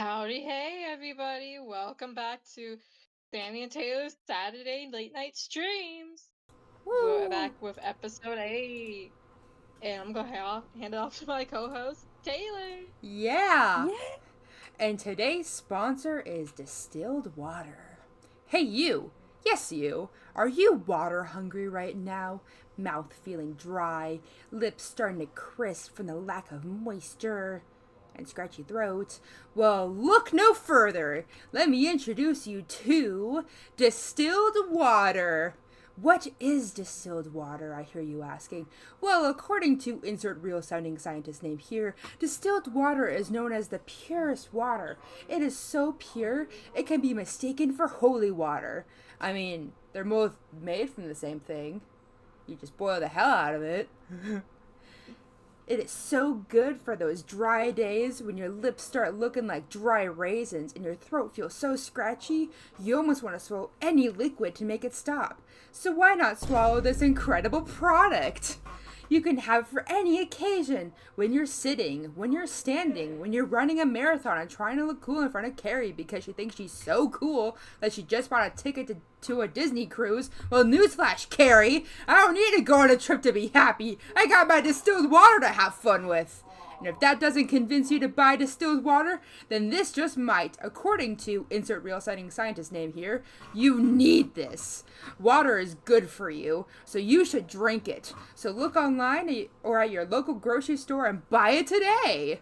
Howdy, hey everybody! Welcome back to Sammie and Taylor's Saturday late night streams. We're Woo! back with episode 8, and I'm gonna hand it off to my co-host Taylor. Yeah! Yeah. And today's sponsor is distilled water. Hey, you! Yes, you! Are you water hungry right now? Mouth feeling dry, lips starting to crisp from the lack of moisture, and scratchy throat? Well, look no further! Let me introduce you to distilled water! What is distilled water, I hear you asking? Well, according to insert real sounding scientist name here, distilled water is known as the purest water. It is so pure, it can be mistaken for holy water. I mean, they're both made from the same thing. You just boil the hell out of it. It is so good for those dry days when your lips start looking like dry raisins and your throat feels so scratchy, you almost want to swallow any liquid to make it stop. So why not swallow this incredible product? You can have it for any occasion. When you're sitting, when you're standing, when you're running a marathon and trying to look cool in front of Carrie because she thinks she's so cool that she just bought a ticket to a Disney cruise. Well, newsflash, Carrie, I don't need to go on a trip to be happy. I got my distilled water to have fun with. And if that doesn't convince you to buy distilled water, then this just might. According to insert real sighting scientist name here, you need this. Water is good for you, so you should drink it. So look online or at your local grocery store and buy it today.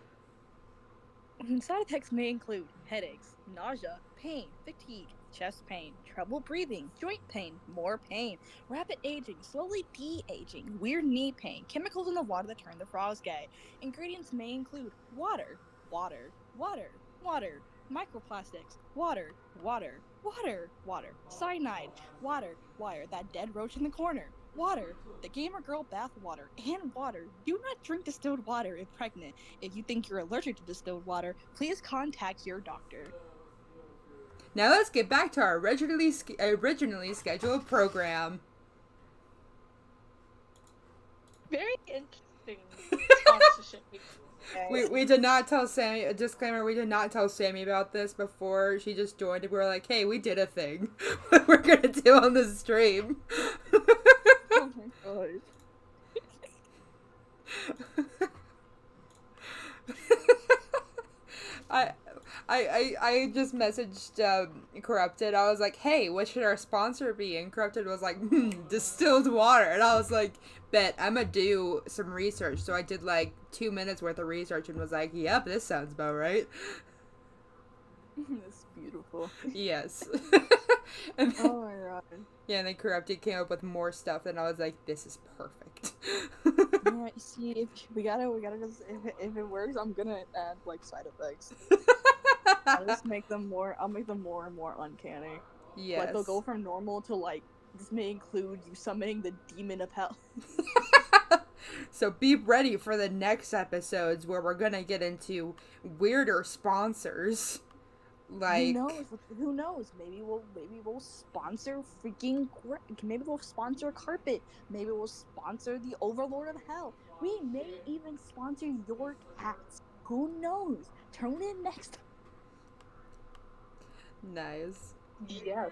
Side effects may include headaches, nausea, pain, fatigue, chest pain, trouble breathing, joint pain, more pain, rapid aging, slowly de-aging, weird knee pain, chemicals in the water that turn the frogs gay. Ingredients may include water, water, water, water, microplastics, water, water, water, water, cyanide, water, wire, that dead roach in the corner, water, the gamer girl bath water, and water. Do not drink distilled water if pregnant. If you think you're allergic to distilled water, please contact your doctor. Now let's get back to our originally scheduled program. Very interesting sponsorship. We did not tell Sammie, a disclaimer, we did not tell Sammie about this before she just joined. We were like, hey, we did a thing we're going to do on this stream. Oh my god. I just messaged Corrupted. I was like, hey, what should our sponsor be? And Corrupted was like, distilled water. And I was like, bet, I'm going to do some research. So I did like 2 minutes worth of research and was like, yep, this sounds about right. That's beautiful. Yes. And then, Oh my god. yeah, and then Corrupted came up with more stuff, and I was like, this is perfect. Yeah, see, if we gotta just if it works, I'm gonna add like side effects. I'll make them more and more uncanny. Yes. Like they'll go from normal to like this may include you summoning the demon of hell. So be ready for the next episodes where we're gonna get into weirder sponsors. Like, Who knows? Maybe we'll sponsor maybe we'll sponsor carpet. Maybe we'll sponsor the Overlord of Hell. We may even sponsor your cats. Who knows? Tune in next time. nice. Yeah,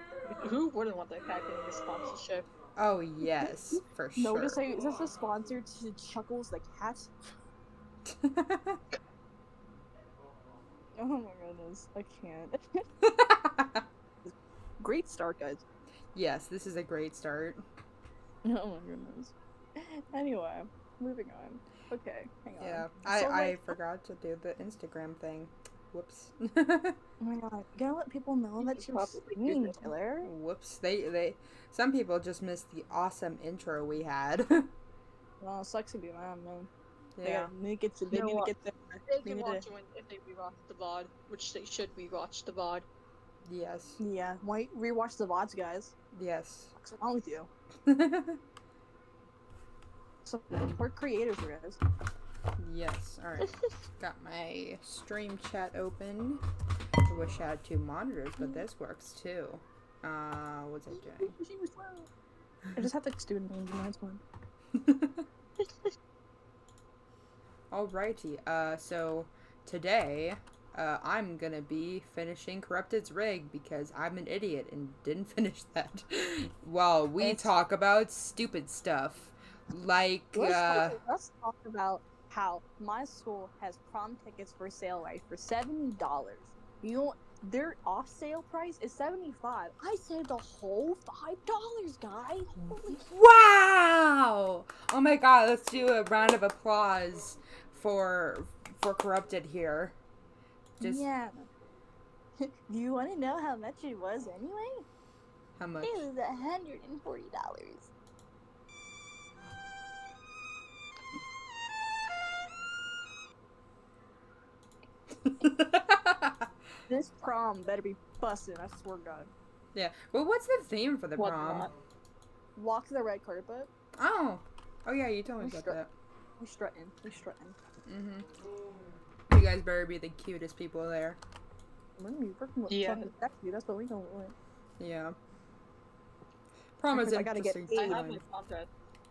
who wouldn't want that cat getting a sponsorship? Oh yes, for sure. Notice is this a sponsor to Chuckles the cat? Oh my goodness, I can't. Great start, guys. Yes, this is a great start. Oh my goodness. Anyway, moving on. Okay, hang on. Yeah, So, I forgot to do the Instagram thing. Whoops. Oh my god, you gotta let people know that you're singing, Taylor. Whoops. They some people just missed the awesome intro we had. Well, it sucks to be them, man. Yeah. They need to get there. They They can need watch to- it if they rewatch the VOD, which they should rewatch the VOD. Yes. Yeah, why rewatch the VODs, guys? Yes. What's wrong with you? Support creators, guys. Yes. All right. Got my stream chat open. I wish I had 2 monitors, but this works too. What's it doing? I just have the student names in that's one. Alrighty. So today, I'm gonna be finishing Corrupted's rig because I'm an idiot and didn't finish that. While we talk about stupid stuff. Like, let's talk about how my school has prom tickets for sale right for $70. You know, their off sale price is $75. I saved a whole $5, guys. Holy wow! Oh my god, let's do a round of applause for Corrupted here. Yeah. Do you want to know how much it was anyway? How much? It was $140. This prom better be busting, I swear to God. Yeah. Well, what's the theme for the prom? Walk the red carpet. Oh. Oh yeah, you told me about that. We strutting. You guys better be the cutest people there. We're gonna be working with fucking sexy. That's what we gonna want. Yeah. Prom is I gotta get interesting. paid. I have my prom dress.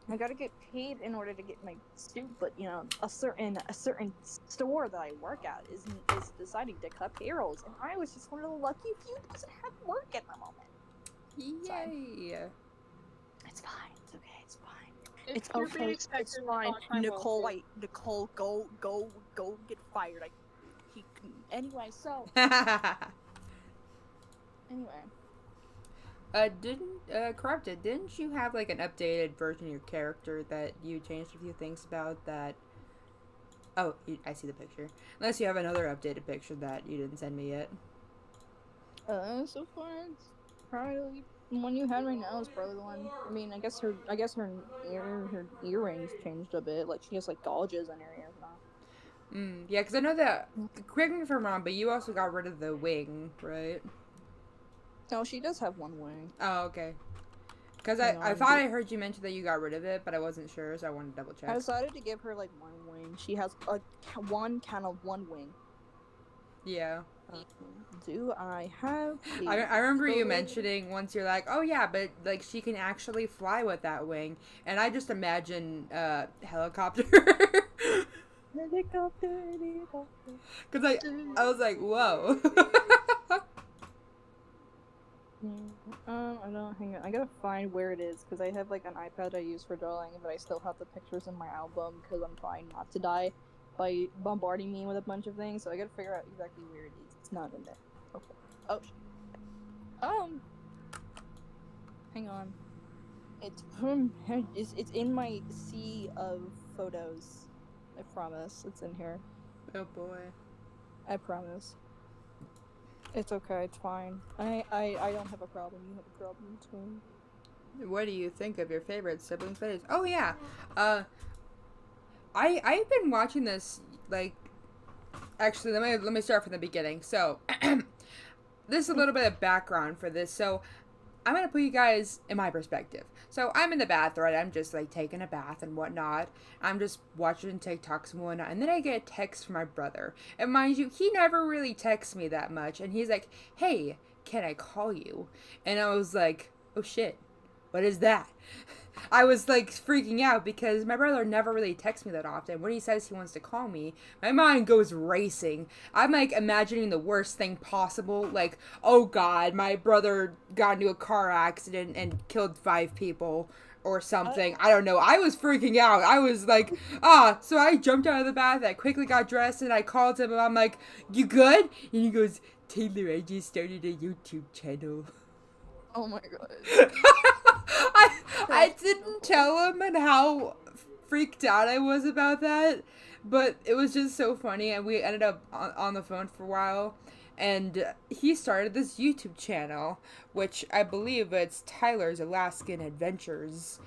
I gotta get paid in order to get my suit, but you know, a certain store that I work at is deciding to cut payrolls, and I was just one of the lucky few that doesn't have work at the moment. Yay! It's fine. It's okay. It's fine. It's okay. It's fine. Nicole, go get fired. Anyway, so anyway. Corrupted, didn't you have like an updated version of your character that you changed a few things about that? Oh, I see the picture. Unless you have another updated picture that you didn't send me yet. So far it's probably the one you had right now is probably the one. I mean, I guess her earrings changed a bit. Like she has like gouges in her ears now. Yeah, because I know that. Correct me if I'm wrong, but you also got rid of the wing, right? No, she does have one wing. Oh, okay. Because I thought I heard you mention that you got rid of it, but I wasn't sure, so I wanted to double check. I decided to give her like one wing. She has one wing. Yeah. Do I have? I remember you mentioning once you're like, oh yeah, but like she can actually fly with that wing, and I just imagine helicopter. Helicopter. Because I was like, whoa. I don't. Hang on. I gotta find where it is because I have like an iPad I use for drawing, but I still have the pictures in my album because I'm trying not to die by bombarding me with a bunch of things. So I gotta figure out exactly where it is. It's not in there. Okay. Oh. Hang on. It's in my sea of photos. I promise. It's in here. Oh boy. I promise. It's okay, it's fine. I don't have a problem, you have a problem, it's fine. What do you think of your favorite siblings videos? Oh yeah. I've been watching this, like, actually let me start from the beginning. So this is a little bit of background for this. So I'm gonna put you guys in my perspective. So I'm in the bath, right? I'm just like taking a bath and whatnot. I'm just watching TikToks and whatnot. And then I get a text from my brother. And mind you, he never really texts me that much. And he's like, hey, can I call you? And I was like, oh shit, what is that? I was like freaking out because my brother never really texts me that often. When he says he wants to call me, my mind goes racing. I'm like imagining the worst thing possible. Like, oh god, my brother got into a car accident and killed 5 people or something. I don't know. I was freaking out. I was like, so I jumped out of the bath. I quickly got dressed and I called him and I'm like, you good? And he goes, Taylor, I just started a YouTube channel. Oh my god. I didn't tell him and how freaked out I was about that, but it was just so funny, and we ended up on the phone for a while, and he started this YouTube channel, which I believe it's Tyler's Alaskan Adventures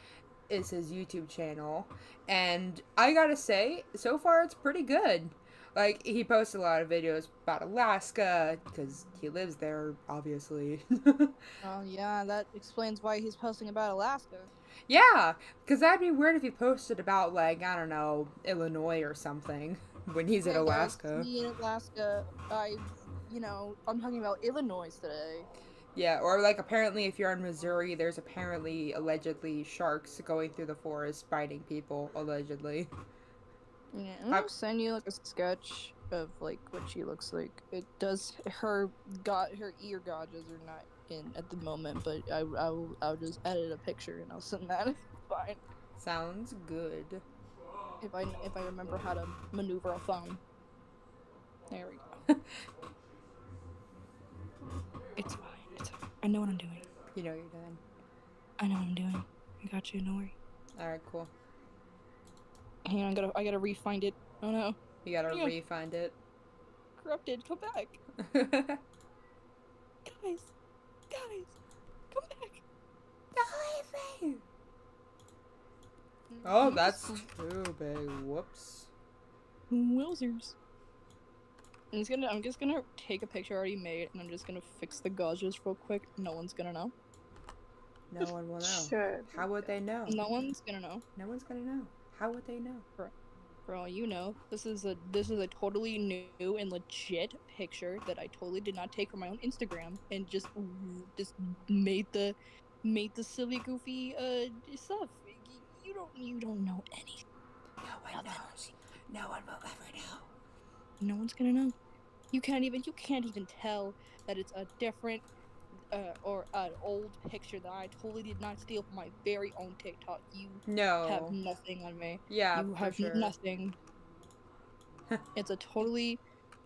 is his YouTube channel, and I gotta say, so far it's pretty good. Like, he posts a lot of videos about Alaska, because he lives there, obviously. Oh, yeah, that explains why he's posting about Alaska. Yeah, because that'd be weird if he posted about, like, I don't know, Illinois or something, when he's in Alaska. Me in Alaska, I'm talking about Illinois today. Yeah, or, like, apparently if you're in Missouri, there's apparently, allegedly, sharks going through the forest biting people, allegedly. Yeah, I'm gonna send you like a sketch of like what she looks like. It does her ear gauges are not in at the moment, but I'll just edit a picture and I'll send that. It's fine. Sounds good. If I remember how to maneuver a phone. There we go. It's fine. It's fine. I know what I'm doing. You know what you're doing. I know what I'm doing. I got you. Don't worry. All right, cool. Hang on. I gotta re-find it. Oh no. You gotta re-find it. Corrupted. Come back. Guys, come back. Don't leave me. Oh, that's too big. Whoops. Wowzers. I'm just gonna take a picture I already made, and I'm just gonna fix the gauges real quick. No one's gonna know. No one will know. Sure. How would they know? No one's gonna know. No one's gonna know. How would they know? For all you know, this is a totally new and legit picture that I totally did not take from my own Instagram and just made the silly goofy stuff. You don't know anything. No one knows. No one will ever know. No one's gonna know. You can't even tell that it's a different or an old picture that I totally did not steal from my very own TikTok. You have nothing on me. Yeah, you for have sure. nothing. It's a totally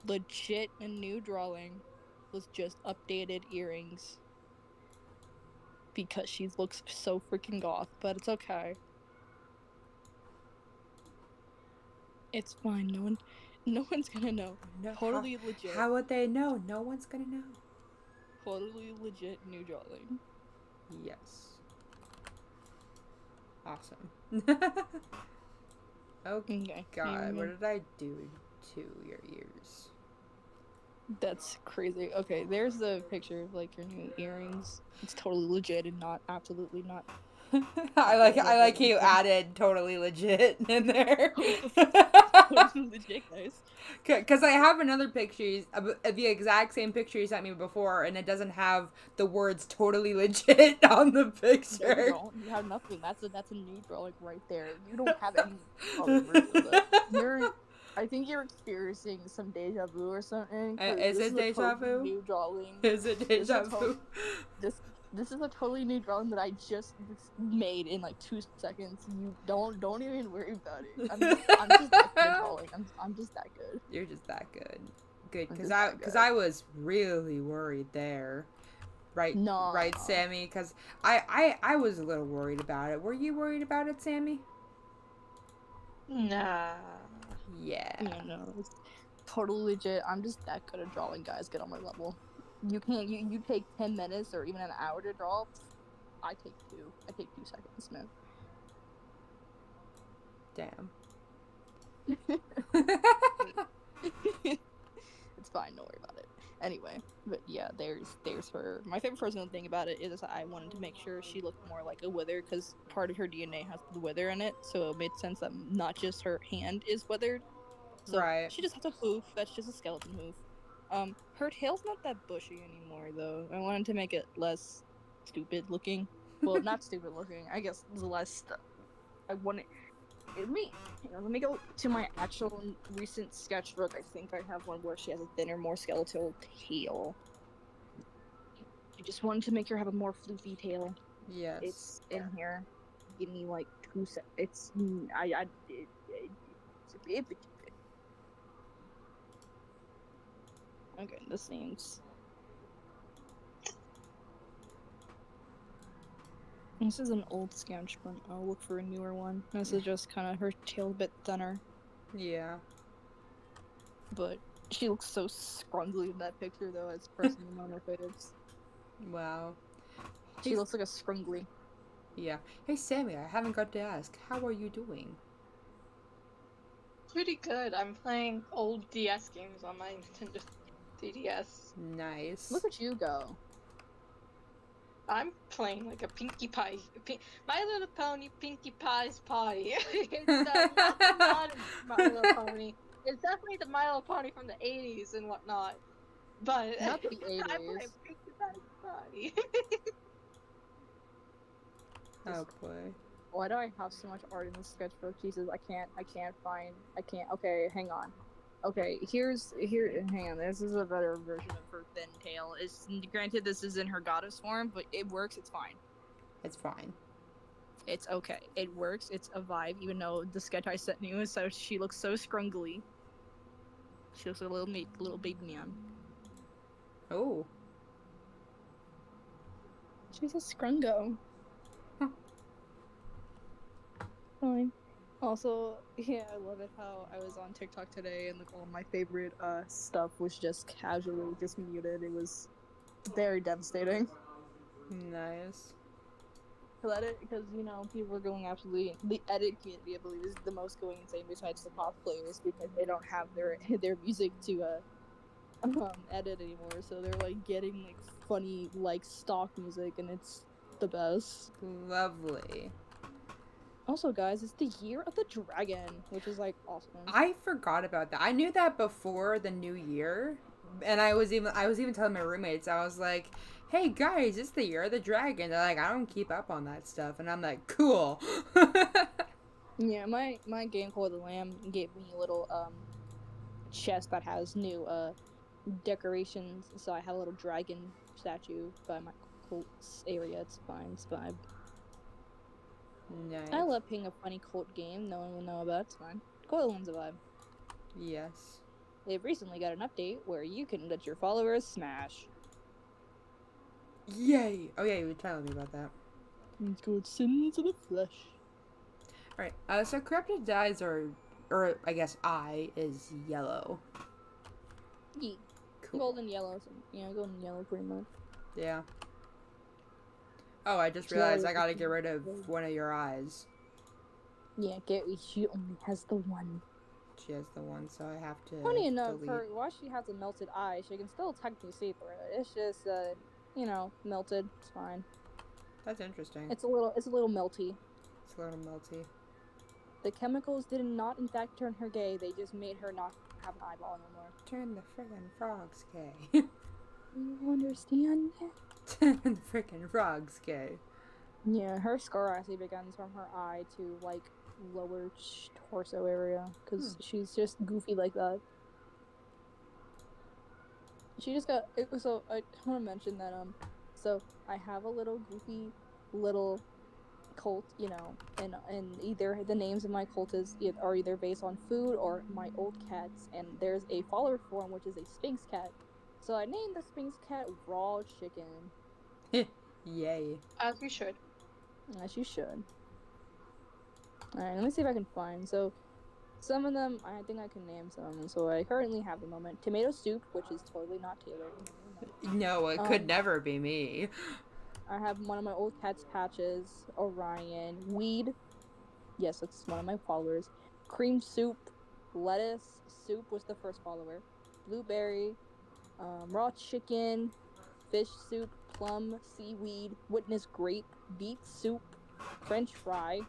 legit and new drawing with just updated earrings. Because she looks so freaking goth, but it's okay. It's fine. No one's gonna know. No, Totally legit. How would they know? No one's gonna know. Totally legit new drawing. Yes. Awesome. Okay. God, what did I do to your ears? That's crazy. Okay, there's the picture of like your new earrings. It's totally legit and not absolutely not. I like how you added totally legit in there. Totally legit, guys. Because I have another picture of the exact same picture you sent me before, and it doesn't have the words "totally legit" on the picture. You have nothing. That's a new drawing right there. You don't have any other version of it. I think you're experiencing some deja vu or something. Is it deja vu? New drawing. Is it deja vu? This is a totally new drawing that I just made in like 2 seconds. You don't even worry about it. I'm just that good drawing. I'm just that good. You're just that good. Good, because I was really worried there. Right, no. Right, Sammie? Because I was a little worried about it. Were you worried about it, Sammie? Nah. Yeah. No, it's totally legit. I'm just that good at drawing, guys. Get on my level. You can't. You take 10 minutes or even an hour to draw. I take 2. I take 2 seconds, man. Damn. It's fine. Don't worry about it. Anyway, but yeah, there's her. My favorite personal thing about it is I wanted to make sure she looked more like a wither because part of her DNA has the wither in it, so it made sense that not just her hand is withered. So right. She just has a hoof. That's just a skeleton hoof. Her tail's not that bushy anymore though. I wanted to make it less stupid looking. Well, not stupid looking. I guess less. I wanted. Let me go to my actual recent sketchbook. I think I have one where she has a thinner, more skeletal tail. I just wanted to make her have a more floofy tail. Yes. It's in here. Give me like 2 seconds. It's okay. This seems. This is an old sketch, but I'll look for a newer one. This is just kind of her tail a bit thinner. Yeah. But she looks so scrungly in that picture, though, as personally on her face. Wow. She looks like a scrungly. Yeah. Hey, Sammie, I haven't got to ask. How are you doing? Pretty good. I'm playing old DS games on my Nintendo 3DS. Nice. Look at you go. I'm playing like a Pinkie Pie. My Little Pony Pinkie Pie's Pie. It's not My Little Pony. It's definitely the My Little Pony from the 80s and whatnot. But not the 80s. I play Pinkie Pie's Pie. Oh boy. Why do I have so much art in this sketchbook? Jesus, I can't find. Okay, hang on. Okay, hang on. This is a better version of her thin tail. It's granted this is in her goddess form, but it works. It's fine. It's fine. It's okay. It works. It's a vibe, even though the sketch I sent you, so she looks so scrungly. She looks like a little baby man. Oh. She's a scrungo. Huh. Fine. Also, yeah, I love it how I was on TikTok today and like all my favorite stuff was just casually just muted. It was very devastating. Nice. Because you know people are going absolutely, the edit community I believe is the most going insane besides the cosplayers because they don't have their music to edit anymore, so they're like getting like funny like stock music and it's the best. Lovely. Also, guys, it's the year of the dragon, which is like awesome. I forgot about that. I knew that before the new year, and I was even telling my roommates. I was like, "Hey guys, it's the year of the dragon." They're like, "I don't keep up on that stuff," and I'm like, "Cool." Yeah, my game called the Lamb gave me a little chest that has new decorations, so I have a little dragon statue by my cult's area. It's fine, it's vibe. Nice. I love playing a funny cult game no one will know about. It's fine. Coil one's a vibe. Yes. They've recently got an update where you can let your followers smash. Yay! Oh yeah, you were telling me about that. It's called Sins of the Flesh. All right. So corrupted dyes or I guess eye is yellow. Yeah. Cool. Golden yellow. Yeah, golden yellow pretty much. Yeah. Oh, I just realized I gotta get rid of one of your eyes. Yeah, she only has the one. She has the one, so I have to. Funny enough, delete. while she has a melted eye, she can still technically see through it. It's just, melted. It's fine. That's interesting. It's a little melty. It's a little melty. The chemicals did not, in fact, turn her gay. They just made her not have an eyeball anymore. Turn the friggin' frogs gay. You understand? Turn the friggin' frogs gay. Yeah, her scar actually begins from her eye to, like, lower torso area. Because she's just goofy like that. She just got... So, I want to mention that, So, I have a little goofy little cult, you know, and either the names of my cult are either based on food or my old cats, and there's a follower form which is a Sphinx cat. So I named the Sphinx cat Raw Chicken. Yay. As you should. As you should. Alright, let me see if I can find. So, some of them, I think I can name some of them. So I currently have the moment. Tomato Soup, which is totally not Taylor. No, it could never be me. I have one of my old cat's Patches, Orion, Weed. Yes, that's one of my followers. Cream Soup, Lettuce, Soup was the first follower. Blueberry, Raw Chicken, Fish Soup, Plum, Seaweed, Witness Grape, Beet Soup, French Fry,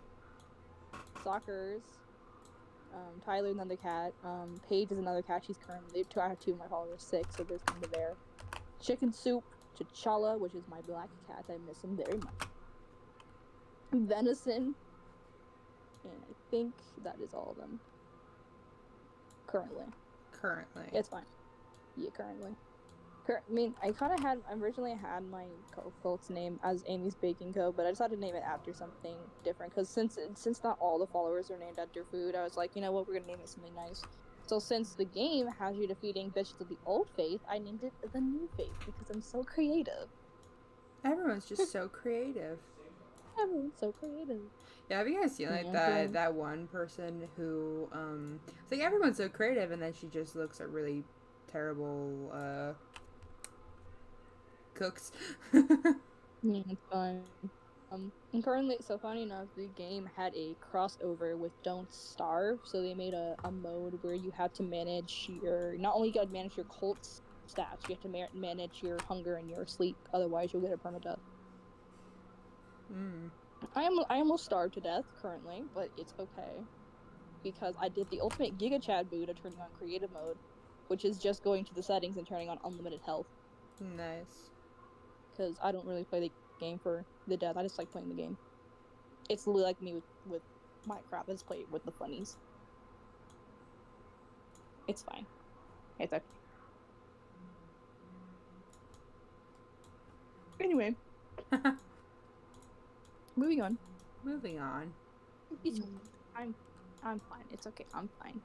Sockers, Tyler, another cat, Paige is another cat. She's currently, I have two of my followers, 6, so there's kind of there. Chicken Soup, T'Challa, which is my black cat. I miss him very much. Venison, and I think that is all of them. Currently. It's fine. Yeah, currently. I mean, I originally had my cult's name as Amy's Baking Co., but I decided to name it after something different, because since not all the followers are named after food, I was like, you know what, we're gonna name it something nice. So since the game has you defeating bitches of the old faith, I named it the new faith, because I'm so creative. Everyone's just so creative. Everyone's so creative. Yeah, have you guys seen like that one person who it's like everyone's so creative and then she just looks at really terrible cooks. Yeah, it's fine. And currently, so funny enough, the game had a crossover with Don't Starve, so they made a mode where you had to manage not only you got to manage your cult stats, you have to manage your hunger and your sleep, otherwise you'll get a permadeath. I almost starved to death currently, but it's okay. Because I did the ultimate Giga Chad Buddha turning on creative mode, which is just going to the settings and turning on unlimited health. Nice. Because I don't really play the game for the death, I just like playing the game. It's literally like me with Minecraft, I just play it with the funnies. It's fine. It's okay. Anyway, moving on. Moving on. It's okay. I'm fine. It's okay. I'm fine.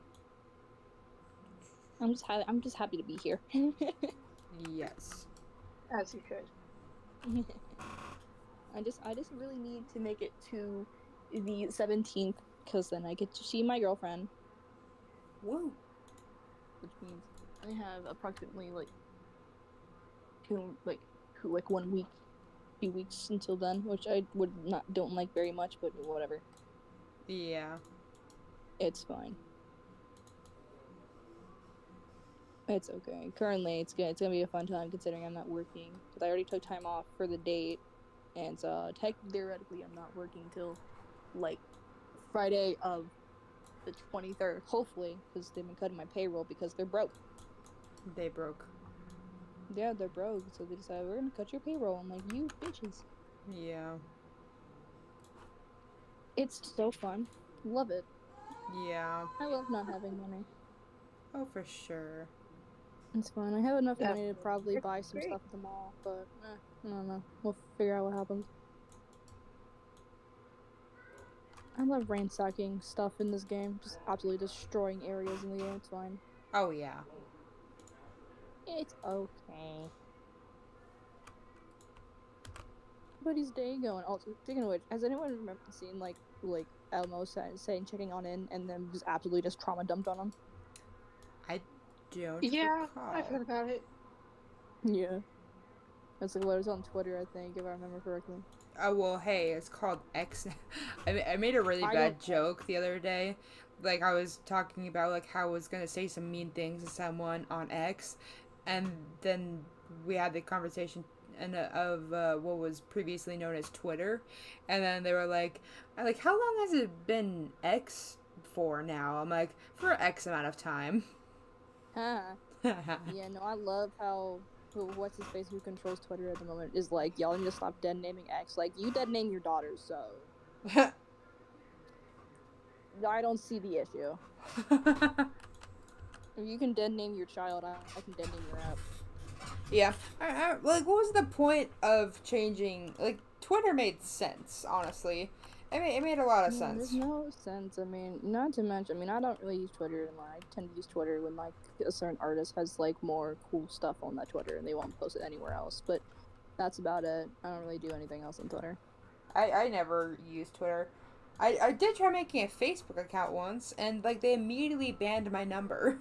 I'm just happy to be here. Yes. As you could. I just really need to make it to the 17th because then I get to see my girlfriend, Woo. which means I have approximately like 1 week, 2 weeks until then, which I don't like very much, but whatever. Yeah. It's fine. It's okay. Currently, it's gonna be a fun time considering I'm not working because I already took time off for the date, and so theoretically I'm not working till like Friday of the 23rd, hopefully, because they've been cutting my payroll because they're broke. They broke. Yeah, they're broke, so they decided we're gonna cut your payroll. I'm like, you bitches. Yeah. It's so fun. Love it. Yeah. I love not having money. Oh, for sure. It's fun. I have enough money to Definitely. probably It's buy some great. stuff at the mall, but I don't know. We'll figure out what happens. I love ransacking stuff in this game. Just absolutely destroying areas in the game. It's fine. Oh, yeah. It's okay. Everybody's day going. Also, speaking of which, has anyone seen like Elmo saying checking on in and then just absolutely just trauma dumped on him? I don't Yeah, recall. I've heard about it. Yeah. That's like what it was on Twitter, I think, if I remember correctly. Oh, well, hey, it's called X. I made a really bad joke the other day. Like, I was talking about, like, how I was going to say some mean things to someone on X. And then we had the conversation of what was previously known as Twitter. And then they were like, how long has it been X for now? I'm like, for X amount of time. Huh. Yeah, no, I love how what's his face who controls Twitter at the moment is like, y'all need to stop dead naming X. Like, you dead name your daughters, so I don't see the issue. If you can dead name your child, I can dead name your app. Yeah. Like, what was the point of changing? Like, Twitter made sense, honestly. It made a lot of sense. There's no sense. I mean, not to mention, I mean, I don't really use Twitter, and I tend to use Twitter when like a certain artist has like more cool stuff on that Twitter, and they won't post it anywhere else. But that's about it. I don't really do anything else on Twitter. I never used Twitter. I did try making a Facebook account once, and like they immediately banned my number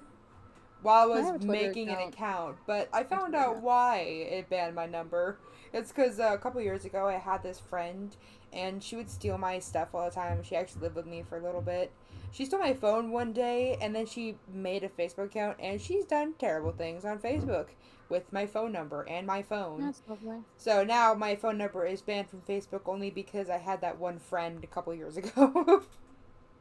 while I I have a was Twitter making an account. account. But I found Twitter out account. why it banned my number. It's because a couple years ago I had this friend, and she would steal my stuff all the time. She actually lived with me for a little bit. She stole my phone one day, and then she made a Facebook account, and she's done terrible things on Facebook with my phone number and my phone. That's lovely. So now my phone number is banned from Facebook only because I had that one friend a couple years ago.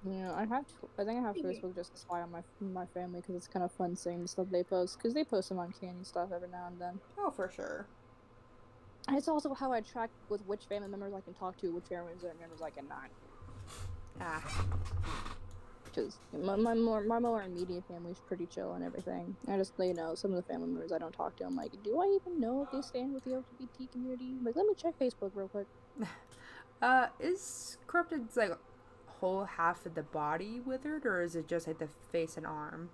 Yeah, I think I have Facebook just to spy on my family because it's kind of fun seeing the stuff they post because they post some uncanny stuff every now and then. Oh, for sure. And it's also how I track with which family members I can talk to, which family members I cannot. Ah. Because my more immediate family is pretty chill and everything. I just, some of the family members I don't talk to, I'm like, do I even know if they stand with the LGBT community? Like, let me check Facebook real quick. Is Corrupted's like whole half of the body withered, or is it just like the face and arm?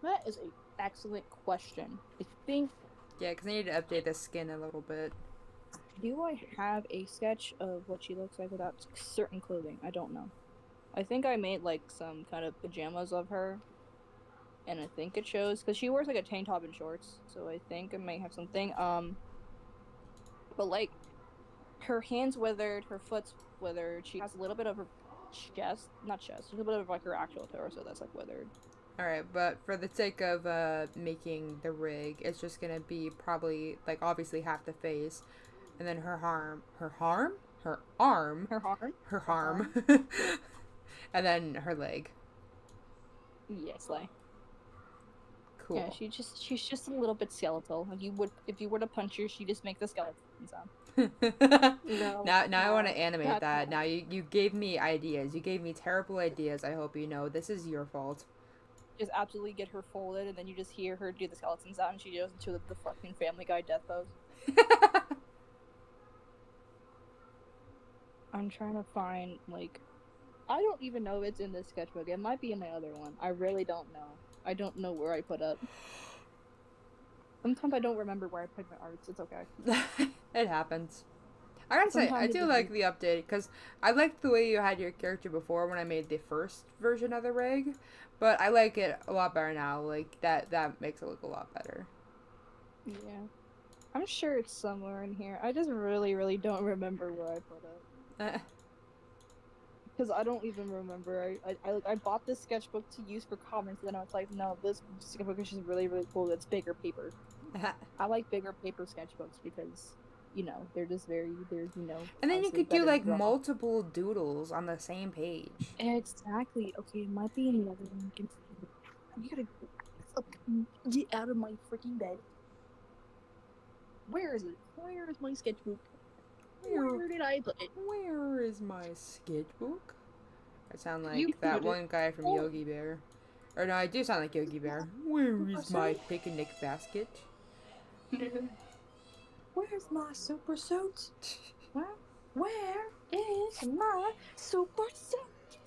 That is an excellent question. I think. Yeah, because I need to update the skin a little bit. Do I have a sketch of what she looks like without certain clothing? I don't know. I think I made like some kind of pajamas of her, and I think it shows because she wears like a tank top and shorts. So I think I might have something. But like, her hands withered, her foot's withered. She has a little bit of her not chest, a little bit of like her actual torso that's like withered. Alright, but for the sake of making the rig, it's just gonna be probably like obviously half the face, and then her arm, and then her leg. Yes, like. Cool. Yeah, she's just a little bit skeletal. If you were to punch her, she just makes a skeleton sound. No. Now I want to animate that. Now you gave me ideas. You gave me terrible ideas. I hope you know this is your fault. just absolutely get her folded, and then you just hear her do the skeleton sound, and she goes into the fucking Family Guy death pose. I'm trying to find, like, I don't even know if it's in this sketchbook. It might be in my other one. I really don't know. I don't know where I put it. Sometimes I don't remember where I put my arts. It's okay. It happens. I gotta say, I do like the update, because I liked the way you had your character before when I made the first version of the rig, but I like it a lot better now. Like, that makes it look a lot better. Yeah. I'm sure it's somewhere in here. I just really, really don't remember where I put it. Because I don't even remember. I bought this sketchbook to use for comments, and then I was like, no, this sketchbook is just really, really cool. It's bigger paper. I like bigger paper sketchbooks because, you know, they're just very, you know. And then you could do, like, multiple doodles on the same page. Exactly. Okay, it might be in the other one. You gotta get out of my freaking bed. Where is it? Where is my sketchbook? Where did I put it? Where is my sketchbook? I sound like You that put it- one guy from Yogi Bear. Or no, I do sound like Yogi Bear. Where is my picnic basket? Where's my super suit? Where is my super suit?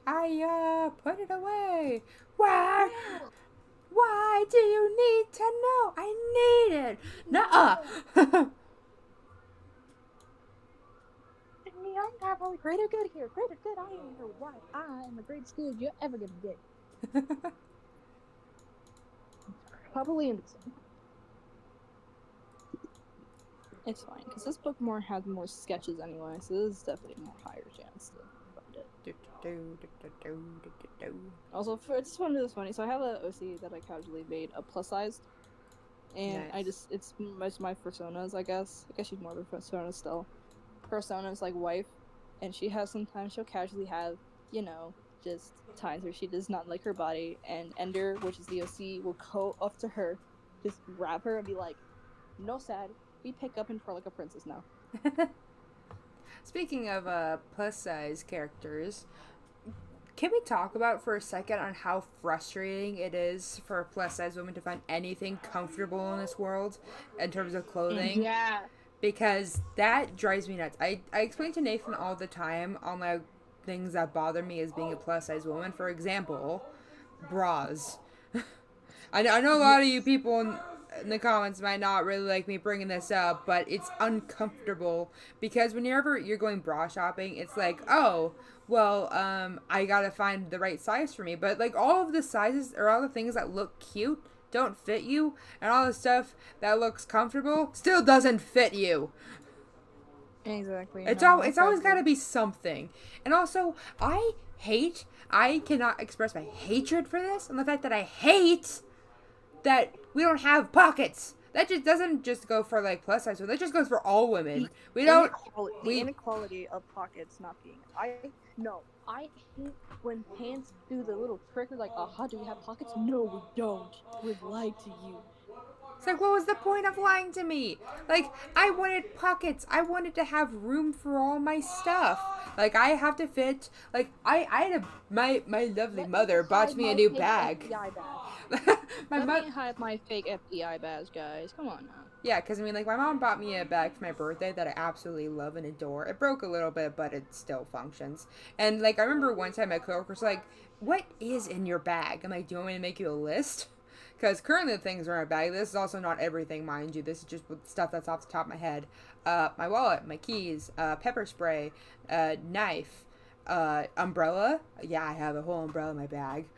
I put it away. Where? Why do you need to know? I need it. Nuh-uh. I'm greater good here. Greater good. I am here. Why? I am the greatest good you're ever gonna get. Probably in this one. It's fine, because this book has more sketches anyway, so this is definitely a more higher chance to find it. Also, for this one is funny. So I have a OC that I casually made a plus size, and Nice. it's most of my personas. I guess she's more of a persona still. Persona's like wife, and sometimes she'll casually have, you know, just times where she does not like her body, and Ender, which is the OC, will go up to her, just grab her and be like, "No sad, we pick up and twirl like a princess now." Speaking of plus size characters, can we talk about for a second on how frustrating it is for plus size women to find anything comfortable in this world in terms of clothing? Yeah. Because that drives me nuts. I explain to Nathan all the time on my things that bother me as being a plus size woman. For example, bras. I know a lot of you people in the comments might not really like me bringing this up, but it's uncomfortable because whenever you're going bra shopping, it's like, oh, well, I gotta find the right size for me. But like all of the sizes or all the things that look cute don't fit you, and all the stuff that looks comfortable still doesn't fit you. Exactly. It's always got to be something. And also, I cannot express my hatred for this, and the fact that I hate that we don't have pockets. That just doesn't just go for like plus size, so that just goes for all women. The inequality of pockets not being. I hate when pants do the little trick, like, aha, do we have pockets? No, we don't. We've lied to you. It's like, what was the point of lying to me? Like, I wanted pockets. I wanted to have room for all my stuff. Like, I have to fit. Like, I had my lovely mother bought me a new bag. Let me hide my fake FBI badge, guys. Come on now. Yeah, because, I mean, like, my mom bought me a bag for my birthday that I absolutely love and adore. It broke a little bit, but it still functions. And, like, I remember one time my coworker was like, what is in your bag? I'm like, do you want me to make you a list? Because currently the things are in my bag. This is also not everything, mind you. This is just stuff that's off the top of my head. My wallet, my keys, pepper spray, knife, umbrella. Yeah, I have a whole umbrella in my bag.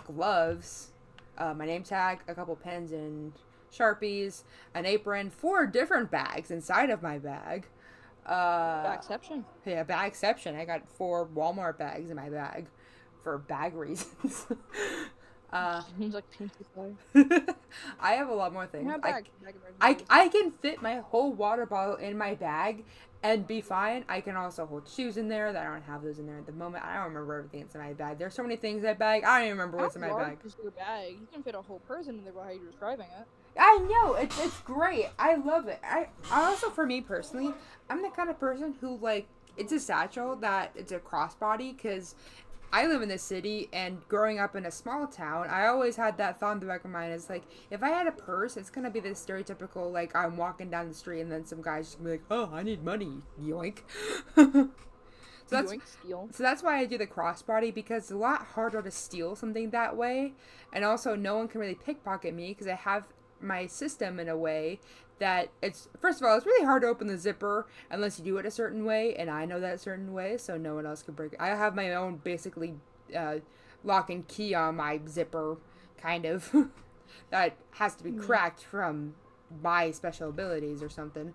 Gloves, my name tag, a couple pens and Sharpies, an apron, 4 different bags inside of my bag. Bagception. Yeah, bagception. I got 4 Walmart bags in my bag for bag reasons. Like I have a lot more things. Bag I can fit my whole water bottle in my bag and be fine. I can also hold shoes in there. That I don't have those in there at the moment. I don't remember everything that's in my bag. There's so many things in my bag. I don't even remember what's in my bag. Is your bag? You can fit a whole person in there while you're describing it. I know, it's great. I love it. I also, for me personally, I'm the kind of person who, like, it's a satchel that it's a crossbody because I live in the city, and growing up in a small town, I always had that thought in the back of my mind. It's like, if I had a purse, it's gonna be this stereotypical, like, I'm walking down the street, and then some guy's just gonna be like, oh, I need money, yoink. Yoink, steal. So that's why I do the crossbody, because it's a lot harder to steal something that way. And also, no one can really pickpocket me, because I have my system in a way that it's, first of all, it's really hard to open the zipper unless you do it a certain way, and I know that certain way, so no one else can break it. I have my own, basically, lock and key on my zipper, kind of, that has to be cracked from my special abilities or something.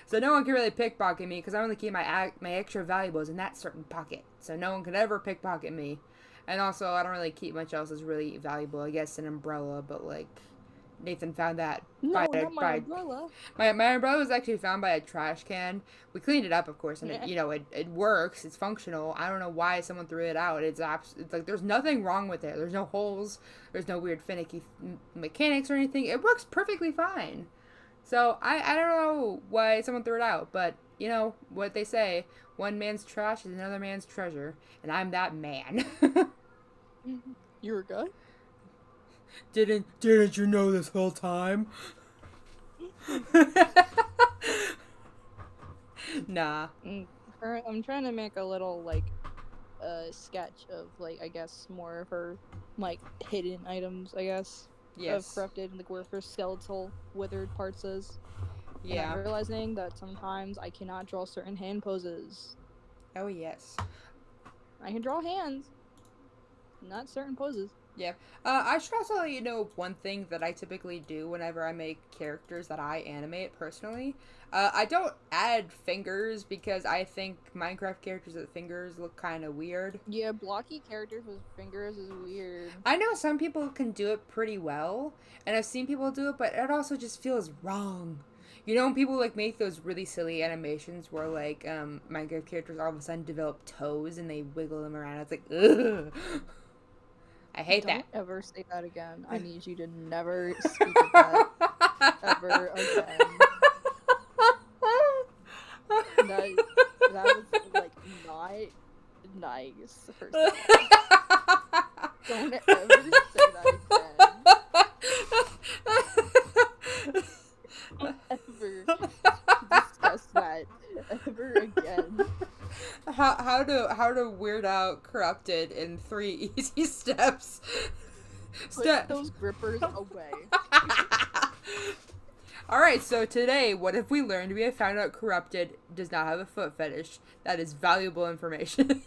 So no one can really pickpocket me, because I only keep my extra valuables in that certain pocket, so no one can ever pickpocket me. And also, I don't really keep much else that's really valuable. I guess an umbrella, but, like, Nathan found that. No, not my umbrella. My umbrella was actually found by a trash can. We cleaned it up, of course, and it works. It's functional. I don't know why someone threw it out. It's like there's nothing wrong with it. There's no holes. There's no weird finicky mechanics or anything. It works perfectly fine. So I don't know why someone threw it out, but you know what they say: one man's trash is another man's treasure, and I'm that man. You're a guy? Didn't you know this whole time? Nah. I'm trying to make a little, like, sketch of, like, I guess more of her, like, hidden items, I guess. Yes. Of corrupted, like, where her skeletal withered parts is. Yeah. And I'm realizing that sometimes I cannot draw certain hand poses. Oh, yes. I can draw hands, not certain poses. Yeah. I should also let you know one thing that I typically do whenever I make characters that I animate personally. I don't add fingers because I think Minecraft characters with fingers look kind of weird. Yeah, blocky characters with fingers is weird. I know some people can do it pretty well, and I've seen people do it, but it also just feels wrong. You know when people, like, make those really silly animations where, like, Minecraft characters all of a sudden develop toes and they wiggle them around? It's like, ugh. I hate that. Don't ever say that again. I need you to never speak of that ever again. That was, like, not nice, first of all. Don't ever say that again. Don't ever discuss that ever again. How to weird out Corrupted in 3 easy steps. Put those grippers away. Alright, so today, what have we learned? We have found out Corrupted does not have a foot fetish. That is valuable information.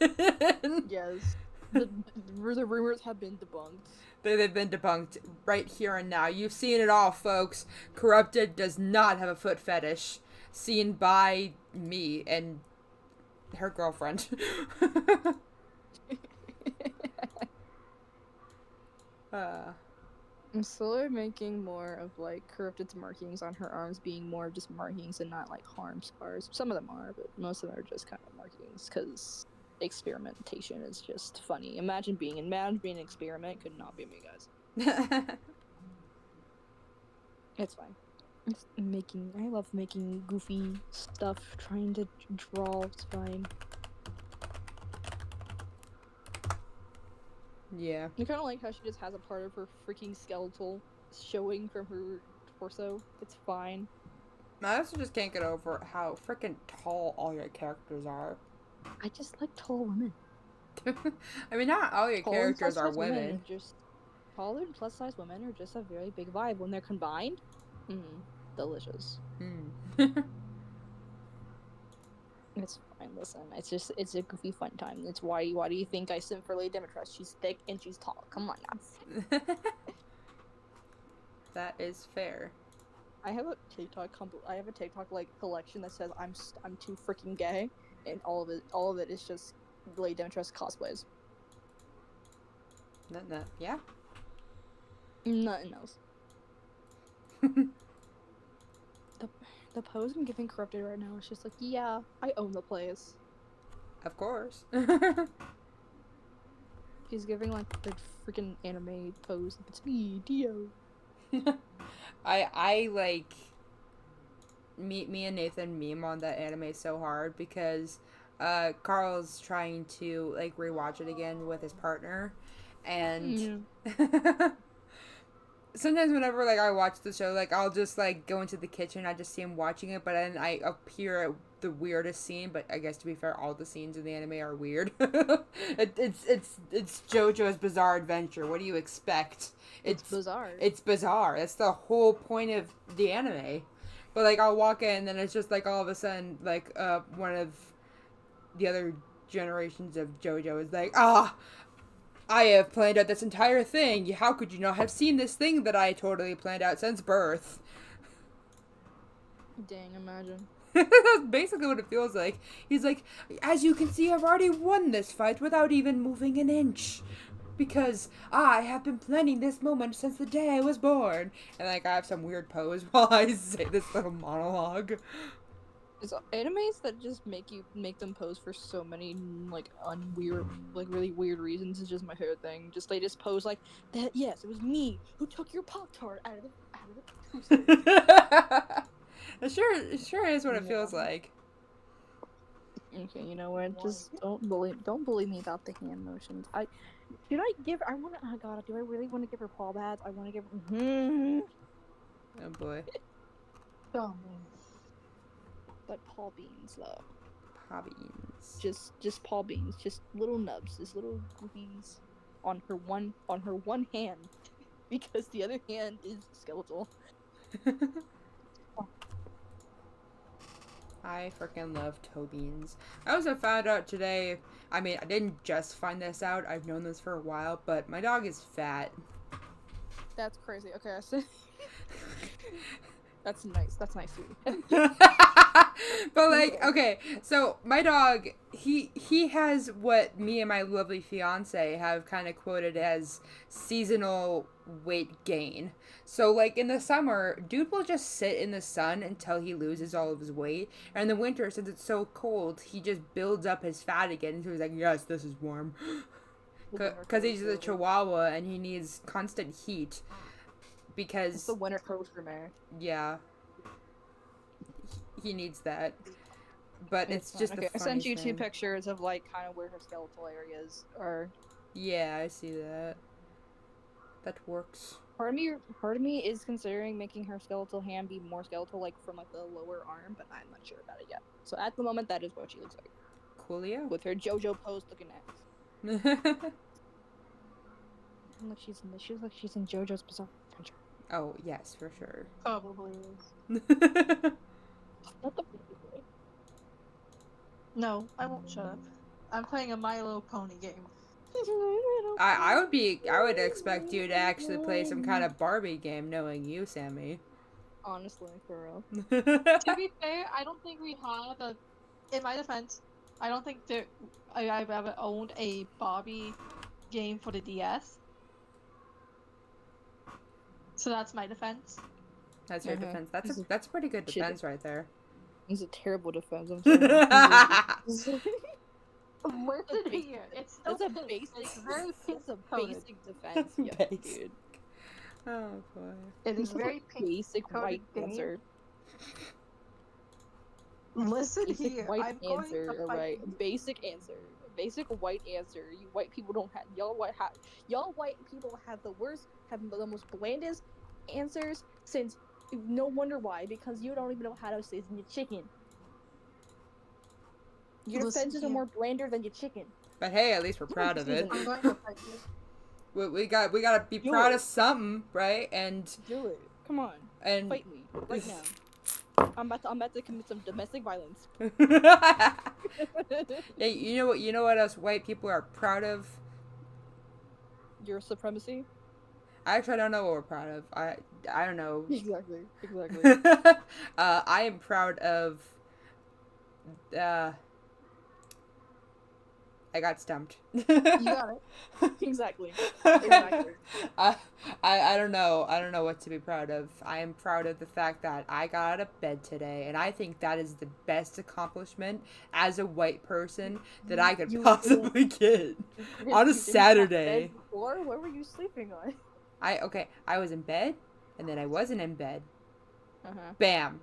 Yes. The rumors have been debunked. They've been debunked right here and now. You've seen it all, folks. Corrupted does not have a foot fetish. Seen by me and her girlfriend. I'm slowly making more of, like, Corrupted's markings on her arms being more of just markings and not, like, harm scars. Some of them are, but most of them are just kind of markings, because experimentation is just funny. Imagine being an experiment. Could not be me, guys. It's fine. I love making goofy stuff, trying to draw. It's fine. Yeah. I kind of like how she just has a part of her freaking skeletal showing from her torso. It's fine. I also just can't get over how freaking tall all your characters are. I just like tall women. I mean, not all your characters are women. Taller and plus-size women are just a very big vibe. When they're combined, delicious. It's fine. Listen, it's a goofy fun time. It's why do you think I simp for Lady Demetress? She's thick and she's tall. Come on now. That is fair. I have a TikTok like collection that says I'm too freaking gay, and all of it is just Lady Demetress cosplays. Yeah. Nothing else. The pose I'm giving Corrupted right now is just like, yeah, I own the place. Of course. She's giving, like, the freaking anime pose. It's me, Dio. I like me and Nathan meme on that anime so hard because Carl's trying to like rewatch it again with his partner, and sometimes whenever like I watch the show, like I'll just like go into the kitchen, I just see him watching it, but then I appear at the weirdest scene. But I guess to be fair, all the scenes in the anime are weird. It's JoJo's Bizarre Adventure. What do you expect? It's bizarre. It's bizarre. That's the whole point of the anime. But like I'll walk in, and then it's just like all of a sudden like one of the other generations of JoJo is like, I have planned out this entire thing. How could you not have seen this thing that I totally planned out since birth? Dang, imagine. That's basically what it feels like. He's like, as you can see, I've already won this fight without even moving an inch. Because I have been planning this moment since the day I was born. And like I have some weird pose while I say this little monologue. It's animes that just make them pose for so many like really weird reasons is just my favorite thing. They just pose like that. Yes, it was me who took your Pop-Tart out of the toaster. It sure is what it feels like. Okay, you know what? Just don't bully me about the hand motions. Oh god, do I really want to give her paw pads? I want to give her. Oh boy. Oh man. But paw beans though. Paw beans. Just paw beans. Just little nubs. Just little goofies on her one hand, because the other hand is skeletal. I freaking love toe beans. I also found out today, I mean, I didn't just find this out, I've known this for a while, but my dog is fat. That's crazy. Okay, I see. That's nice. That's nice, sweetie. But like, okay, so my dog, he has what me and my lovely fiance have kind of quoted as seasonal weight gain. So like in the summer, dude will just sit in the sun until he loses all of his weight. And in the winter, since it's so cold, he just builds up his fat again. So he's like, yes, this is warm. Because he's a chihuahua and he needs constant heat. Because it's the winter coaster, man. Yeah. He needs that. But it's just the funny I sent you thing. 2 pictures of like kind of where her skeletal areas are. Yeah, I see that. That works. Part of me is considering making her skeletal hand be more skeletal, like from like the lower arm, but I'm not sure about it yet. So at the moment, that is what she looks like. Coolio. With her JoJo pose looking at. She looks like she's in JoJo's Bizarre Adventure. Oh yes, for sure. Probably is. What the? No, I won't shut up. I'm playing a My Little Pony game. I would expect you to actually play some kind of Barbie game, knowing you, Sammie. Honestly, for real. To be fair, I don't think we have in my defense, I don't think that I've ever owned a Barbie game for the DS. So that's my defense. That's your defense. That's a pretty good defense right there. It's a terrible defense. I'm sorry. Listen here. It's a basic. It's a basic defense. Yeah, dude. Oh boy. It is very basic white answer. Listen basic here. White I'm answer. going to Alright. Basic answer. Basic white answer. You white people don't have. Y'all white people have the worst. Have the most blandest answers since. No wonder why. Because you don't even know how to season your chicken. Your defenses are more blander than your chicken. But hey, at least we're proud of it. I'm going to fight you. We gotta be proud of something, right? And do it. Come on. And fight me right now. I'm about to commit some domestic violence. Hey, you know what us white people are proud of? Your supremacy? Actually, I don't know what we're proud of. I don't know. Exactly. I am proud of I got stumped. You got it. Exactly. I don't know. I don't know what to be proud of. I am proud of the fact that I got out of bed today, and I think that is the best accomplishment as a white person that I could possibly get on a Saturday. Or where were you sleeping on? I was in bed, and then I wasn't in bed. Uh-huh. Bam.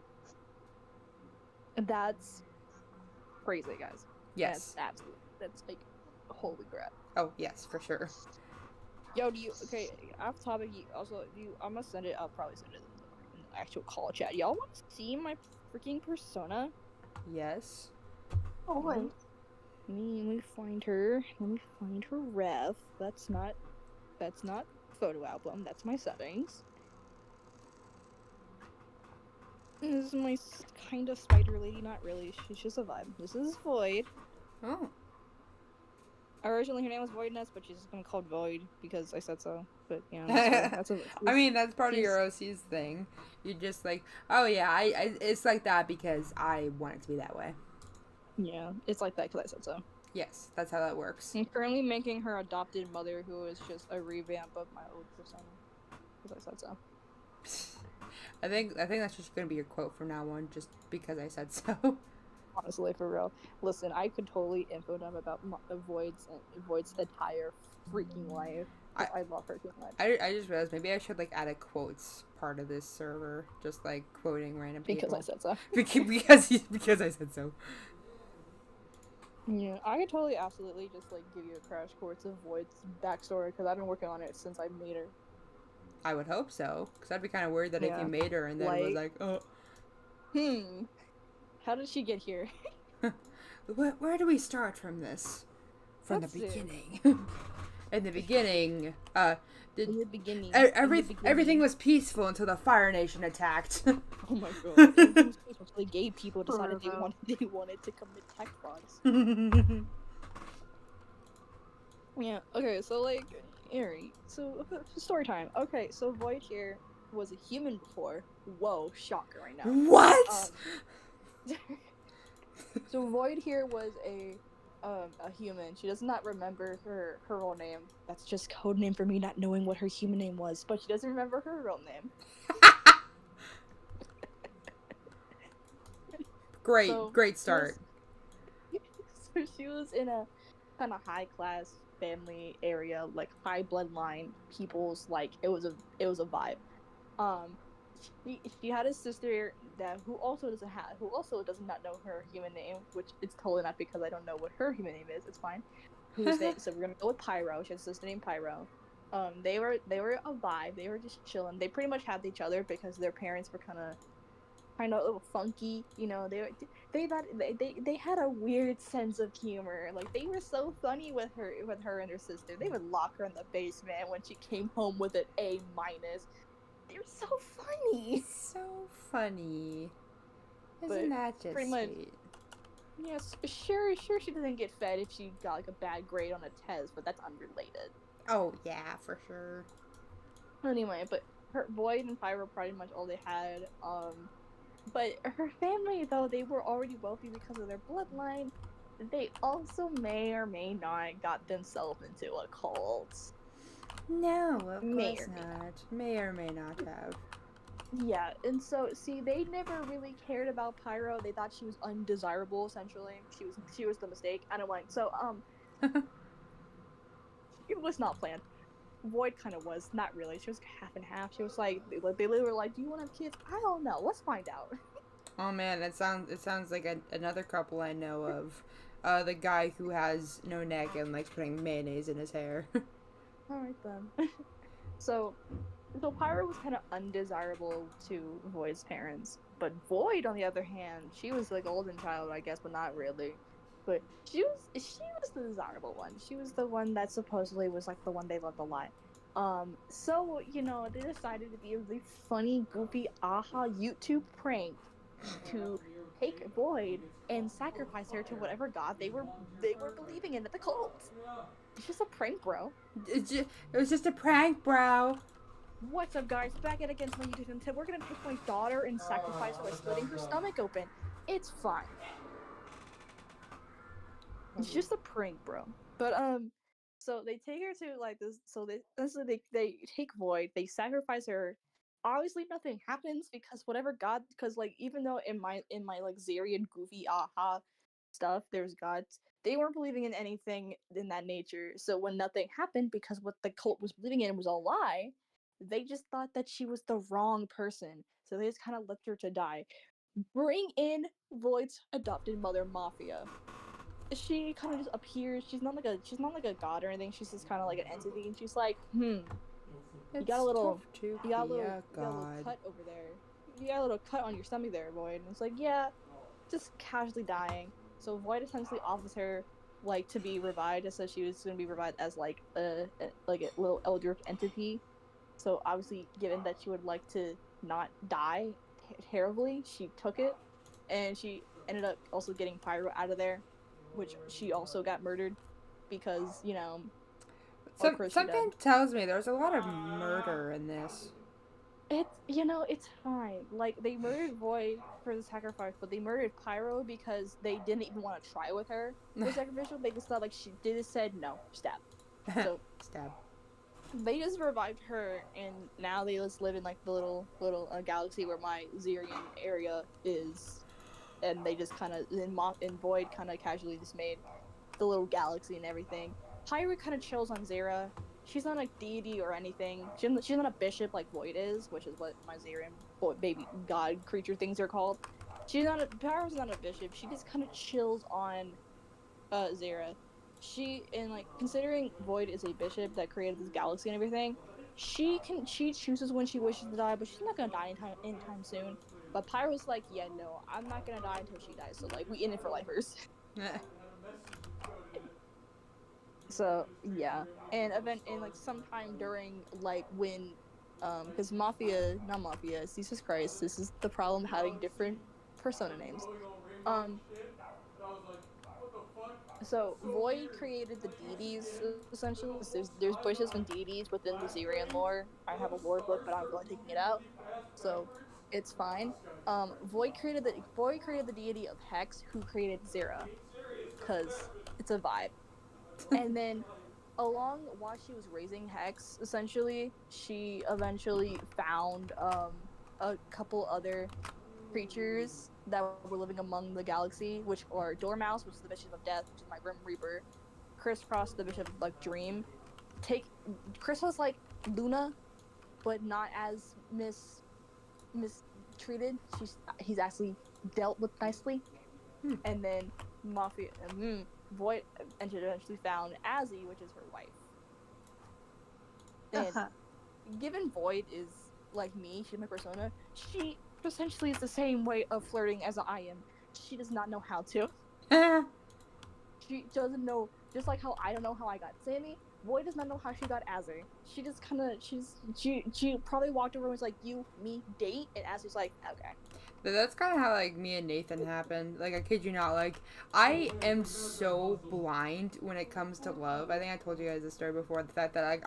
That's crazy, guys. Yes. That's like, holy crap. Oh, yes, for sure. Yo, okay, off topic, I'm gonna send it, I'll probably send it in the actual call chat. Y'all wanna see my freaking persona? Yes. Oh wait. Let me find her. Let me find her ref. That's not photo album. That's my settings. This is my kind of spider lady. Not really. She's just a vibe. This is Void. Oh. Originally, her name was Voidness, but she's just gonna call it Void because I said so. But that's her. I mean, that's part of she's your OC's thing. You're just like, oh yeah, it's like that because I want it to be that way. yeah, it's like that because I said so. Yes, that's how that works. I'm currently making her adopted mother, who is just a revamp of my old persona because I said so. I think that's just gonna be your quote from now on, just because I said so. Honestly, for real. Listen, I could totally info dump about Void's entire freaking life. I love her too much. I just realized maybe I should like add a quotes part of this server, just like quoting random people. Because I said so. because I said so. Yeah, I could totally absolutely just like give you a crash course of Void's backstory because I've been working on it since I made her. I would hope so, because I'd be kind of worried that if you made her and then like, was like, oh, how did she get here? where do we start from this? From the beginning. In the beginning, everything was peaceful until the Fire Nation attacked. Oh my god! Everything was peaceful until the gay people decided they wanted to commit tech frauds. Yeah. Okay. So like, Ari. So story time. Okay. So Void here was a human before. Whoa! Shocker! Right now. What? So Void here was a human. She does not remember her real name. That's just code name for me not knowing what her human name was. But she doesn't remember her real name. Great start. So she was in a kind of high class family area, like high bloodline people's. Like it was a vibe. She had a sister who also does not know her human name, which it's totally not because I don't know what her human name is. It's fine. So we're gonna go with Pyro. She has a sister named Pyro. They were a vibe. They were just chilling. They pretty much had each other because their parents were kind of a little funky. You know, they had a weird sense of humor. Like they were so funny with her and her sister. They would lock her in the basement when she came home with an A minus. They're so funny. So funny. Isn't that just pretty much, sweet? Yes, sure she doesn't get fed if she got like a bad grade on a test, but that's unrelated. Oh yeah, for sure. Anyway, but her Void and Fire were pretty much all they had. But her family though, they were already wealthy because of their bloodline. They also may or may not got themselves into a cult. No, of course not. May or may not have. Yeah, and so see, they never really cared about Pyro. They thought she was undesirable. Essentially, she was the mistake. I don't like so it was not planned. Void kind of was not really. She was half and half. She was like they literally were like, "Do you want to have kids?" I don't know. Let's find out. Oh man, it sounds like another couple I know of. The guy who has no neck and likes putting mayonnaise in his hair. All right then. So Pyro was kind of undesirable to Void's parents, but Void, on the other hand, she was the golden child, I guess, but not really. But she was the desirable one. She was the one that supposedly was like the one they loved a lot. So you know they decided to be a really funny, goofy, YouTube prank to take Void and sacrifice her to whatever god they were believing in at the cult. It's just a prank, bro. It was just a prank, bro. What's up, guys? Back at against my YouTube content. We're gonna take my daughter and sacrifice her by slitting her stomach open. It's fine. It's just a prank, bro. But so they take her to like this. So they take Void. They sacrifice her. Obviously, nothing happens because whatever God. Because like even though in my like Zarian goofy stuff, there's gods. They weren't believing in anything in that nature. So when nothing happened, because what the cult was believing in was a lie, they just thought that she was the wrong person. So they just kind of left her to die. Bring in Void's adopted mother, Mafia. she kind of just appears. She's not like a god or anything. She's just kind of like an entity, and she's like, It's got a little, tough to you got a be little, a you got a little god. cut over there. You got a little cut on your stomach there, Void. And it's like, yeah, just casually dying. So Void essentially offers her like to be revived. It says she was going to be revived as like a little eldritch entity. So obviously, given that she would like to not die terribly, she took it, and she ended up also getting Pyro out of there, which she also got murdered because of course she Something did. tells me there's a lot of murder in this. It's fine. Like they murdered Void for the sacrifice, but they murdered Pyro because they didn't even want to try with her for sacrificial. They just thought like they just said no, stab. So Stab. they just revived her, and now they just live in like the little galaxy where my Zirian area is, and they just kind of in Void kind of casually just made the little galaxy and everything. Pyro kind of chills on Zera. She's not a deity or anything. She's not a bishop like Void is, which is what my Zerian baby god creature things are called. Pyro's not a bishop. She just kind of chills on Zera. She and like considering Void is a bishop that created this galaxy and everything, she chooses when she wishes to die, but she's not gonna die anytime soon. But Pyro's like, yeah, no, I'm not gonna die until she dies. So like we in it for lifers. So yeah, and like sometime during like when, because not Mafia, Jesus Christ, this is the problem having different persona names. Um, so Void created the deities essentially. There's bushes and deities within the Zirian lore. I have a lore book, but I don't feel like taking it out, so it's fine. Void created the deity of Hex, who created Zera, because it's a vibe. And then while she was raising Hex, essentially, she eventually found a couple other creatures that were living among the galaxy, which are Dormouse, which is the Bishop of Death, which is my Grim Reaper, Crisscross, the Bishop of like Dream. Crisscross like Luna, but not as mistreated. He's actually dealt with nicely. And then Mafia Void eventually found Azzy, which is her wife. And given Void is like me, she's my persona, she essentially is the same way of flirting as I am. She does not know how to. She doesn't know, just like how I don't know how I got Sammie, Void does not know how she got Azzy. She just kind of, she probably walked over and was like, you, me, date? And Azzy's like, okay. That's kind of how, like, me and Nathan happened. Like, I kid you not. Like, I am so blind when it comes to love. I think I told you guys this story before. The fact that, like,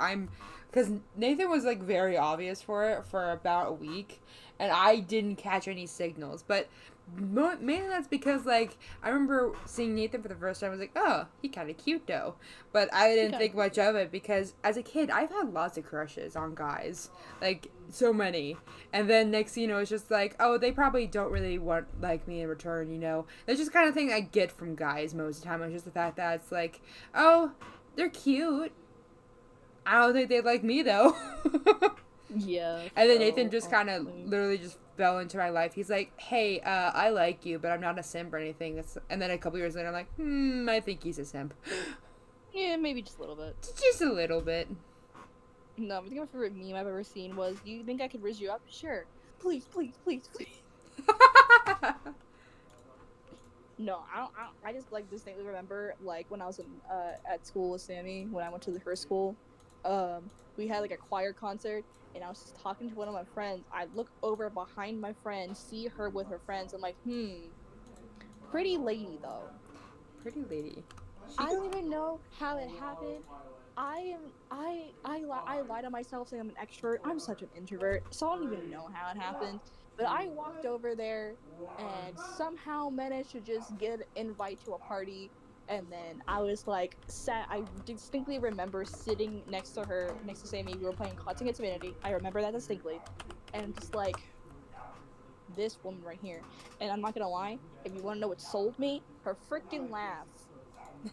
because Nathan was, like, very obvious for it for about a week. And I didn't catch any signals. But mainly that's because, like, I remember seeing Nathan for the first time. I was like, oh, he kind of cute, though. But I didn't think much of it because, as a kid, I've had lots of crushes on guys. Like, so many. And then next thing you know, it's just like, oh, they probably don't really want, like, me in return, you know? That's just kind of thing I get from guys most of the time. It's just the fact that it's like, oh, they're cute. I don't think they'd like me, though. Yeah. And then Nathan just kind of literally just fell into my life. He's like, hey, I like you, but I'm not a simp or anything. And then a couple years later, I'm like, I think he's a simp. Yeah, maybe just a little bit. Just a little bit. No, I think my favorite meme I've ever seen was, do you think I could riz you up? Sure. Please, please, please, please. No, I just, like, distinctly remember, like, when I was at school with Sammie, when I went to her school, we had, like, a choir concert, and I was just talking to one of my friends. I look over behind my friend, see her with her friends. I'm like, pretty lady, though. Pretty lady. I don't even know how it happened. I lie to myself saying I'm an extrovert. I'm such an introvert, so I don't even know how it happened. But I walked over there and somehow managed to just get an invite to a party. And then I was like, I distinctly remember sitting next to her, next to Sammie. We were playing Cards Against Humanity. I remember that distinctly. And I'm just like, this woman right here. And I'm not gonna lie, if you wanna know what sold me, her freaking laugh.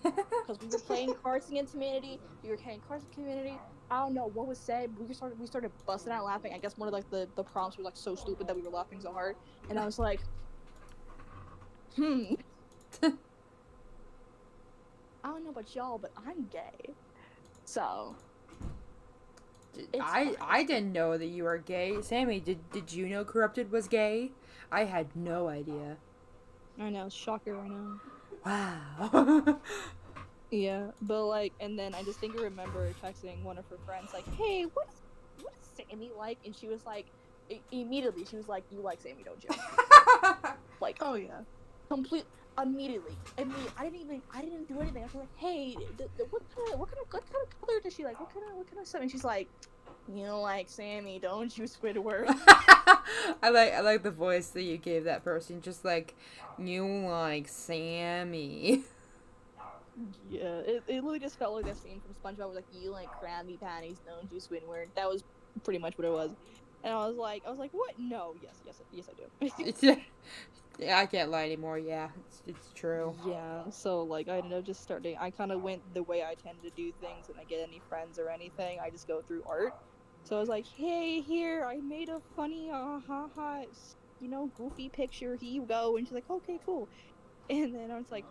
Because we were playing Cards Against Humanity. I don't know what was said. But we started busting out laughing. I guess one of like the prompts was like so stupid that we were laughing so hard. And I was like, I don't know about y'all, but I'm gay. So I didn't know that you were gay. Sammie, did you know Corrupted was gay? I had no idea. I know, shocker right now. Wow. Yeah, but like, and then I distinctly remember texting one of her friends, like, "Hey, what is Sammie like?" And she was like, immediately, she was like, "You like Sammie, don't you?" Like, Oh yeah. complete immediately. I mean, I didn't do anything. I was like, "Hey, what kind of color does she like? What kind of stuff?" And she's like, "You like Sammie, don't you, Squidward?" I like the voice that you gave that person. Just like, you like Sammie. Yeah, it literally just felt like that scene from SpongeBob was like, "You like Krabby Patties, don't you, Squidward?" That was pretty much what it was. And I was like, "What? No, yes, I do." Yeah, I can't lie anymore. Yeah, it's true. Yeah, so like I ended up just starting. I kind of went the way I tend to do things when I get any friends or anything. I just go through art. So I was like, "Hey, here, I made a funny, goofy picture. Here you go." And she's like, "Okay, cool." And then I was like,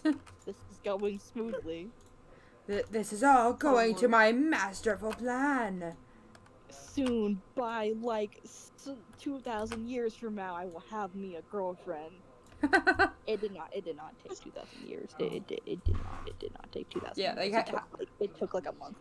this is going smoothly. This is all going to my masterful plan. Soon, by like 2,000 years from now, I will have me a girlfriend. It did not take 2,000 years. It did not take 2,000 Yeah, years. like, It took like a month.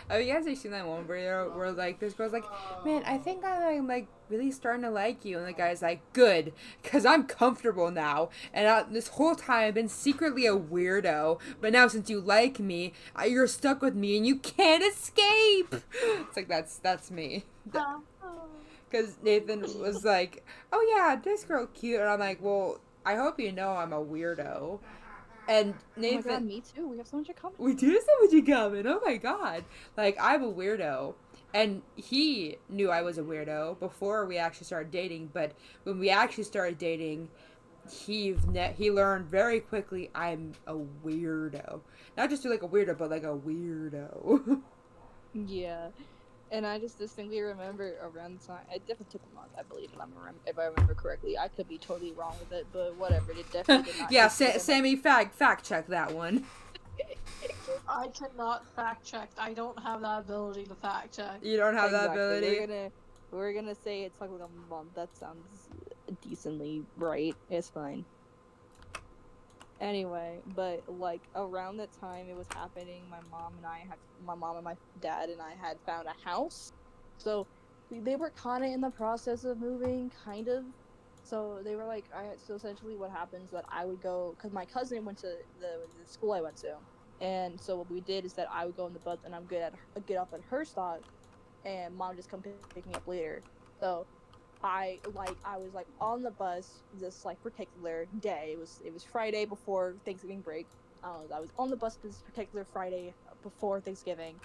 have you guys seen that one video where like this girl's like, man, I think I'm like really starting to like you, and the guy's like, good, because I'm comfortable now, and this whole time I've been secretly a weirdo, but now since you like me, you're stuck with me and you can't escape. It's like that's me. Because Nathan was like, oh yeah, this girl cute, and I'm like, well, I hope you know I'm a weirdo. And Nathan, oh my god, me too. We have so much in common. we do have so much in common. Oh my god, like I'm a weirdo, and he knew I was a weirdo before we actually started dating. But when we actually started dating, he learned very quickly I'm a weirdo. Not just like a weirdo, but like a weirdo. Yeah. And I just distinctly remember around the time, it definitely took a month, I believe, if I remember correctly. I could be totally wrong with it, but whatever. It definitely did not. Yeah, Sammie, fact check that one. I cannot fact check. I don't have that ability to fact check. You don't have that ability. We're gonna say it took like a month. That sounds decently right. It's fine. Anyway, but like around the time it was happening, my mom and my dad and I had found a house. So they were kind of in the process of moving, kind of. So they were like, so essentially what happens that I would go, because my cousin went to the school I went to. And so what we did is that I would go in the bus and get up at her stop, and mom just come pick me up later. So I was like on the bus this like particular day. It was Friday before Thanksgiving break. I was on the bus this particular Friday before Thanksgiving,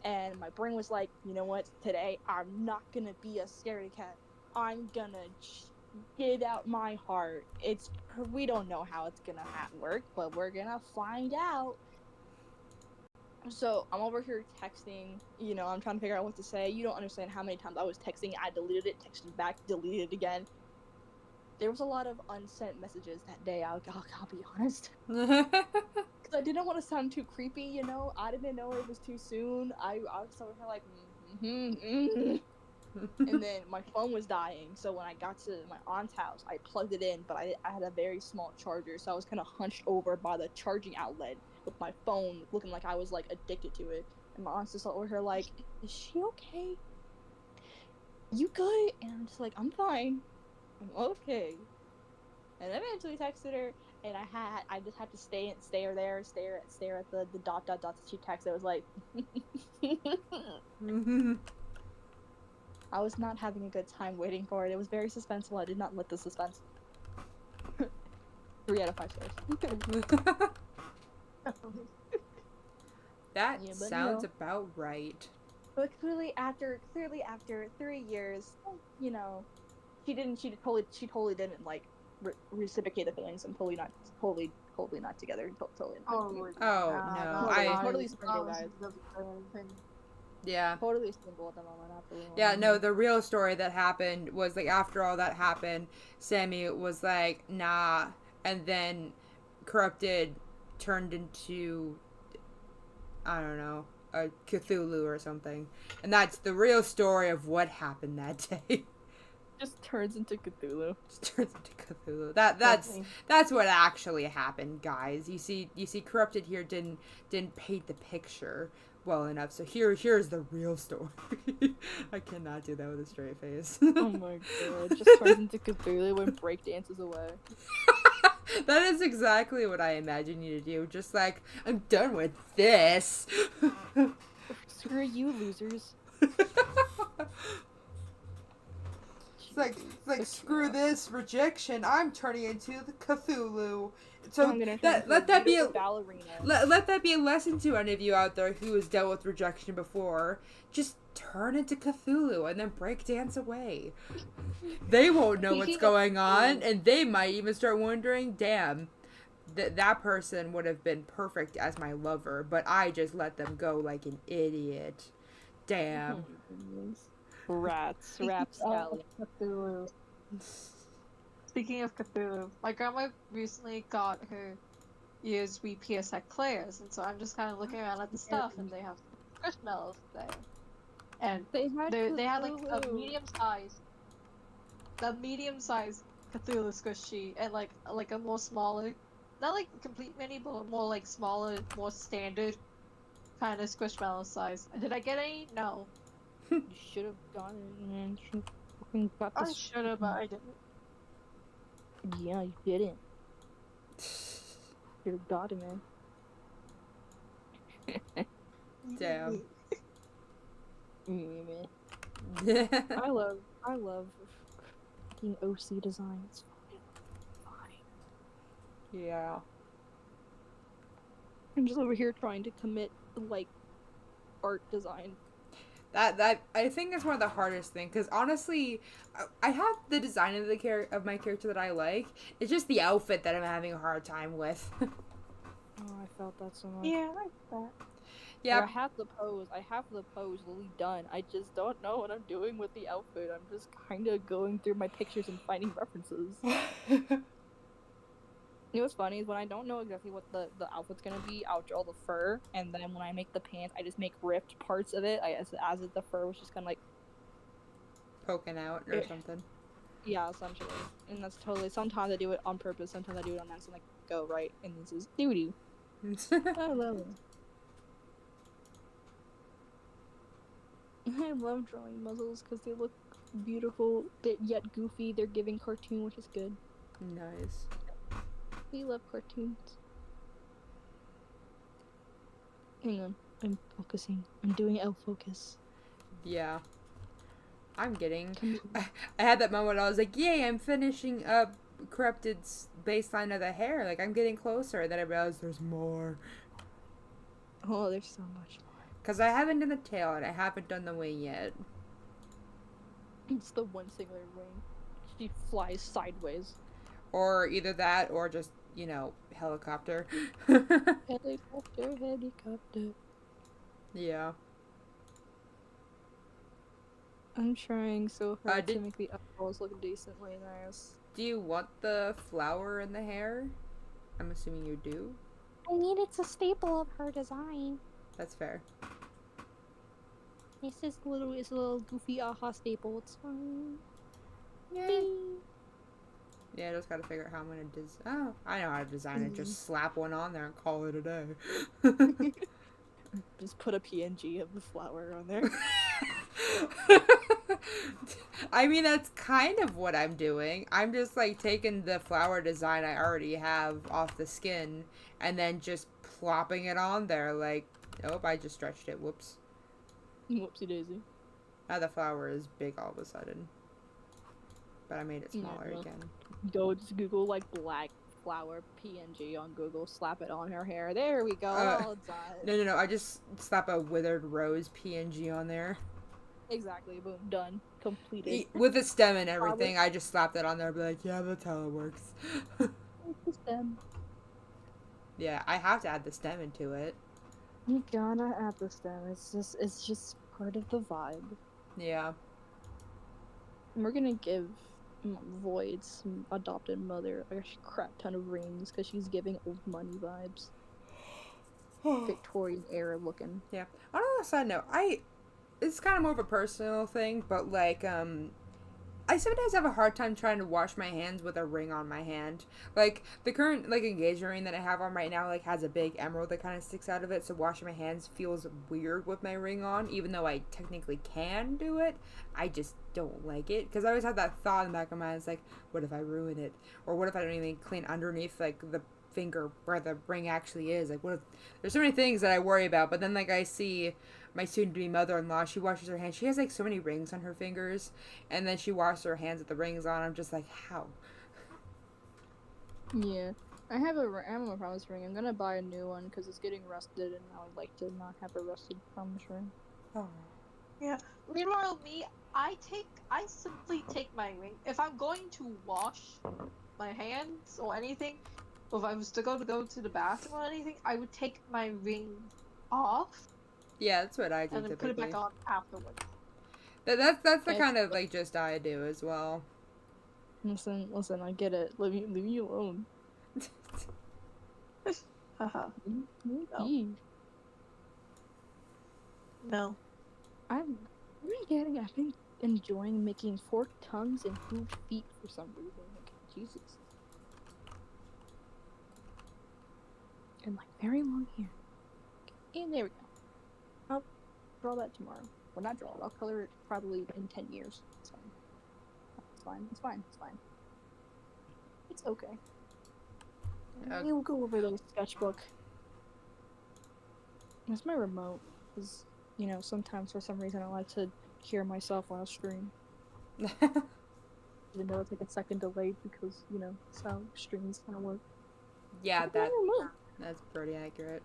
and my brain was like, you know what? Today I'm not gonna be a scaredy cat. I'm gonna give out my heart. We don't know how it's gonna work, but we're gonna find out. So I'm over here texting, I'm trying to figure out what to say. You don't understand how many times I was texting. I deleted it, texted back, deleted it again. There was a lot of unsent messages that day. I'll be honest. Because I didn't want to sound too creepy, I didn't know it was too soon. I was over here like, And then my phone was dying. So when I got to my aunt's house, I plugged it in, but I had a very small charger. So I was kind of hunched over by the charging outlet with my phone, looking like I was like addicted to it. And my aunt's just over here like, is she okay? You good? And I'm just like, I'm fine. I'm okay. And I eventually texted her, and I just had to stare at the dot that she texted. It was like, I was not having a good time waiting for it. It was very suspenseful. I did not like the suspense. 3 out of 5 stars. That sounds about right. But clearly after 3 years, she totally didn't like reciprocate the feelings. I'm totally not together. Totally not. No, I'm totally single, guys. Yeah. Totally single at the moment. Absolutely. Yeah, no, the real story that happened was like after all that happened, Sammie was like, nah, and then Corrupted turned into, I don't know, a Cthulhu or something. And that's the real story of what happened that day. Just turns into Cthulhu. Just turns into Cthulhu. That's what actually happened, guys. You see, Corrupted here didn't paint the picture well enough. So here's the real story. I cannot do that with a straight face. Oh my god! Just turns into Cthulhu when break dances away. That is exactly what I imagine you to do. Just like, I'm done with this. Screw you, losers. It's like screw this rejection. I'm turning into the Cthulhu. So let that be a ballerina. Let that be a lesson to any of you out there who has dealt with rejection before. Just turn into Cthulhu and then break dance away. They won't know what's going on, and they might even start wondering, damn, that person would have been perfect as my lover, but I just let them go like an idiot. Damn. Rats, Cthulhu. Speaking of Cthulhu, my grandma recently got her ears re-pierced at Claire's, and so I'm just kind of looking around at the stuff, and they have squishmallows there. And they had like a medium-sized Cthulhu squishy, and like a more smaller, not like complete mini, but more like smaller, more standard kind of squishmallow size. Did I get any? No. You should have gotten it, man. I should have, but I didn't. Yeah, you didn't. Should have got it, man. Damn. I love fucking OC design. It's fine. Yeah. I'm just over here trying to commit like art design. That I think is one of the hardest things, because honestly, I have the design of of my character that I like. It's just the outfit that I'm having a hard time with. Oh, I felt that so much. Yeah, I like that. Yeah. I have the pose literally done. I just don't know what I'm doing with the outfit. I'm just kind of going through my pictures and finding references. You know what's funny is when I don't know exactly what the outfit's gonna be, I'll draw the fur, and then when I make the pants, I just make ripped parts of it, as if the fur was just kind of like poking out or something. Yeah, essentially. And that's totally, sometimes I do it on purpose, sometimes I do it on accident, like, go right, and this is doo-doo. I love it. I love drawing muzzles because they look beautiful, yet goofy. They're giving cartoon, which is good. Nice. We love cartoons. Hang on, I'm focusing. I'm doing L focus. Yeah. I'm getting... I had that moment I was like, yay, I'm finishing up Corrupted's baseline of the hair. Like, I'm getting closer. And then I realized there's more. Oh, there's so much more. Because I haven't done the tail and I haven't done the wing yet. It's the one singular wing. She flies sideways. Or either that or just, you know, helicopter. Helicopter. Yeah. I'm trying so hard to make the eyeballs look decently nice. Do you want the flower in the hair? I'm assuming you do. I mean, it's a staple of her design. That's fair. It's just a little goofy aha staple. It's fine. Yeah. Yeah, I just gotta figure out how I'm gonna Oh, I know how to design it. Just slap one on there and call it a day. Just put a PNG of the flower on there. I mean, that's kind of what I'm doing. I'm just like taking the flower design I already have off the skin and then just plopping it on there. Like, oh, I just stretched it. Whoops. Whoopsie daisy. Now the flower is big all of a sudden. But I made it smaller again. Go just Google like black flower PNG on Google, slap it on her hair. There we go. All done. No. I just slap a withered rose PNG on there. Exactly. Boom. Done. Completed. With the stem and everything, I just slapped it on there. Be like, yeah, that's how it works. The stem. Yeah, I have to add the stem into it. You gotta add the stem. It's just part of the vibe. Yeah. We're gonna give Void's adopted mother a crap ton of rings because she's giving old money vibes. Victorian era looking. Yeah. On a side note, it's kind of more of a personal thing, but like I sometimes have a hard time trying to wash my hands with a ring on my hand. Like the current like engagement ring that I have on right now like has a big emerald that kind of sticks out of it, so washing my hands feels weird with my ring on, even though I technically can do it. I just don't like it because I always have that thought in the back of my mind. It's like, what if I ruin it, or what if I don't even clean underneath like the finger where the ring actually is? Like, what if there's so many things that I worry about, but then like I see my soon-to-be mother-in-law, she washes her hands. She has like so many rings on her fingers, and then she washes her hands with the rings on. I'm just like, how? Yeah. I have a promise ring. I'm gonna buy a new one because it's getting rusted, and I would like to not have a rusted promise ring. Oh. Yeah. Meanwhile, me, I simply take my ring. If I'm going to wash my hands or anything, or if I was to go to the bathroom or anything, I would take my ring off Yeah, that's what I do and then typically. put it back on afterwards. That's the It's kind of like just I do as well. Listen, I get it. Leave me alone. Haha. No. No. I've been enjoying making forked tongues and hooved feet for some reason. Like, Jesus. And like very long hair. And there we go. I'll draw that tomorrow. Well, not draw it. I'll color it probably in 10 years. So it's fine. It's fine. It's fine. It's okay. We'll go over the sketchbook. That's my remote. Because, you know, sometimes for some reason I like to hear myself while I stream. Even though it's like a second delayed because, you know, that's how streams kind of work. Yeah, It's my remote. that's pretty accurate.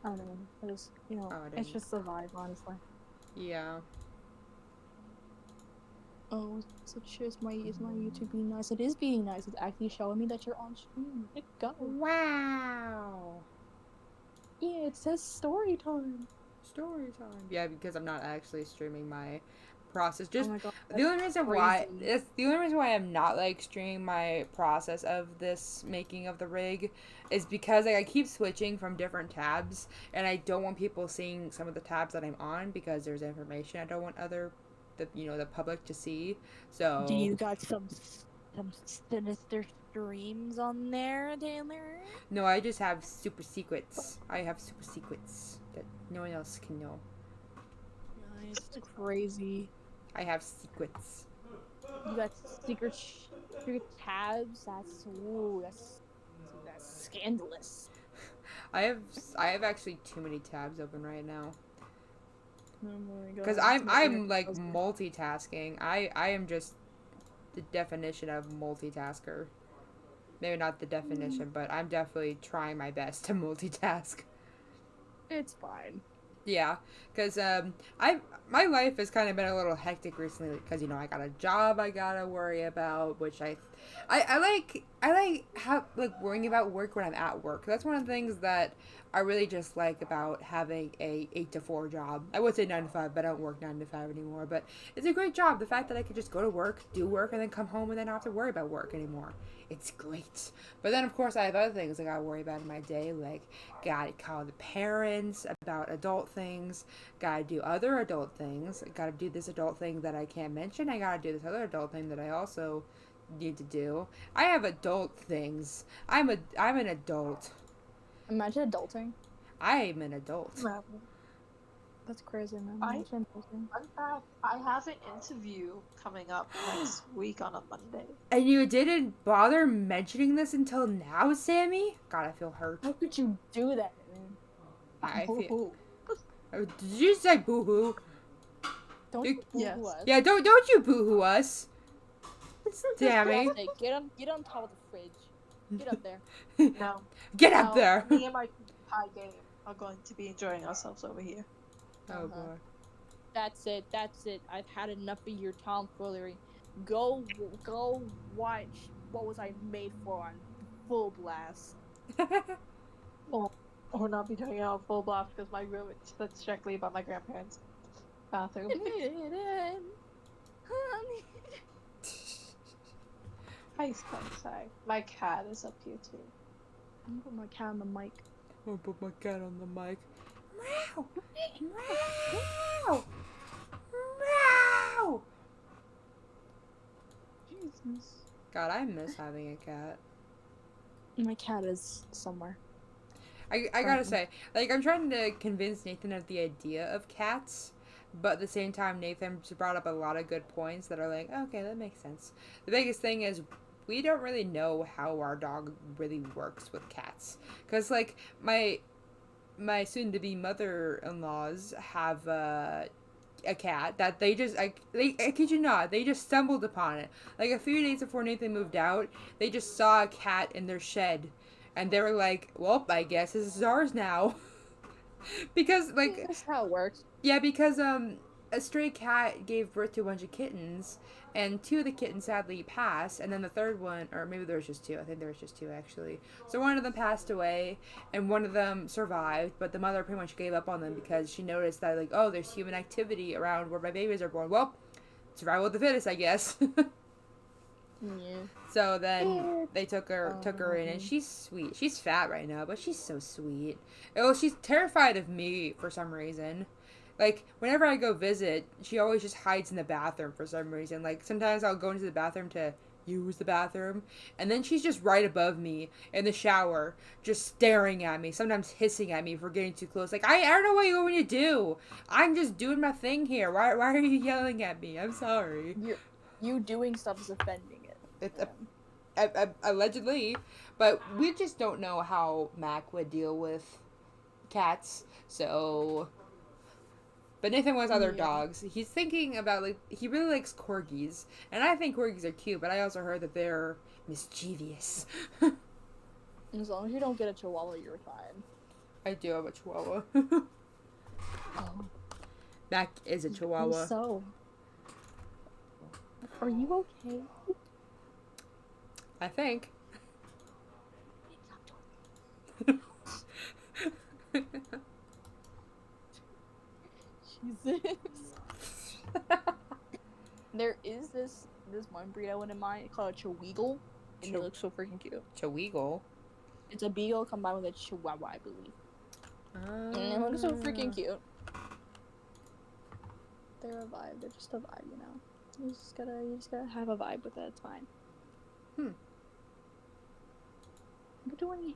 I don't know. It's, you know, it's just a vibe, honestly. Yeah. Oh, so is my YouTube being nice? It is being nice. It's actually showing me that you're on stream. Good go. Wow. Yeah, it says story time. Story time. Yeah, because I'm not actually streaming my process. Just oh my God, the only reason crazy. why it's the only reason why I'm not like streaming my process of this making of the rig is because like I keep switching from different tabs, and I don't want people seeing some of the tabs that I'm on because there's information I don't want the public to see. So Do you got some sinister streams on there, Taylor? no, I just have super secrets. I have super secrets that no one else can know. Nice. It's crazy. I have secrets. You got secret tabs. That's scandalous. I have actually too many tabs open right now. Oh my God. Because I'm like multitasking. I am just the definition of multitasker. Maybe not the definition, but I'm definitely trying my best to multitask. It's fine. Yeah, because my life has kind of been a little hectic recently because I got a job I gotta worry about, which I like worrying about work when I'm at work. That's one of the things that I really just like about having a 8 to 4 job. I would say 9 to 5, but I don't work 9 to 5 anymore. But it's a great job. The fact that I could just go to work, do work, and then come home and then not have to worry about work anymore. It's great. But then, of course, I have other things I gotta worry about in my day, like gotta call the parents about adult things, gotta do other adult things, gotta do this adult thing that I can't mention, I gotta do this other adult thing that I also need to do. I have adult things. I'm an adult. Imagine adulting. I'm an adult. That's crazy, man. I- Imagine adulting. Fun fact, I have an interview coming up next week on a Monday. And you didn't bother mentioning this until now, Sammie? God, I feel hurt. How could you do that, man? I feel. Boo-hoo. Did you say boo-hoo? Don't You- boo-hoo Yes. us. Yeah, don't you boo-hoo us. Sammie. Hey, get on top of the fridge. Get up there. No. Get up No, there. Me and my pie game are going to be enjoying ourselves over here. Oh boy. That's it. I've had enough of your tomfoolery. Go watch What Was I Made For on full blast. Or not be turning out full blast because my room is that's strictly about my grandparents' bathroom. Hi, Spencer. My cat is up here too. I'm gonna put my cat on the mic. I'll put my cat on the mic. Meow! Meow! Meow! Jesus. God, I miss having a cat. My cat is somewhere. I gotta say, like, I'm trying to convince Nathan of the idea of cats, but at the same time, Nathan just brought up a lot of good points that are like, okay, that makes sense. The biggest thing is we don't really know how our dog really works with cats. Because, like, my soon-to-be mother-in-laws have a cat that they just, I kid you not, they just stumbled upon it. Like, a few days before Nathan moved out, they just saw a cat in their shed. And they were like, well, I guess this is ours now. Because, like, That's how it works. yeah, because, a stray cat gave birth to a bunch of kittens, and 2 of the kittens sadly passed, and then the third one, or maybe there was just 2, I think there was just 2, actually. So one of them passed away, and one of them survived, but the mother pretty much gave up on them because she noticed that, like, oh, there's human activity around where my babies are born. Well, survival of the fittest, I guess. Yeah. So then they took her in, and she's sweet. She's fat right now, but she's so sweet. Oh, she's terrified of me for some reason. Like, whenever I go visit, she always just hides in the bathroom for some reason. Like, sometimes I'll go into the bathroom to use the bathroom, and then she's just right above me in the shower, just staring at me, sometimes hissing at me for getting too close. Like, I don't know what you want me to do. I'm just doing my thing here. Why are you yelling at me? I'm sorry. You doing stuff is offending it. It's allegedly, but we just don't know how Mac would deal with cats, so... But Nathan wants other dogs. He's thinking about, like, he really likes corgis, and I think corgis are cute, but I also heard that they're mischievous. As long as you don't get a chihuahua, you're fine. I do have a chihuahua. Oh. Mac is a chihuahua. So, are you okay? I think. Jesus. There is this one breed I wouldn't mind called a Chiweagle, and it looks so freaking cute. Chiweagle? It's a beagle combined with a chihuahua, I believe. And it looks so freaking cute. They're a vibe. They're just a vibe, you know. You just gotta have a vibe with it. It's fine. We're gonna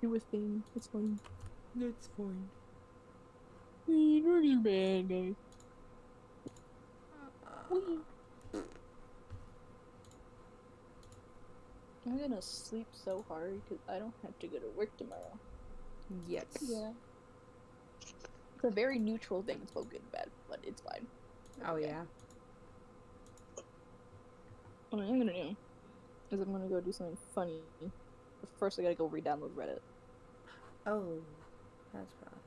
do a thing. It's fine. That's fine. Drugs are bad, guys. I'm gonna sleep so hard because I don't have to go to work tomorrow. Yes. Yeah. It's a very neutral thing. It's both good and bad, but it's fine. Oh, yeah. What I'm gonna do is I'm gonna go do something funny. But first, I gotta go re-download Reddit. Oh, that's rough.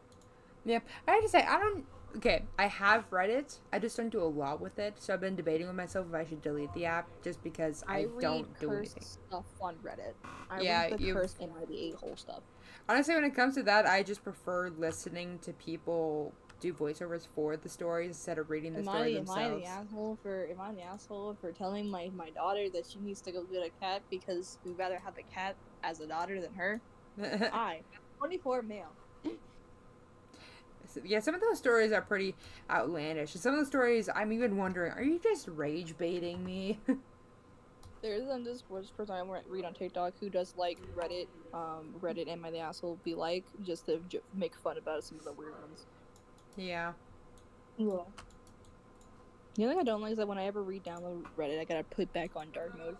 Yeah, I have to say, okay, I have Reddit. I just don't do a lot with it, so I've been debating with myself if I should delete the app, just because I don't do anything. Stuff on Reddit. I Yeah, read the cursed and the a-hole stuff. Honestly, when it comes to that, I just prefer listening to people do voiceovers for the stories instead of reading the story themselves. Am I the asshole for telling my daughter that she needs to go get a cat because we'd rather have a cat as a daughter than her? I, 24 male. Yeah, some of those stories are pretty outlandish. And some of the stories, I'm even wondering, are you just rage baiting me? There is this person I read on TikTok who does like Reddit, Am I the asshole be like, just to make fun about some of the weird ones. Yeah. Yeah. The only thing I don't like is that when I ever re-download Reddit, I gotta put back on dark mode.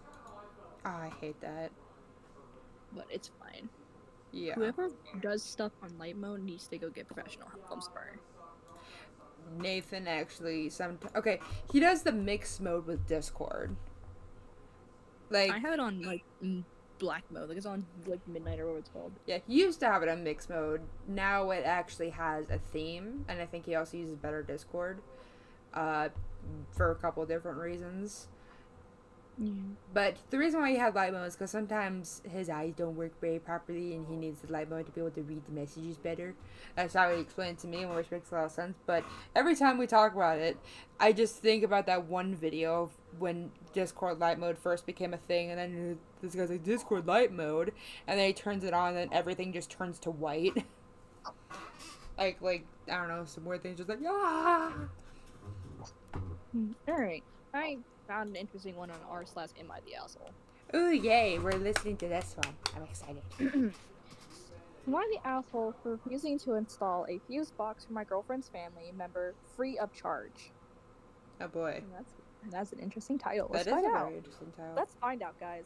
Oh, I hate that. But it's fine. Yeah. Whoever does stuff on light mode needs to go get professional help. I'm sorry. Nathan actually okay, he does the mixed mode with Discord. Like, I have it on like black mode, like it's on like midnight or what it's called. Yeah, he used to have it on mixed mode. Now it actually has a theme, and I think he also uses better Discord, for a couple of different reasons. Yeah. But the reason why he had light mode is because sometimes his eyes don't work very properly and he needs the light mode to be able to read the messages better. That's how he explained it to me, which makes a lot of sense. But every time we talk about it, I just think about that one video of when Discord light mode first became a thing, and then this guy's like, Discord light mode, and then he turns it on and everything just turns to white. like, I don't know, some weird things just like, ah! Alright. I found an interesting one on r/am I the asshole. Ooh, yay, we're listening to this one. I'm excited. Am I the asshole for refusing to install a fuse box for my girlfriend's family member free of charge? Oh boy. That's an interesting title. That is a very interesting title. Let's find out, guys.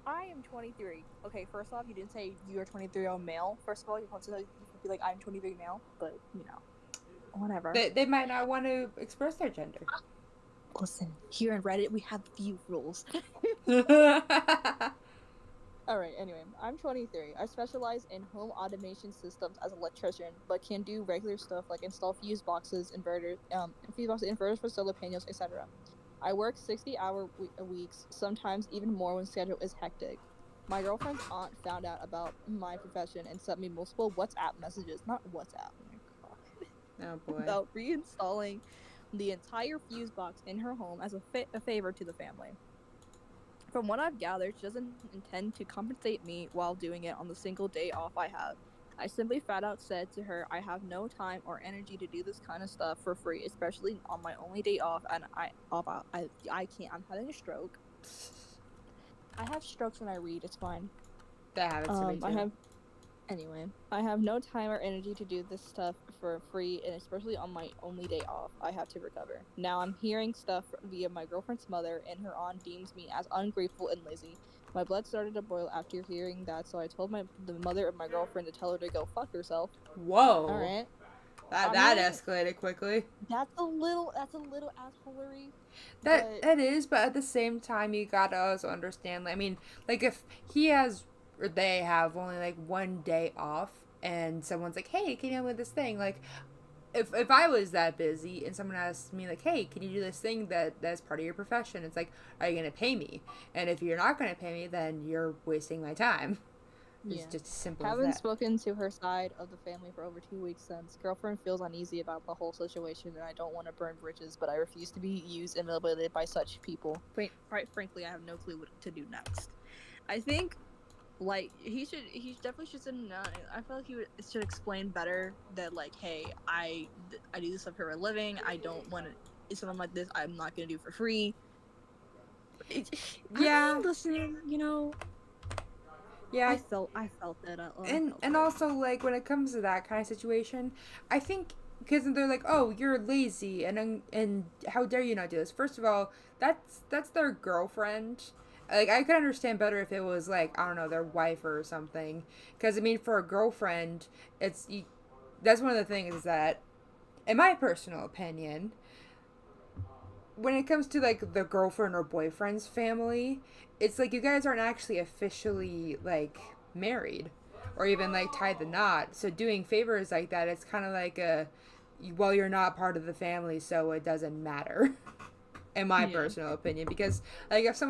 I am 23. Okay, first off, you didn't say you're 23-year-old male. First of all, you want to be like, I'm 23 male, but, you know, whatever. They might not want to express their gender. Listen, here in Reddit, we have few rules. Alright, anyway, I'm 23. I specialize in home automation systems as an electrician, but can do regular stuff like install fuse boxes, inverters for solar panels, etc. I work 60-hour weeks, sometimes even more when schedule is hectic. My girlfriend's aunt found out about my profession and sent me multiple WhatsApp messages, not WhatsApp, Oh boy. about reinstalling the entire fuse box in her home as a favor to the family. From what I've gathered, she doesn't intend to compensate me while doing it on the single day off I have. I simply flat out said to her, I have no time or energy to do this kind of stuff for free, especially on my only day off, and I can't. I'm having a stroke. I have strokes when I read. It's fine. That happens to me too. I have no time or energy to do this stuff for free, and especially on my only day off, I have to recover. Now I'm hearing stuff via my girlfriend's mother, and her aunt deems me as ungrateful and lazy. My blood started to boil after hearing that, so I told the mother of my girlfriend to tell her to go fuck herself. Whoa. All right. That escalated quickly. That's a little assholery. That is, but at the same time, you gotta also understand. I mean, like if he has or they have only like one day off, and someone's like, "Hey, can you help me with this thing?" Like, if I was that busy and someone asked me like, "Hey, can you do this thing that's part of your profession?" It's like, "Are you gonna pay me?" And if you're not gonna pay me, then you're wasting my time. It's just as simple as that. Haven't spoken to her side of the family for over 2 weeks since. Girlfriend feels uneasy about the whole situation, and I don't want to burn bridges, but I refuse to be used and manipulated by such people. Quite frankly, I have no clue what to do next. I think, like, he definitely should I feel like he should explain better that, like, hey, I do this stuff for a living. I don't want to, something like this, I'm not going to do for free. Yeah. I'm listening, you know. Yeah, I felt that. And also, like, when it comes to that kind of situation, I think because they're like, "Oh, you're lazy," and how dare you not do this? First of all, that's their girlfriend. Like, I could understand better if it was like, I don't know, their wife or something. Because I mean, for a girlfriend, that's one of the things is that, in my personal opinion, when it comes to like the girlfriend or boyfriend's family, it's like you guys aren't actually officially like married or even like tied the knot. So doing favors like that, it's kind of like well, you're not part of the family, so it doesn't matter. In my personal opinion, because like if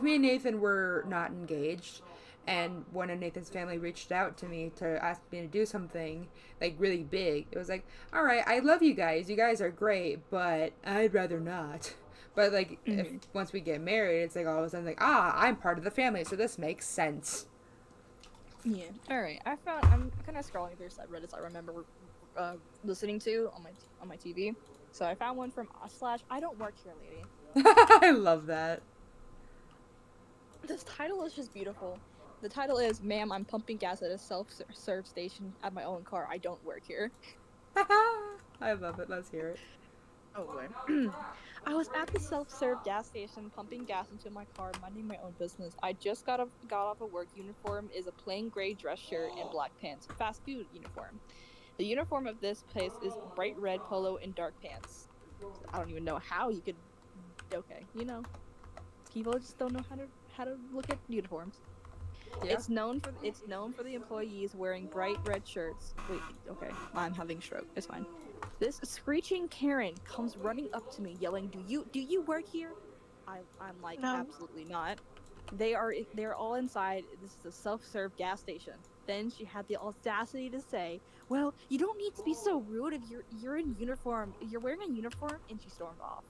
me and Nathan were not engaged, and one of Nathan's family reached out to me to ask me to do something like really big, it was like, all right, I love you guys are great, but I'd rather not. But like if once we get married, it's like all of a sudden like, I'm part of the family, so this makes sense. Yeah. All right. I'm kind of scrolling through subreddits I remember listening to on my TV. So I found one from / I don't work here, lady. I love that. This title is just beautiful. The title is, "Ma'am, I'm pumping gas at a self-serve station at my own car. I don't work here." I love it. Let's hear it. Oh boy. I was at the self-serve gas station pumping gas into my car, minding my own business. I just got off a work uniform, is a plain gray dress shirt and black pants. Fast food uniform. The uniform of this place is bright red polo and dark pants. I don't even know how you could. Okay, you know, people just don't know how to look at uniforms. Yeah. It's known for the employees wearing bright red shirts. Wait, okay, I'm having a stroke. It's fine. This screeching Karen comes running up to me, yelling, Do you work here?" I'm like, No. absolutely not. They're all inside. This is a self-serve gas station. Then she had the audacity to say, "Well, you don't need to be so rude if you're in uniform. You're wearing a uniform," and she stormed off.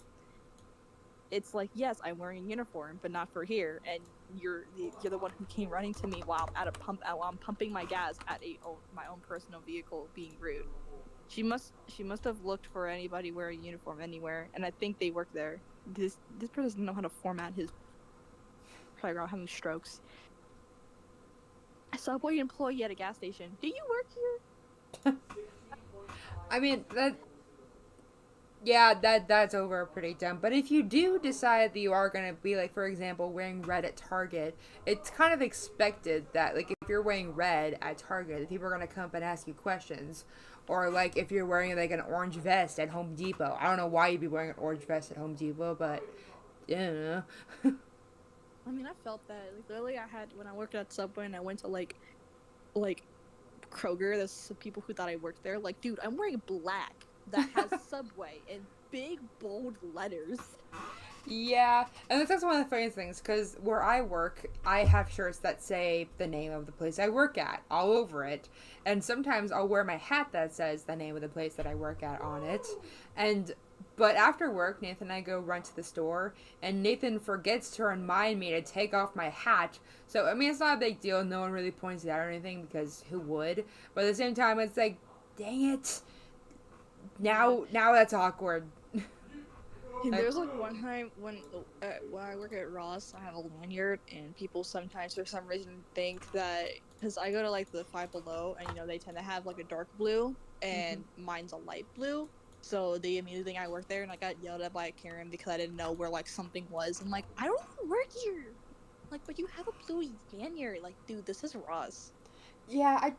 It's like, yes, I'm wearing a uniform, but not for here. And you're the one who came running to me while I'm pumping my gas at my own personal vehicle, being rude. She must have looked for anybody wearing a uniform anywhere, and I think they work there. This person doesn't know how to format his. Probably around having strokes. A Subway employee at a gas station. Do you work here? I mean, that's over pretty dumb. But if you do decide that you are going to be, like, for example, wearing red at Target, it's kind of expected that, like, if you're wearing red at Target, people are going to come up and ask you questions. Or, like, if you're wearing, like, an orange vest at Home Depot. I don't know why you'd be wearing an orange vest at Home Depot, but, yeah. I mean, I felt that. Like, literally, when I worked at Subway and I went to, like Kroger, there's some people who thought I worked there. Like, dude, I'm wearing black that has Subway in big, bold letters. Yeah, and that's one of the funniest things, because where I work, I have shirts that say the name of the place I work at all over it, and sometimes I'll wear my hat that says the name of the place that I work at on it, but after work, Nathan and I go run to the store, and Nathan forgets to remind me to take off my hat. So, I mean, it's not a big deal. No one really points it out or anything, because who would? But at the same time, it's like, dang it. Now that's awkward. There's like one time when I work at Ross, I have a lanyard, and people sometimes for some reason think that because I go to like the Five Below, and they tend to have like a dark blue, and mine's a light blue. So they immediately think I work there, and I got yelled at by a Karen because I didn't know where like something was. I'm like, I don't even work here. Like, but you have a blue lanyard. Like, dude, this is Ross. Yeah,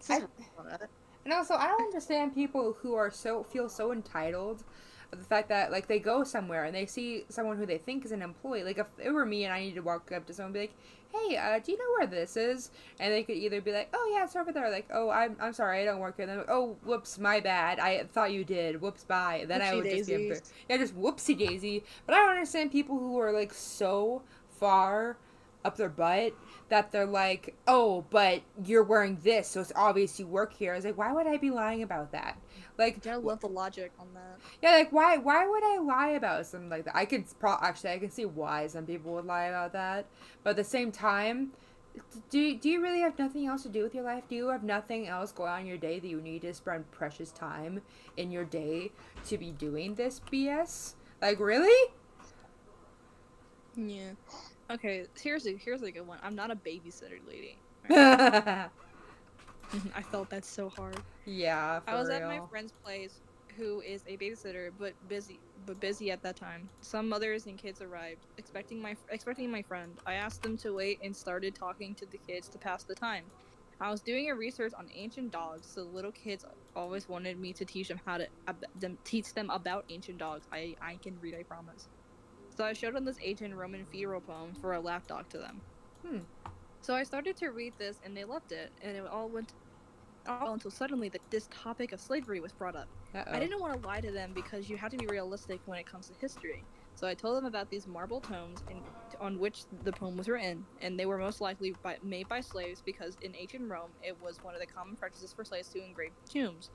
and also I don't understand people who are feel so entitled of the fact that, like, they go somewhere and they see someone who they think is an employee. Like, if it were me and I needed to walk up to someone and be like, "Hey, do you know where this is?" And they could either be like, "Oh yeah, it's over there." Like, "Oh, I'm sorry, I don't work here." And they're like, "Oh, whoops, my bad. I thought you did. Whoops, bye." And then I would just be just whoopsie daisy. But I don't understand people who are like so far up their butt that they're like, "Oh, but you're wearing this, so it's obvious you work here." I was like, why would I be lying about that? Like, I love the logic on that. yeah, like, why would I lie about something like that? I could see why some people would lie about that, but at the same time, do you really have nothing else to do with your life? Do you have nothing else going on in your day that you need to spend precious time in your day to be doing this BS? Like, really? Yeah. Okay, here's a good one. I'm not a babysitter lady. Yeah, I felt that so hard. for I was real. at my friend's place, who is a babysitter, but busy at that time. Some mothers and kids arrived, expecting my friend. I asked them to wait and started talking to the kids to pass the time. I was doing a research on ancient dogs, so the little kids always wanted me to teach them teach them about ancient dogs. I can read, I promise. So I showed them this ancient Roman funeral poem for a lapdog to them. So I started to read this, and they loved it, and it all went until suddenly this topic of slavery was brought up. Uh-oh. I didn't want to lie to them because you have to be realistic when it comes to history. So I told them about these marble tomes on which the poem was written, and they were most likely made by slaves because in ancient Rome it was one of the common practices for slaves to engrave tombs.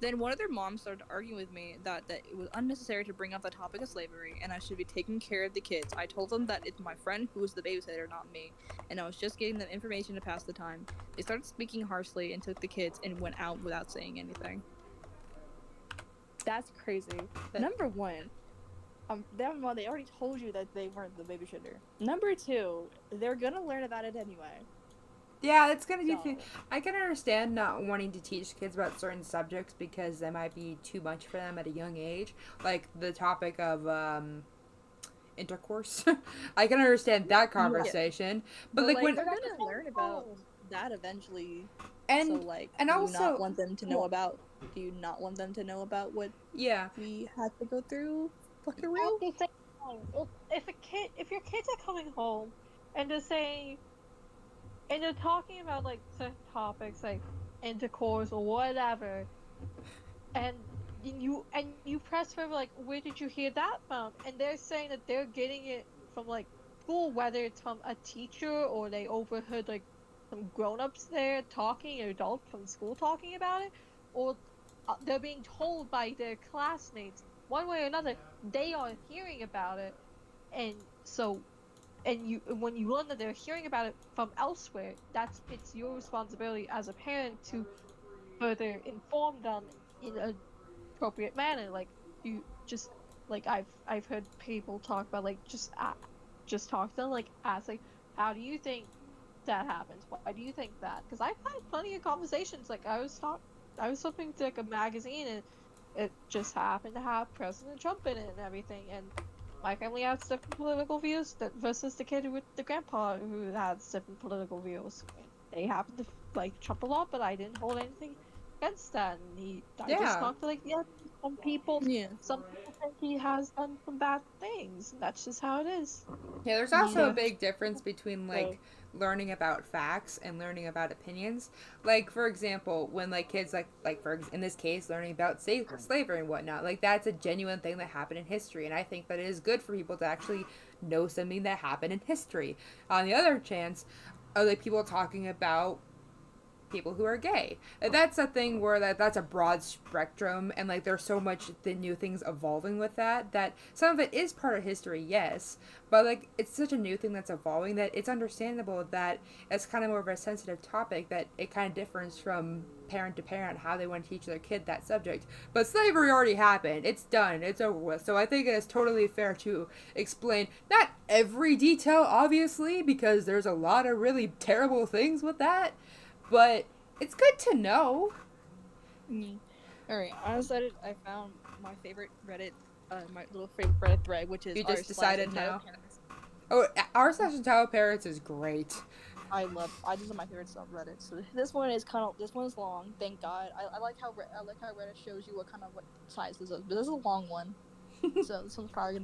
Then one of their moms started arguing with me that it was unnecessary to bring up the topic of slavery and I should be taking care of the kids. I told them that it's my friend who was the babysitter, not me, and I was just getting them information to pass the time. They started speaking harshly and took the kids and went out without saying anything. That's crazy. Number one, they already told you that they weren't the babysitter. Number two, they're gonna learn about it anyway. Yeah, it's gonna be. I can understand not wanting to teach kids about certain subjects because they might be too much for them at a young age, like the topic of intercourse. I can understand that conversation, but like when they're gonna learn about that eventually, and so like, and do also, you not want them to know about? Do you not want them to know about what? Yeah, we had to go through. Fucking real. If your kids are coming home and they're saying. And they're talking about, like, certain topics, like intercourse or whatever, and you press further, like, where did you hear that from? And they're saying that they're getting it from like school, whether it's from a teacher or they overheard like some grown-ups there talking, or adults from school talking about it, or they're being told by their classmates. One way or another, they are hearing about it, and so when you learn that they're hearing about it from elsewhere, it's your responsibility as a parent to further inform them in a appropriate manner. Like, you just, like, I've heard people talk about, like, just talk to them, like, ask, like, how do you think that happens? Why do you think that? Because I've had plenty of conversations. Like, I was flipping through like a magazine, and it just happened to have President Trump in it and everything, and my family has different political views versus the kid with the grandpa who has different political views. They happen to like Trump a lot, but I didn't hold anything against that. And I just Yeah. talked to, like, yeah, Yeah. some people think he has done some bad things. That's just how it is. Yeah, there's also a big difference between like learning about facts and learning about opinions. Like for example, when like kids in this case learning about slavery and whatnot, like that's a genuine thing that happened in history, and I think that it is good for people to actually know something that happened in history. On the other chance, are like people talking about people who are gay. That's a thing where that's a broad spectrum, and like there's so much the new things evolving with that some of it is part of history, yes, but like it's such a new thing that's evolving that it's understandable that it's kind of more of a sensitive topic, that it kind of differs from parent to parent how they want to teach their kid that subject. But slavery already happened, it's done, it's over with, so I think it is totally fair to explain not every detail, obviously, because there's a lot of really terrible things with that, but it's good to know. Alright, I decided I found my favorite Reddit, my little favorite Reddit thread, which is You just decided now? Parents. Oh, r/entitled is great. These are my favorite subreddits. So this one is this one's long, thank God. I like how Reddit shows you what size this is, but this is a long one. So this one's probably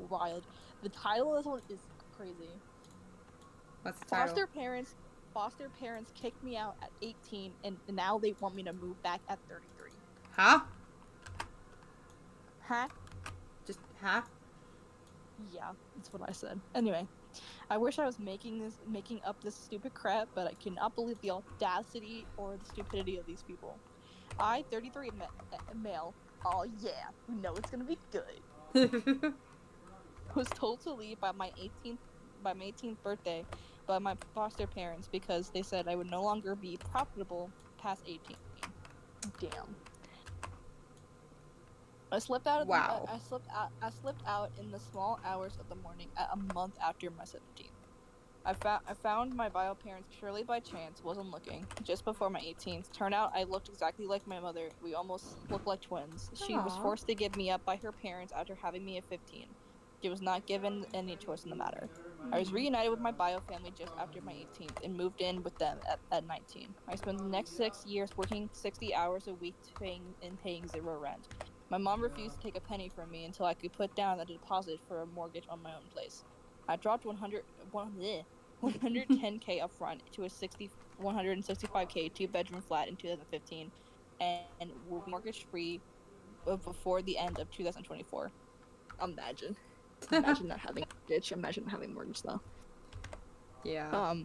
wild. The title of this one is crazy. What's the title? Foster parents kicked me out at 18, and now they want me to move back at 33. Huh? Huh? Just, huh? Yeah, that's what I said. Anyway, I wish I was making up this stupid crap, but I cannot believe the audacity or the stupidity of these people. I, 33 male, oh yeah, we know it's gonna be good. Was told to leave by my 18th birthday by my foster parents because they said I would no longer be profitable past 18. Damn. I slipped out. Wow. I slipped out in the small hours of the morning at a month after my 17th. I found my bio parents purely by chance. Wasn't looking. Just before my 18th. Turned out I looked exactly like my mother. We almost looked like twins. She was forced to give me up by her parents after having me at 15. She was not given any choice in the matter. I was reunited with my bio family just after my 18th and moved in with them at 19. I spent the next 6 years working 60 hours a week paying 0 rent. My mom refused to take a penny from me until I could put down a deposit for a mortgage on my own place. I dropped 110K up front to a 165K 2-bedroom flat in 2015 and will be mortgage free before the end of 2024. Imagine not having a mortgage. Imagine having a mortgage though. Yeah.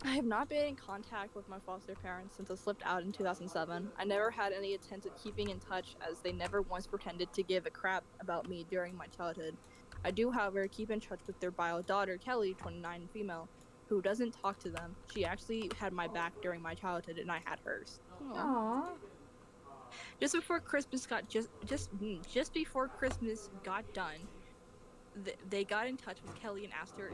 I have not been in contact with my foster parents since I slipped out in 2007. I never had any attempt at keeping in touch, as they never once pretended to give a crap about me during my childhood. I do, however, keep in touch with their bio daughter, Kelly, 29, female, who doesn't talk to them. She actually had my back during my childhood, and I had hers. Aww. Just before Christmas just before Christmas got done, they got in touch with Kelly and asked her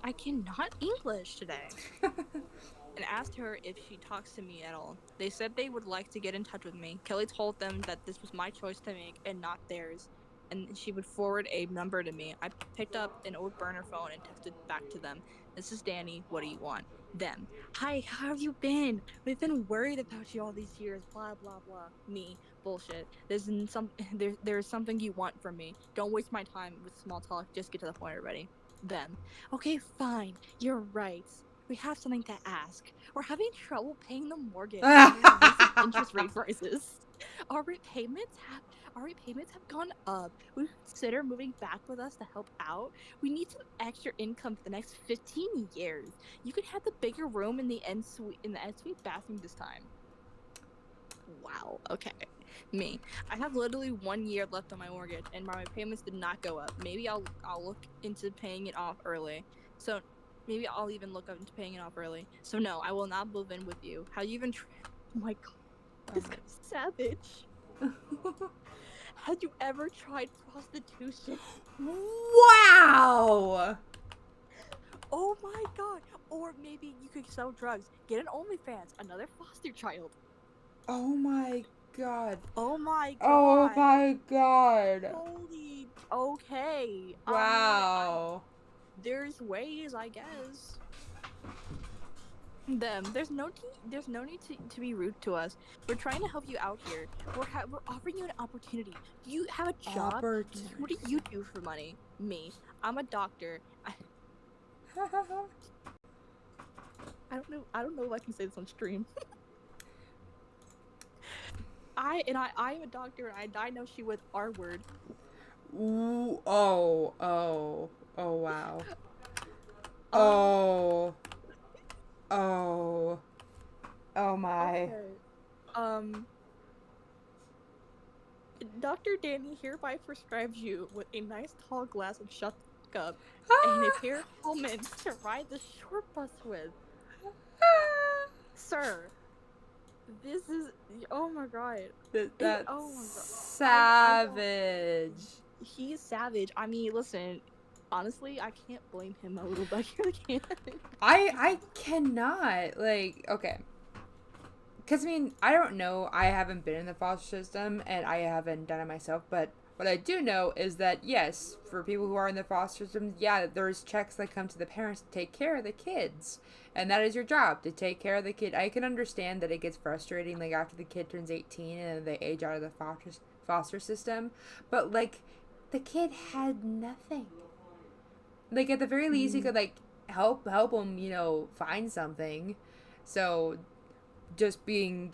I cannot English today. And asked her if she talks to me at all. They said they would like to get in touch with me. Kelly told them that this was my choice to make and not theirs, and she would forward a number to me. I picked up an old burner phone and texted back to them. This is Danny, what do you want? Them. Hi, how have you been? We've been worried about you all these years, blah blah blah. Me. Bullshit. There's something you want from me. Don't waste my time with small talk, just get to the point already. Them. Okay, fine. You're right. we have something to ask. We're having trouble paying the mortgage due to Oh recent interest rate rises. Our repayments have gone up. Would you consider moving back with us to help out? We need some extra income for the next 15 years. You could have the bigger room in the en suite bathroom this time. Wow. Okay. Me. I have literally 1 year left on my mortgage, and my payments did not go up. Maybe I'll look into paying it off early. So maybe I'll even look up into paying it off early. So no, I will not move in with you. How you even? Oh my god, this guy's savage. Had you ever tried prostitution? Wow. Oh my god. Or maybe you could sell drugs. Get an OnlyFans. Another foster child. Oh my god. Oh my god. Oh my god. Holy. Okay. Wow. There's ways, I guess. There's no need to be rude to us. We're trying to help you out here. We're offering you an opportunity. Do you have a job? What do you do for money? Me. I'm a doctor. I don't know if I can say this on stream. I am a doctor, and I diagnosed you with R word. Ooh, oh wow. Oh my. Okay. Dr. Danny hereby prescribes you with a nice tall glass of shut the fuck up and a pair of helmets to ride the short bus with. Sir, this is, oh my god. That's oh my god. savage. He's savage. I mean, listen, honestly, I can't blame him a little bit. I really can't. I cannot, like, okay. Because, I mean, I don't know. I haven't been in the foster system, and I haven't done it myself, but what I do know is that, yes, for people who are in the foster system, yeah, there's checks that come to the parents to take care of the kids. And that is your job, to take care of the kid. I can understand that it gets frustrating, like, after the kid turns 18 and they age out of the foster system. But, like, the kid had nothing. Like, at the very least, you could, like, help him, you know, find something. So, just being,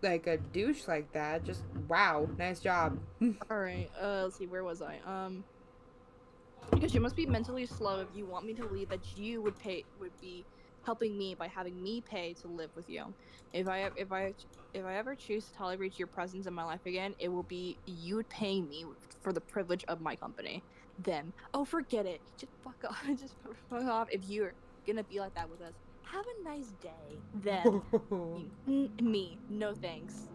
like, a douche like that, just, wow, nice job. Alright, let's see, where was I? Because you must be mentally slow if you want me to leave, that you would be helping me by having me pay to live with you. If I ever choose to tolerate your presence in my life again, it will be you paying me for the privilege of my company. Them. Oh, forget it. Just fuck off. Just fuck off if you're gonna be like that with us. Have a nice day. Them. Me. No thanks.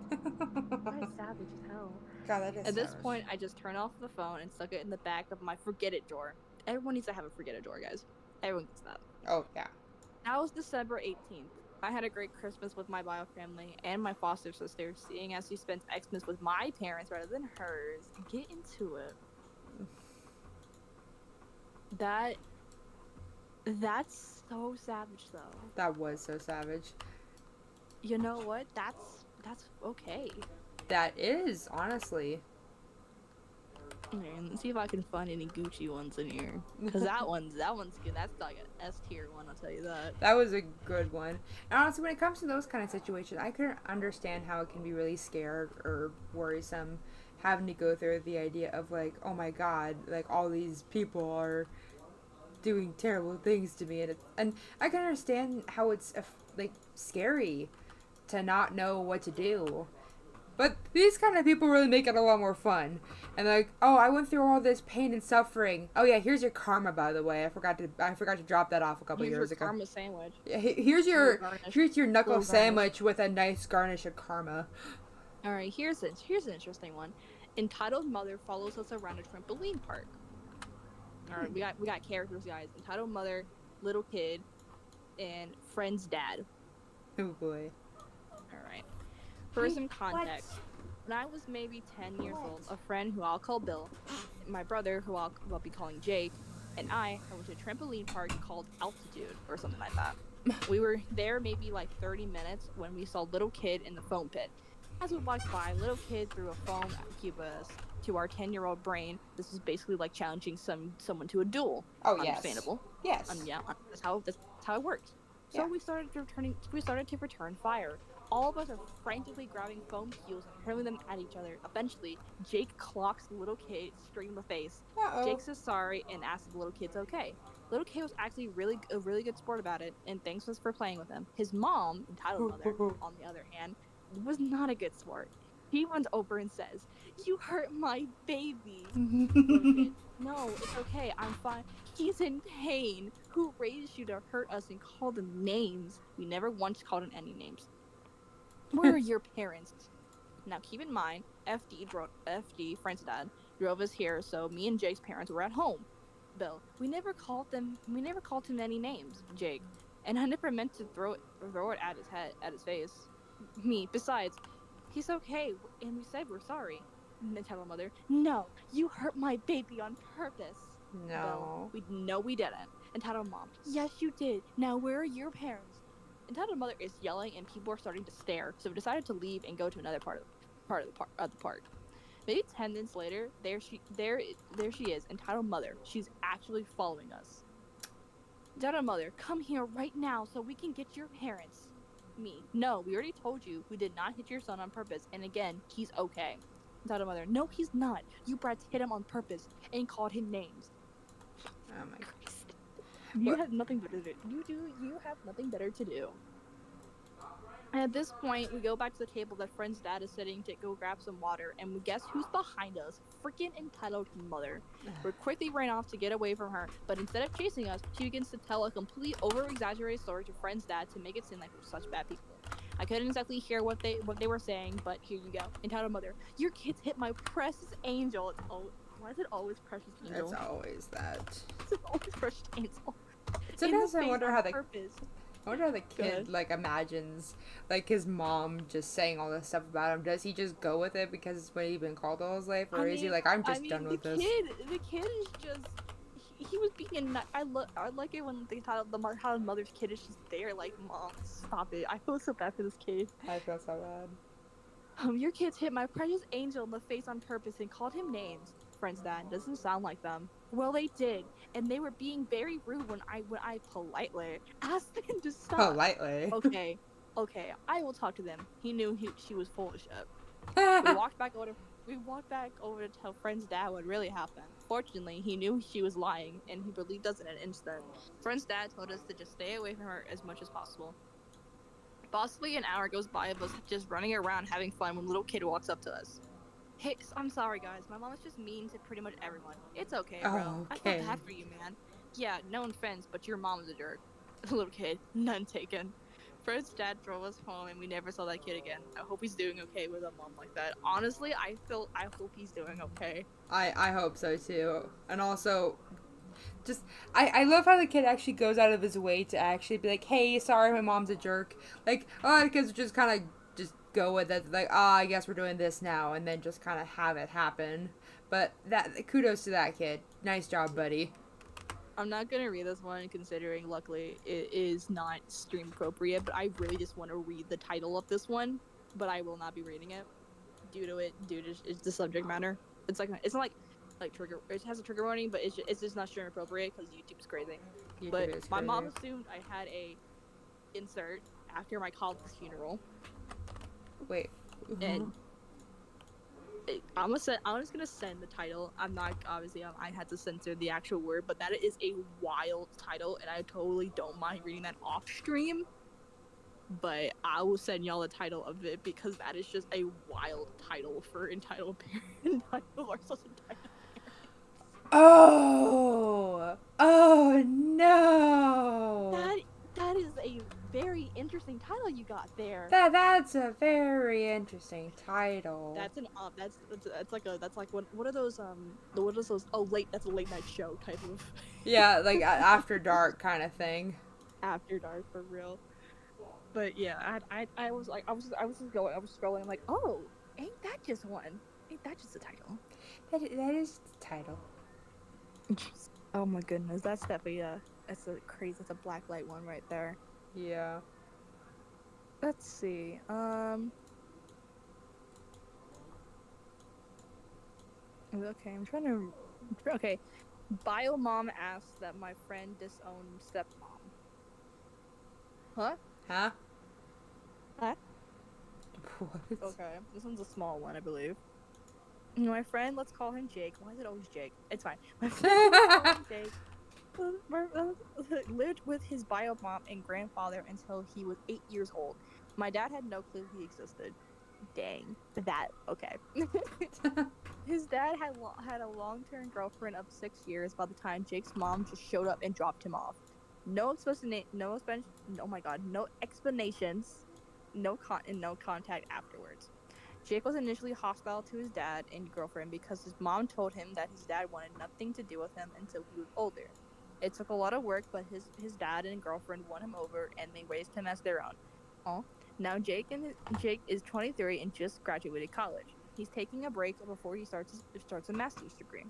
That is savage as hell. God, that is At this savage. point, I just turn off the phone and stuck it in the back of my forget it drawer. Everyone needs to have a forget it drawer, guys. Everyone gets that. Oh, yeah. That was December 18th. I had a great Christmas with my bio family and my foster sister, seeing as she spent Xmas with my parents rather than hers. Get into it. That's so savage, though. That was so savage. You know what? That's okay. That is, honestly. Let's see if I can find any Gucci ones in here. Because that one's good. That's like an S tier one, I'll tell you that. That was a good one. And honestly, when it comes to those kind of situations, I can understand how it can be really scared or worrisome having to go through the idea of, like, oh my god, like, all these people are doing terrible things to me. And I can understand how it's, like, scary to not know what to do. But these kind of people really make it a lot more fun. And like, oh, I went through all this pain and suffering. Oh yeah, here's your karma, by the way. I forgot to drop that off a couple years ago. Karma sandwich. Yeah, here's your knuckle sandwich with a nice garnish of karma. All right, here's an interesting one. Entitled mother follows us around a trampoline park. All right, we got characters, guys. Entitled mother, little kid, and friend's dad. Oh boy. All right. For some context, when I was maybe 10 years old, a friend who I'll call Bill, my brother who I'll be calling Jake, and I went to a trampoline park called Altitude or something like that. We were there maybe like 30 minutes when we saw little kid in the foam pit. As we walked by, little kid threw a foam cube at us. to our 10-year-old brain, this is basically like challenging someone to a duel. Oh, yes. Understandable. Yes. Yeah, that's how it works. So Yeah. we started to return fire. All of us are frantically grabbing foam cubes and hurling them at each other. Eventually, Jake clocks the little kid straight in the face. Uh-oh. Jake says sorry and asks if the little kid's okay. Little kid was actually a really good sport about it and thanks us for playing with him. His mom, entitled mother, on the other hand, was not a good sport. He runs over and says, "You hurt my baby." Little kid, "No, it's okay. I'm fine. He's in pain. Who raised you to hurt us and call them names?" We never once called him any names. "Where are your parents?" Now keep in mind, FD, Frank's dad, drove us here, so me and Jake's parents were at home. Bill, we never called him any names, Jake. And I never meant to throw it at his face. Me, besides, he's okay, and we said we're sorry. Entitled mother, "No, you hurt my baby on purpose." No. Bill, we didn't. Entitled mom, "Yes, you did. Now where are your parents?" Entitled mother is yelling, and people are starting to stare, so we decided to leave and go to another part of the park. Maybe 10 minutes later, there she is, entitled mother. She's actually following us. Entitled mother, "Come here right now so we can get your parents." Me, "No, we already told you we did not hit your son on purpose, and again, he's okay." Entitled mother, "No, he's not. You brats hit him on purpose and called him names." Oh my Christ. You have nothing better to do. You have nothing better to do. And at this point, we go back to the table that friend's dad is sitting to go grab some water, and we guess who's behind us? Freaking entitled mother. We quickly ran off to get away from her, but instead of chasing us, she begins to tell a completely over-exaggerated story to friend's dad to make it seem like we're such bad people. I couldn't exactly hear what they were saying, but here you go. Entitled mother, "Your kids hit my precious angel." Why is it always precious angel? It's always that. It's always precious angel. Sometimes I wonder how the Good. kid like imagines like his mom just saying all this stuff about him. Does he just go with it because it's what he's been called all his life, or is he like, I'm just done with this? The kid is just he was being. I like it when the entitled mother's kid is just there. Like, "Mom, stop it." I feel so bad for this kid. I feel so bad. "Your kids hit my precious angel in the face on purpose and called him names." Friend's dad, "Doesn't sound like them." "Well, they did, and they were being very rude when I politely asked them to stop." Politely. Okay, I will talk to them. He knew she was full of shit. We walked back over to tell friend's dad what really happened. Fortunately, he knew she was lying, and he believed us in an instant. Friend's dad told us to just stay away from her as much as possible. Possibly an hour goes by of us just running around having fun when a little kid walks up to us. "Hey, I'm sorry guys, my mom is just mean to pretty much everyone." "It's okay, bro. I feel bad for you, man." "Yeah, no offense, but your mom is a jerk." Little kid, none taken. Fred's dad drove us home, and we never saw that kid again. I hope he's doing okay with a mom like that. Honestly, I hope he's doing okay. I hope so too. And also, just I love how the kid actually goes out of his way to actually be like, "Hey, sorry, my mom's a jerk." Like, a lot of kids just kind of just go with it, like, I guess we're doing this now, and then just kind of have it happen. But kudos to that kid. Nice job, buddy. I'm not gonna read this one, considering luckily it is not stream appropriate, but I really just want to read the title of this one, but I will not be reading it due to it's the subject matter. It's not like trigger. It has a trigger warning, but it's just not stream appropriate because YouTube's crazy. But my mom assumed I had a insert after my colleague's funeral. Wait. And I'm just gonna send the title. I'm not, obviously, I had to censor the actual word, but that is a wild title, and I totally don't mind reading that off stream. But I will send y'all the title of it because that is just a wild title for entitled parent. Oh no! That is a very interesting title you got there. That's a very interesting title. That's what are those that's a late night show type of. Yeah, like after dark kind of thing. After dark, for real. But yeah, I was scrolling, I'm like, oh, ain't that just one? Ain't that just a title? That is the title. Oh my goodness, that's definitely that's a black light one right there. Yeah. Let's see. Okay, I'm trying to. Okay, Bio Mom asks that my friend disowned stepmom. Huh? Huh? Huh? What? Okay, this one's a small one, I believe. My friend, let's call him Jake. Why is it always Jake? It's fine. My friend, let's call him Jake. Lived with his bio mom and grandfather until he was 8 years old. My dad had no clue he existed. Dang, that okay. His dad had a long-term girlfriend of 6 years by the time Jake's mom just showed up and dropped him off. Oh my god, no explanations, no contact afterwards. Jake was initially hostile to his dad and girlfriend because his mom told him that his dad wanted nothing to do with him until he was older. It took a lot of work, but his dad and girlfriend won him over and they raised him as their own. Oh, now Jake is 23 and just graduated college. He's taking a break before he starts a master's degree.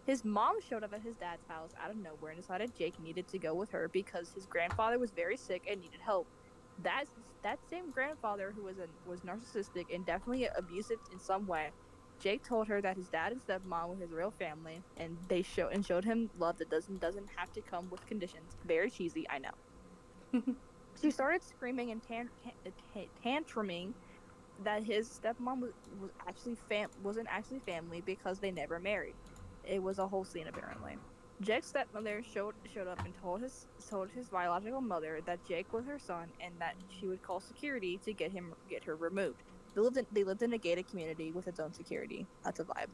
His mom showed up at his dad's house out of nowhere and decided Jake needed to go with her because his grandfather was very sick and needed help. That same grandfather who was narcissistic and definitely abusive in some way. Jake told her that his dad and stepmom were his real family, and showed him love that doesn't have to come with conditions. Very cheesy, I know. She started screaming and tantruming that his stepmom wasn't actually family because they never married. It was a whole scene apparently. Jake's stepmother showed up and told his biological mother that Jake was her son and that she would call security to get her removed. They lived in a gated community with its own security. That's a vibe.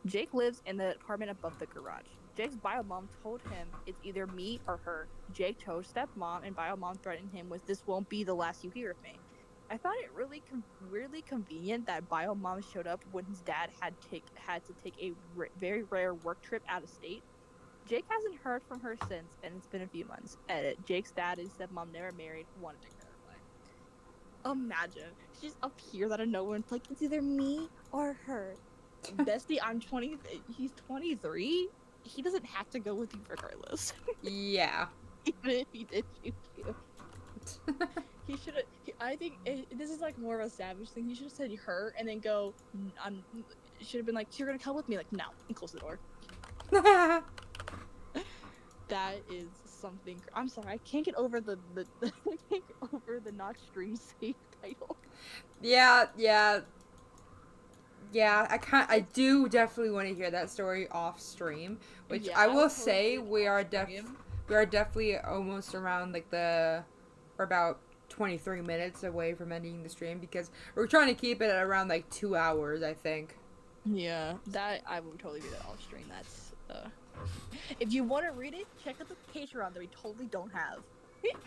Jake lives in the apartment above the garage. Jake's bio mom told him it's either me or her. Jake told stepmom, and bio mom threatened him with, "This won't be the last you hear of me." I found it really weirdly convenient that bio mom showed up when his dad had to take a very rare work trip out of state. Jake hasn't heard from her since, and it's been a few months. Edit. Jake's dad and stepmom never married, wanted to clarify. Imagine. She's up here out of nowhere and it's like, it's either me or her. Bestie, I'm 20. He's 23. He doesn't have to go with you regardless. Yeah. Even if he did choose you. He should have. I think this is like more of a savage thing. He should have said her and then go. Should have been like, "You're gonna come with me." Like, no, and close the door. That is something. I'm sorry, I can't get over the I can't get over the not stream safe title. Yeah. I do definitely want to hear that story off stream, which Yeah, I I will would totally say do it we are off stream. definitely almost around like we're about 23 minutes away from ending the stream because we're trying to keep it at around like 2 hours, I think. Yeah, that I would totally do that off stream. That's if you want to read it, check out the Patreon that we totally don't have.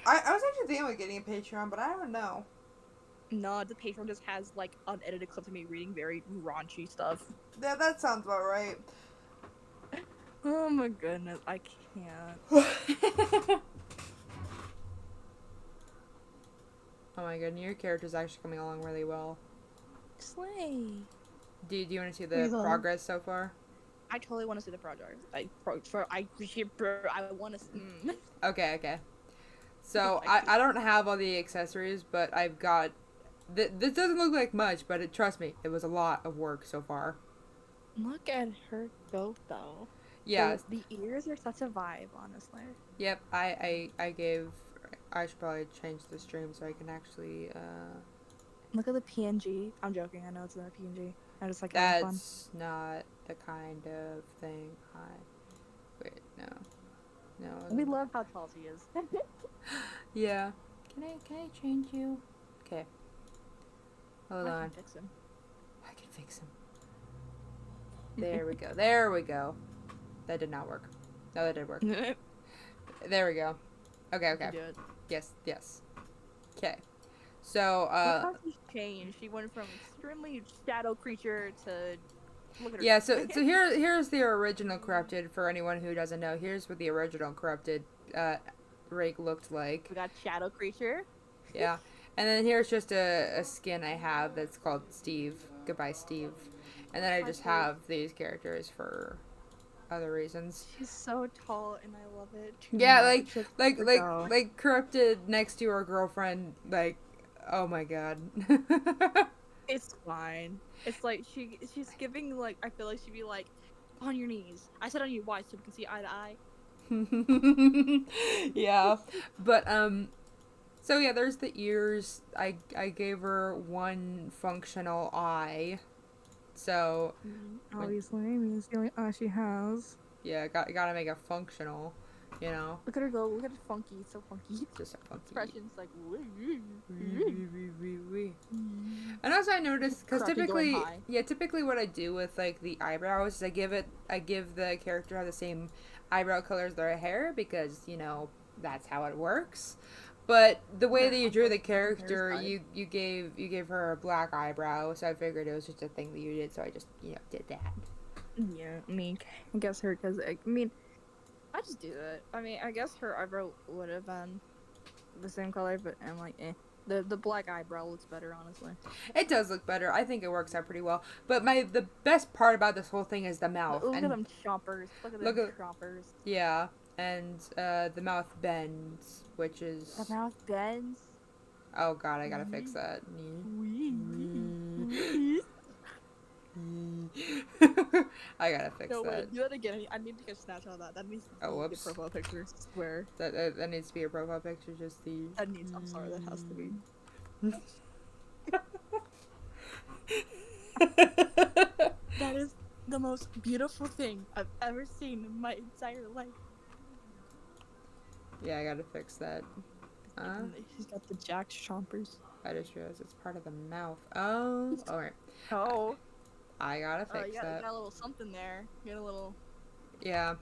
I was actually thinking about getting a Patreon, but I don't know. No, the Patreon just has like unedited clips of me reading very raunchy stuff. Yeah, that sounds about right. Oh my goodness, I can't. Oh my god, your character's actually coming along really well. Slay. Do you want to see the progress so far? I totally want to see the project. I want to. Okay. So I don't have all the accessories, but I've got. This doesn't look like much, but trust me, it was a lot of work so far. Look at her go though. Yeah. The ears are such a vibe, honestly. Yep. I should probably change the stream so I can actually. Look at the PNG. I'm joking. I know it's not a PNG. I just like That's not the kind of thing Wait, no. We love how tall she is. Yeah. Can I change you? Okay. Hold on. I can fix him. I can fix him. There we go. There we go. That did not work. No, that did work. There we go. Okay. Do it. Yes. Okay. So, Look how she's changed. She went from extremely shadow creature to. Look at her. Yeah, so here's the original corrupted for anyone who doesn't know. Here's what the original corrupted rig looked like. We got shadow creature. Yeah. And then here's just a skin I have that's called Steve. Goodbye, Steve. And then I just have these characters for other reasons. She's so tall and I love it. Yeah, like corrupted next to her girlfriend, like, oh my god. It's fine. It's like she's giving like, I feel like she'd be like, On your knees. I said on your wide so we can see eye to eye. Yeah, but so yeah, there's the ears. I gave her one functional eye, so Obviously, I mean, it's the only eye she has. yeah, gotta make it functional, you know. Look at her go. Look at her funky. It's so funky. Just a funky. Expressions like. And also I noticed because Crafty going typically, high. typically what I do with like the eyebrows is I give the character the same eyebrow color as their hair because you know that's how it works. But the way that you drew the character, you gave her a black eyebrow, so I figured it was just a thing that you did, so I just did that. Yeah, I mean, I guess her because I mean, I just do that. I mean, I guess her eyebrow would have been the same color, but I'm like, eh. The black eyebrow looks better, honestly. It does look better. I think it works out pretty well. But the best part about this whole thing is the mouth. Look at them chompers. Look at them chompers. Yeah, and the mouth bends, which is... The mouth bends? Oh god, I gotta fix that. I gotta fix that. Wait, do that again. I need to get a snapshot of that. That needs to be the profile picture. Swear. That needs to be a profile picture, just the... That needs... I'm sorry, that has to be. That is the most beautiful thing I've ever seen in my entire life. Yeah, I gotta fix that. He's got the jacked chompers. I just realized it's part of the mouth. Oh, alright. Oh. I gotta fix that. You got a little something there. You got a little... Yeah,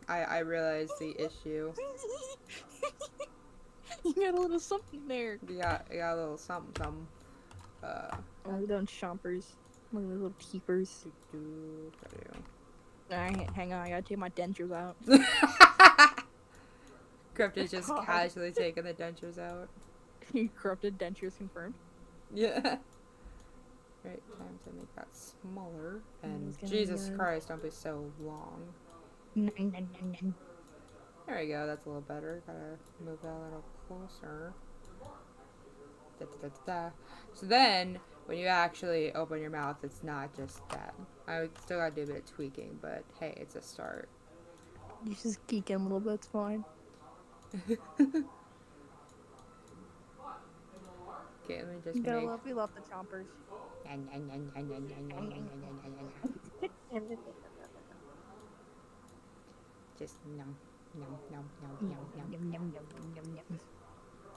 I realized the issue. You got a little something there. Yeah, I got a little something. Oh, them chompers. Look at the little keepers. Alright, hang on. I gotta take my dentures out. Cryptid just casually taking the dentures out. Corrupted dentures confirmed. Yeah. Right, time to make that smaller. And Jesus Christ, don't be so long. There we go, that's a little better. Gotta move that a little closer. So then, when you actually open your mouth, it's not just that. I still gotta do a bit of tweaking, but hey, it's a start. You just geeking a little bit, it's fine. Okay, let me just we love the chompers. Just nom.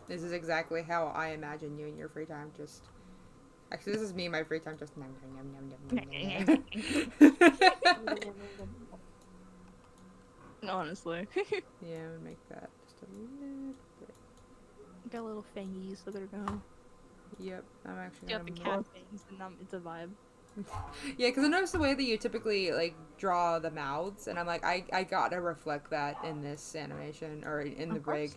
This is exactly how I imagine you in your free time. Just actually, this is me in my free time. Just nom. Honestly. Yeah, I'm gonna make that just a little bit. Got little fangies. Look at her go. Yep, I'm actually Got gonna the cat fangs, and it's a vibe. Yeah, because I noticed the way that you typically like draw the mouths, and I'm like, I gotta reflect that in this animation or in the rig,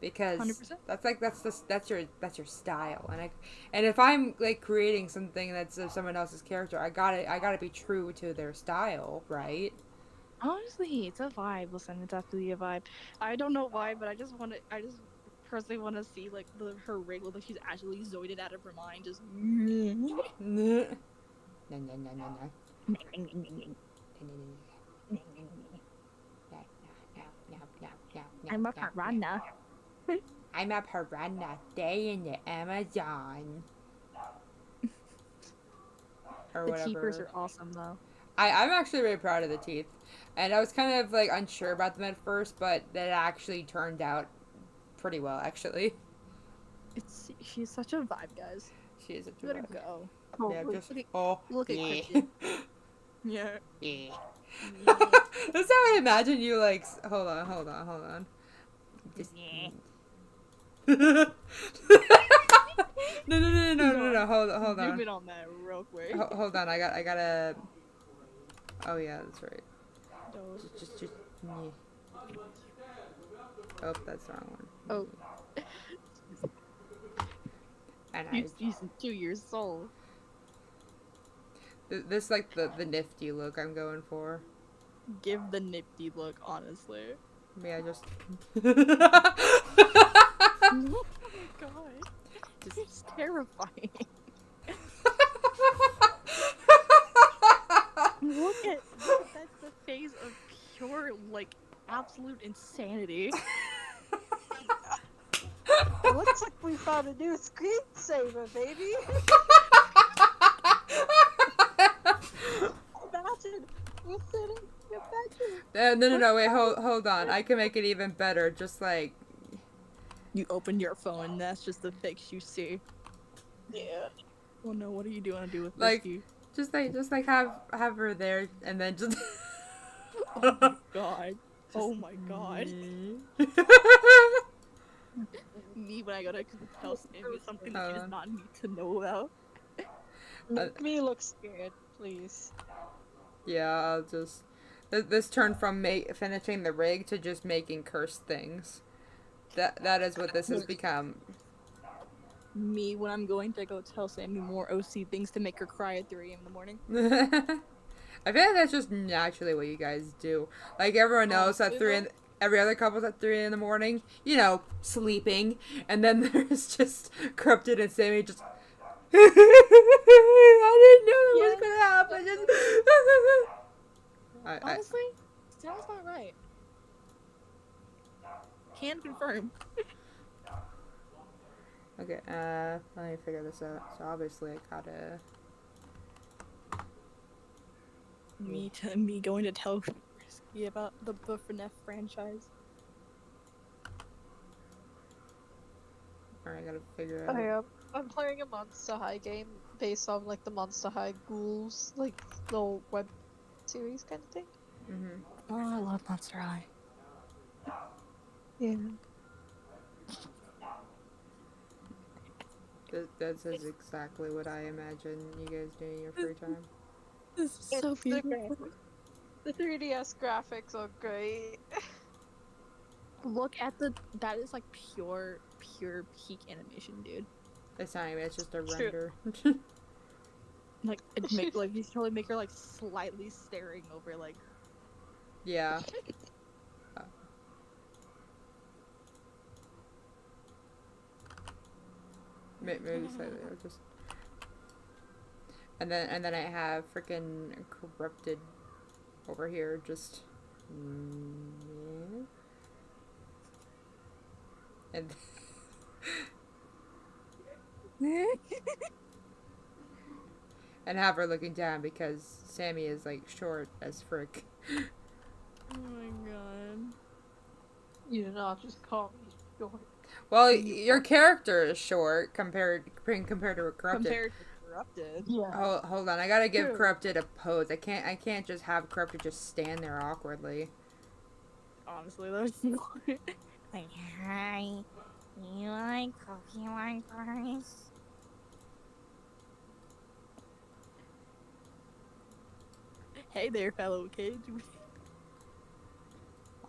because 100%. that's your style, and if I'm like creating something that's of someone else's character, I gotta be true to their style, right? Honestly, it's a vibe. Listen, it's absolutely a vibe. I don't know why, but I just personally want to see like her rig look like she's actually zoided out of her mind, just. I'm a piranha. I'm a piranha. Day in the Amazon. Or The whatever. teepers are awesome though. I'm actually really proud of the teeth, and I was kind of like unsure about them at first, but that actually turned out pretty well, actually. She's such a vibe, guys. She is a Let her vibe. go. Yeah, Look at yeah. Christian. Yeah. Yeah. That's how I imagine you like. Hold on. Just. No. Hold on. Zoom in on that real quick. Hold on. I gotta. Oh yeah, that's right. Just. Yeah. Oh, that's the wrong one. Oh. And He's 2 years old. This like the nifty look I'm going for. Give the nifty look, honestly. Yeah, just. Oh my god. This is terrifying. Look at that's the phase of pure, like, absolute insanity. It looks like we found a new screensaver, baby. Imagine we're sitting in your bedroom. No, wait, hold on. I can make it even better. Just like, You open your phone, and that's just the pics you see. Yeah. Oh no, what do you want to do with like, this? just like have her there, and then just. Oh my god. Oh my god. Me when I go to tell Sammie something that she does not need to know about. Make me look scared, please. Yeah, I'll just. This turned from finishing the rig to just making cursed things. That is what this has become. Me when I'm going to go tell Sammie more OC things to make her cry at 3 a.m. in the morning. I feel like that's just naturally what you guys do. Like everyone knows at every other couple's at 3 in the morning, you know, sleeping, and then there's just Corrupted and Sammie just. I didn't know that was gonna happen. Honestly, sounds about right. Can confirm. Okay, let me figure this out. So obviously I gotta. Me going to tell Risky about the FNAF franchise. Alright, I gotta figure out. I am. I'm playing a Monster High game based on like the Monster High ghouls, like little web series kind of thing. Mm-hmm. Oh, I love Monster High. Yeah. This is exactly what I imagine you guys doing in your free time. This is so beautiful. The 3DS graphics are great. Look at that is like pure peak animation, dude. It's not even, it's just a True. render. Like it make like you should totally make her like slightly staring over like. Yeah. Maybe slightly. I'll just. And then I have freaking Corrupted over here. Just. Yeah. And. And have her looking down because Sammie is like short as frick. Oh my god. You did not just call me short. Well, your character is short compared to Corrupted. Compared to Corrupted. Yeah. Hold on, I gotta give True. Corrupted a pose. I can't just have Corrupted just stand there awkwardly. Honestly, there's like, hi, you like Pokemon cards? Hey there, fellow kid.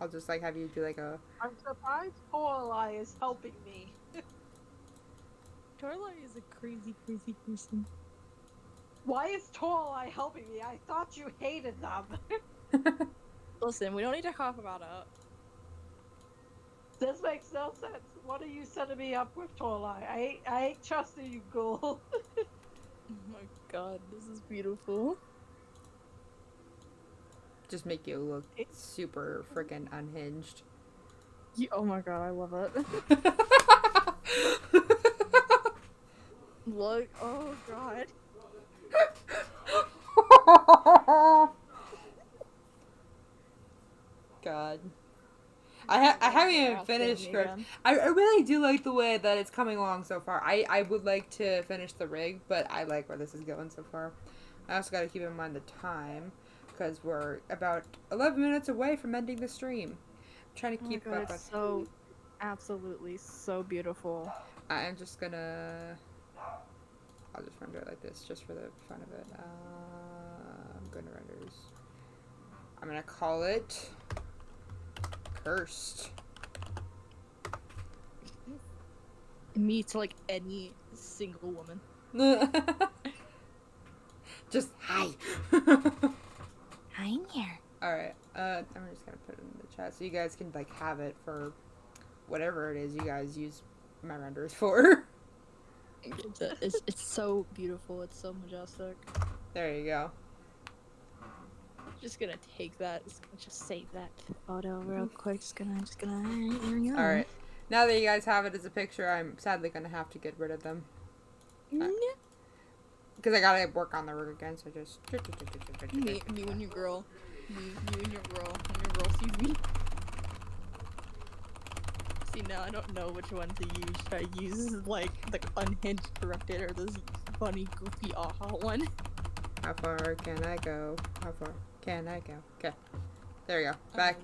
I'll just like have you do like a. I'm surprised Toralei is helping me. Toralei is a crazy person. Why is Toralei helping me? I thought you hated them. Listen, we don't need to cough about it. This makes no sense. What are you setting me up with, Toralei? I ain't trusting you, ghoul. Oh my god, this is beautiful. Just make you look super freaking unhinged. Oh my god, I love it. Look, oh god. God. I haven't even finished. I really do like the way that it's coming along so far. I would like to finish the rig, but I like where this is going so far. I also got to keep in mind the time, because we're about 11 minutes away from ending the stream. I'm trying to keep up. It's so absolutely so beautiful. I'm just gonna. I'll just render it like this, just for the fun of it. I'm going to renders. I'm gonna call it Cursed. Me to like any single woman. Just hi. I'm here. Alright, I'm just gonna put it in the chat so you guys can like have it for whatever it is you guys use my renders for. It's so beautiful. It's so majestic. There you go. just gonna take that. Just save that photo real quick. Just gonna. There we go. All right. Now that you guys have it as a picture, I'm sadly gonna have to get rid of them because I gotta work on the rig again. So just Me and your girl. Me and your girl. When your girl sees me. See, now I don't know which one to use. Should I use like the unhinged corrupted or this funny goofy aha one? How far can I go? How far can I go? Okay. There we go. Back.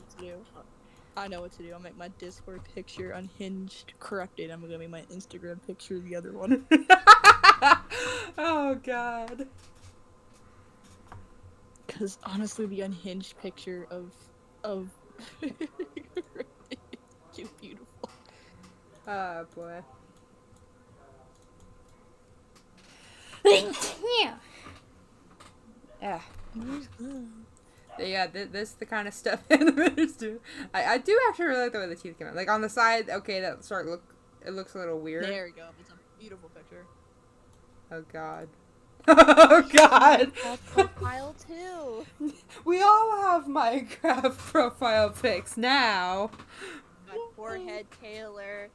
I know what to do. I'll make my Discord picture unhinged corrupted. I'm gonna make my Instagram picture the other one. Oh god. Because honestly, the unhinged picture of too beautiful. Oh boy. Yeah. Yeah, this is the kind of stuff animators do. I do actually really like the way the teeth come out. Like on the side, okay, it looks a little weird. There we go. It's a beautiful picture. Oh god. Oh god. Profile too. We all have Minecraft profile pics now. My forehead, Taylor,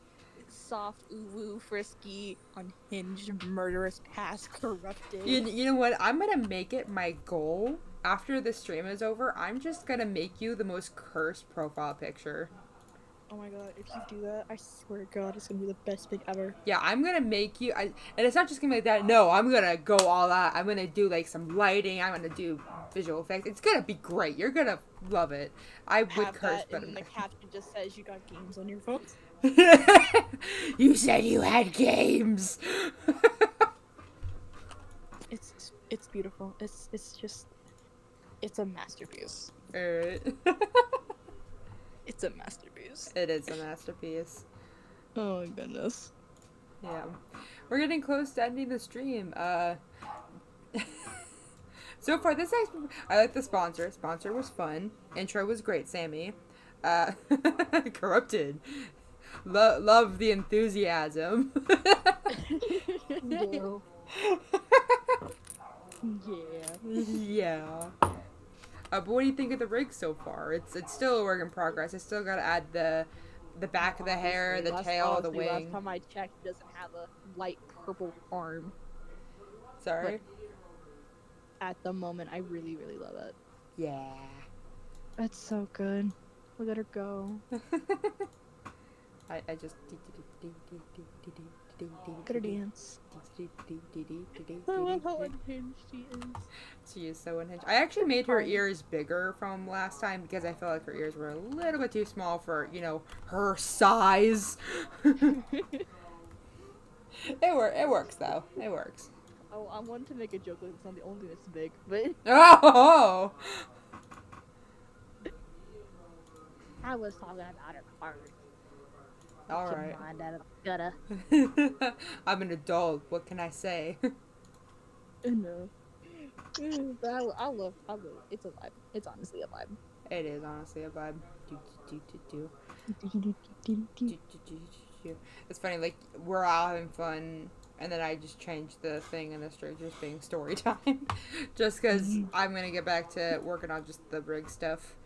soft, ooh, frisky, unhinged, murderous, past, corrupted. You know what? I'm gonna make it my goal. After the stream is over, I'm just gonna make you the most cursed profile picture. Oh my god, if you do that, I swear to god, it's gonna be the best pic ever. Yeah, I'm gonna make you, and it's not just gonna be like that, no, I'm gonna go all out. I'm gonna do like some lighting, I'm gonna do visual effects. It's gonna be great. You're gonna love it. I would curse, but and the caption just says you got games on your phone. You said you had games. It's beautiful. It's a masterpiece. Alright. It's a masterpiece. It is a masterpiece. Oh my goodness. Yeah. We're getting close to ending the stream. So far, I like the sponsor. Sponsor was fun. Intro was great, Sammie. Corrupted. Love the enthusiasm. No. Yeah. But what do you think of the rig so far? It's still a work in progress. I still gotta add the back of the hair, the tail, the wing. Last time I checked, it doesn't have a light purple arm. Sorry? At the moment, I really, really love it. Yeah. That's so good. Look at her go. I just... Look at her dance. I love how unhinged she is. She is so unhinged. I actually made her ears bigger from last time because I felt like her ears were a little bit too small for, her size. It works though. It works. Oh, I wanted to make a joke like it's not the only thing that's big, but Oh! I was talking about her card. Alright. Mind out of the gutter. I'm an adult. What can I say? No. But I love it. It's a vibe. It's honestly a vibe. It is honestly a vibe. It's funny, like, we're all having fun, and then I just changed the thing in the stream just being story time. Just because I'm going to get back to working on just the rig stuff.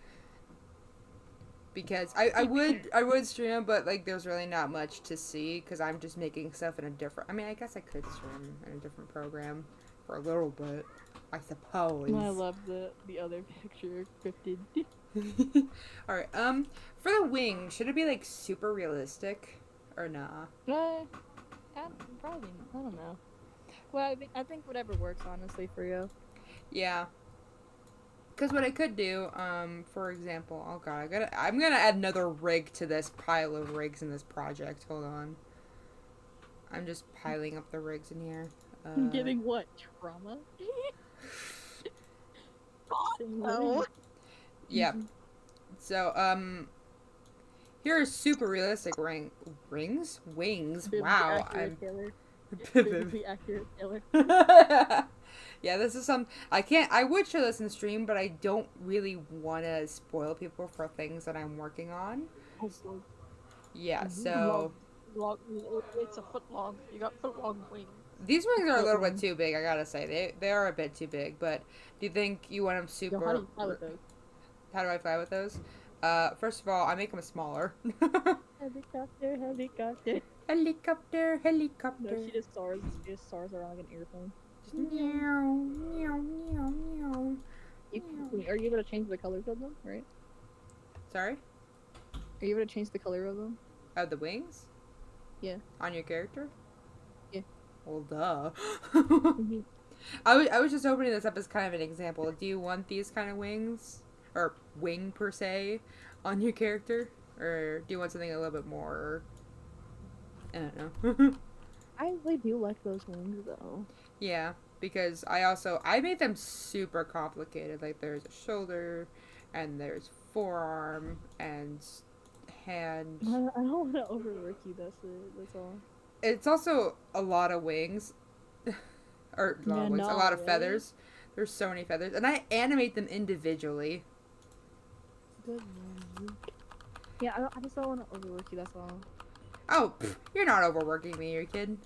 Because I would stream, but like there's really not much to see because I'm just making stuff in a different. I mean, I guess I could stream in a different program for a little bit, I suppose. I love the other picture scripted. All right. For the wing, should it be like super realistic or nah? Probably. I don't know. Well, I think whatever works honestly for you. Yeah. Because what I could do, for example, oh god, I'm gonna add another rig to this pile of rigs in this project. Hold on. I'm just piling up the rigs in here. Getting what? Trauma? Oh. Yeah. So, here's super realistic wings? Wow. Biblically accurate Taylor. Yeah, this is I would show this in stream, but I don't really want to spoil people for things that I'm working on. Yeah, so... long. It's a foot long. You got foot long wings. These wings are a little bit Foot-long. too big, I gotta say. They are a bit too big, but do you think you want them Yo, how do super... you fly with those? How do I fly with those? First of all, I make them smaller. Helicopter, helicopter. Helicopter, No, helicopter. she just soars. She just soars around like an airplane. Just meow, meow, meow, meow. Are you able to change the colors of them? Right? Sorry? Are you able to change the color of them? The wings? Yeah. On your character? Yeah. Well, duh. Mhm. I was just opening this up as kind of an example. Do you want these kind of wings? Or wing, per se, on your character? Or do you want something a little bit more... I don't know. I really do like those wings though. Yeah, because I made them super complicated. Like, there's a shoulder, and there's forearm, and hand. I don't want to overwork you. That's it. That's all. It's also a lot of wings. Or a lot of wings, a lot of feathers. There's so many feathers. And I animate them individually. Good one. Yeah, I just don't want to overwork you. That's all. Oh, you're not overworking me, you're kidding.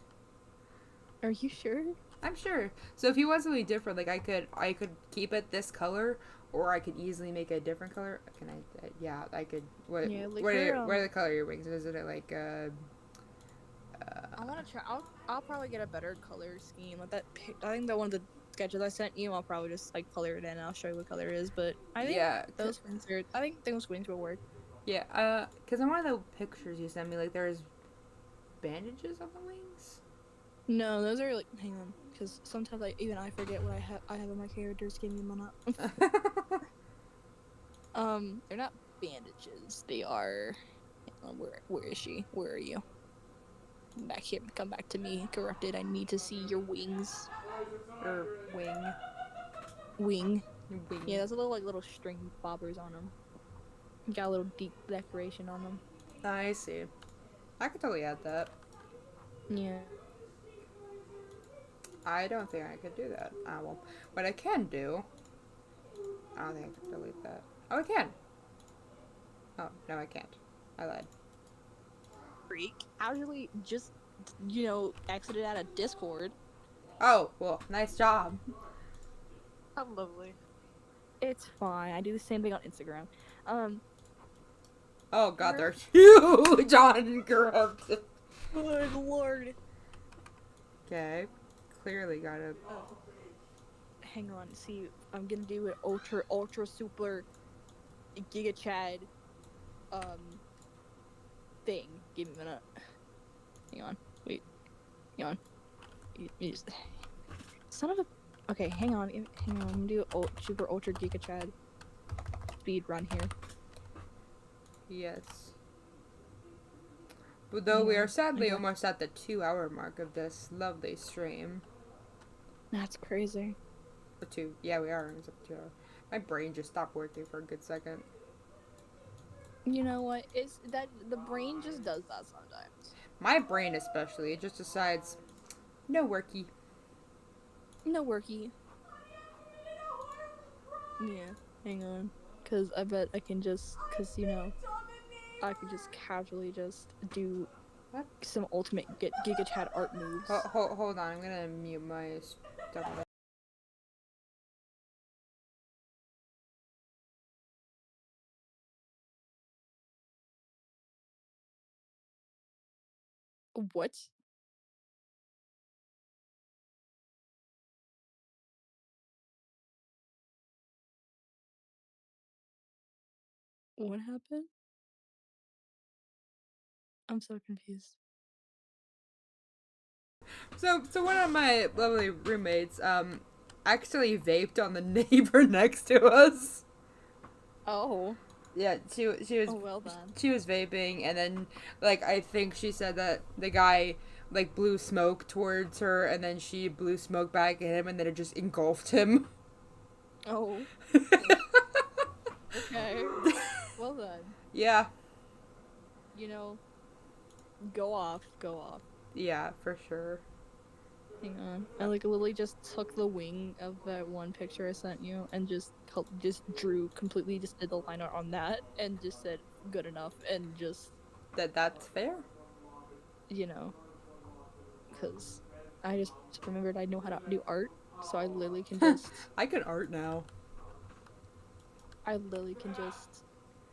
Are you sure? I'm sure. So if you want something different, like I could keep it this color, or I could easily make a different color. Can I? Yeah, I could. What? Yeah, like what her, are the color of your wings? Isn't it like I want to try. I'll probably get a better color scheme. Like that. I think that one of the sketches I sent you, I'll probably just like color it in. And I'll show you what color it is. But I think yeah, those wings are. I think those wings will work. yeah. Because in one of the pictures you sent me, like there's bandages on the wings. No, those are like. Hang on, because sometimes even I forget what I have on my characters. Give me a minute. They're not bandages. They are. Where is she? Where are you? Back here. Come back to me. Corrupted. I need to see your wings. Or wing. Wing. Wing. Yeah, there's a little string bobbers on them. Got a little deep decoration on them. I see. I could totally add that. Yeah. I don't think I could do that. Well, what I can do... I don't think I can delete that. Oh, I can! Oh, no, I can't. I lied. Freak. Casually just, exited out of Discord. Oh, well, nice job. How lovely. It's fine. I do the same thing on Instagram. Oh god, they're huge on corrupted. Good lord. Okay. Clearly gotta... Oh. Hang on. See, I'm gonna do an ultra super Giga Chad thing. Give me a minute. Hang on. Wait. Hang on. You just... Son of a... Okay, hang on. I'm gonna do super ultra Giga Chad speed run here. Yes. But though we are sadly almost at the 2-hour mark of this lovely stream. That's crazy. Or 2. Yeah, we are almost at the 2 hour. My brain just stopped working for a good second. You know what? It's that the brain just does that sometimes. My brain especially, it just decides, no worky. No worky. Yeah, hang on. Cause I bet I can just, I could just casually just do some ultimate Giga Chad art moves. Hold on, I'm gonna mute my stuff. What? What happened? I'm so confused. So one of my lovely roommates, actually vaped on the neighbor next to us. Oh. Yeah, she was. Oh, well done. She was vaping, and then, like, I think she said that the guy, like, blew smoke towards her, and then she blew smoke back at him, and then it just engulfed him. Oh. Okay. Well done. Yeah. Go off. Yeah, for sure. Hang on. I literally just took the wing of that one picture I sent you and just drew completely, just did the line art on that and just said good enough and just... That's fair. you know, because I just remembered I know how to do art, so I literally can just I can art now.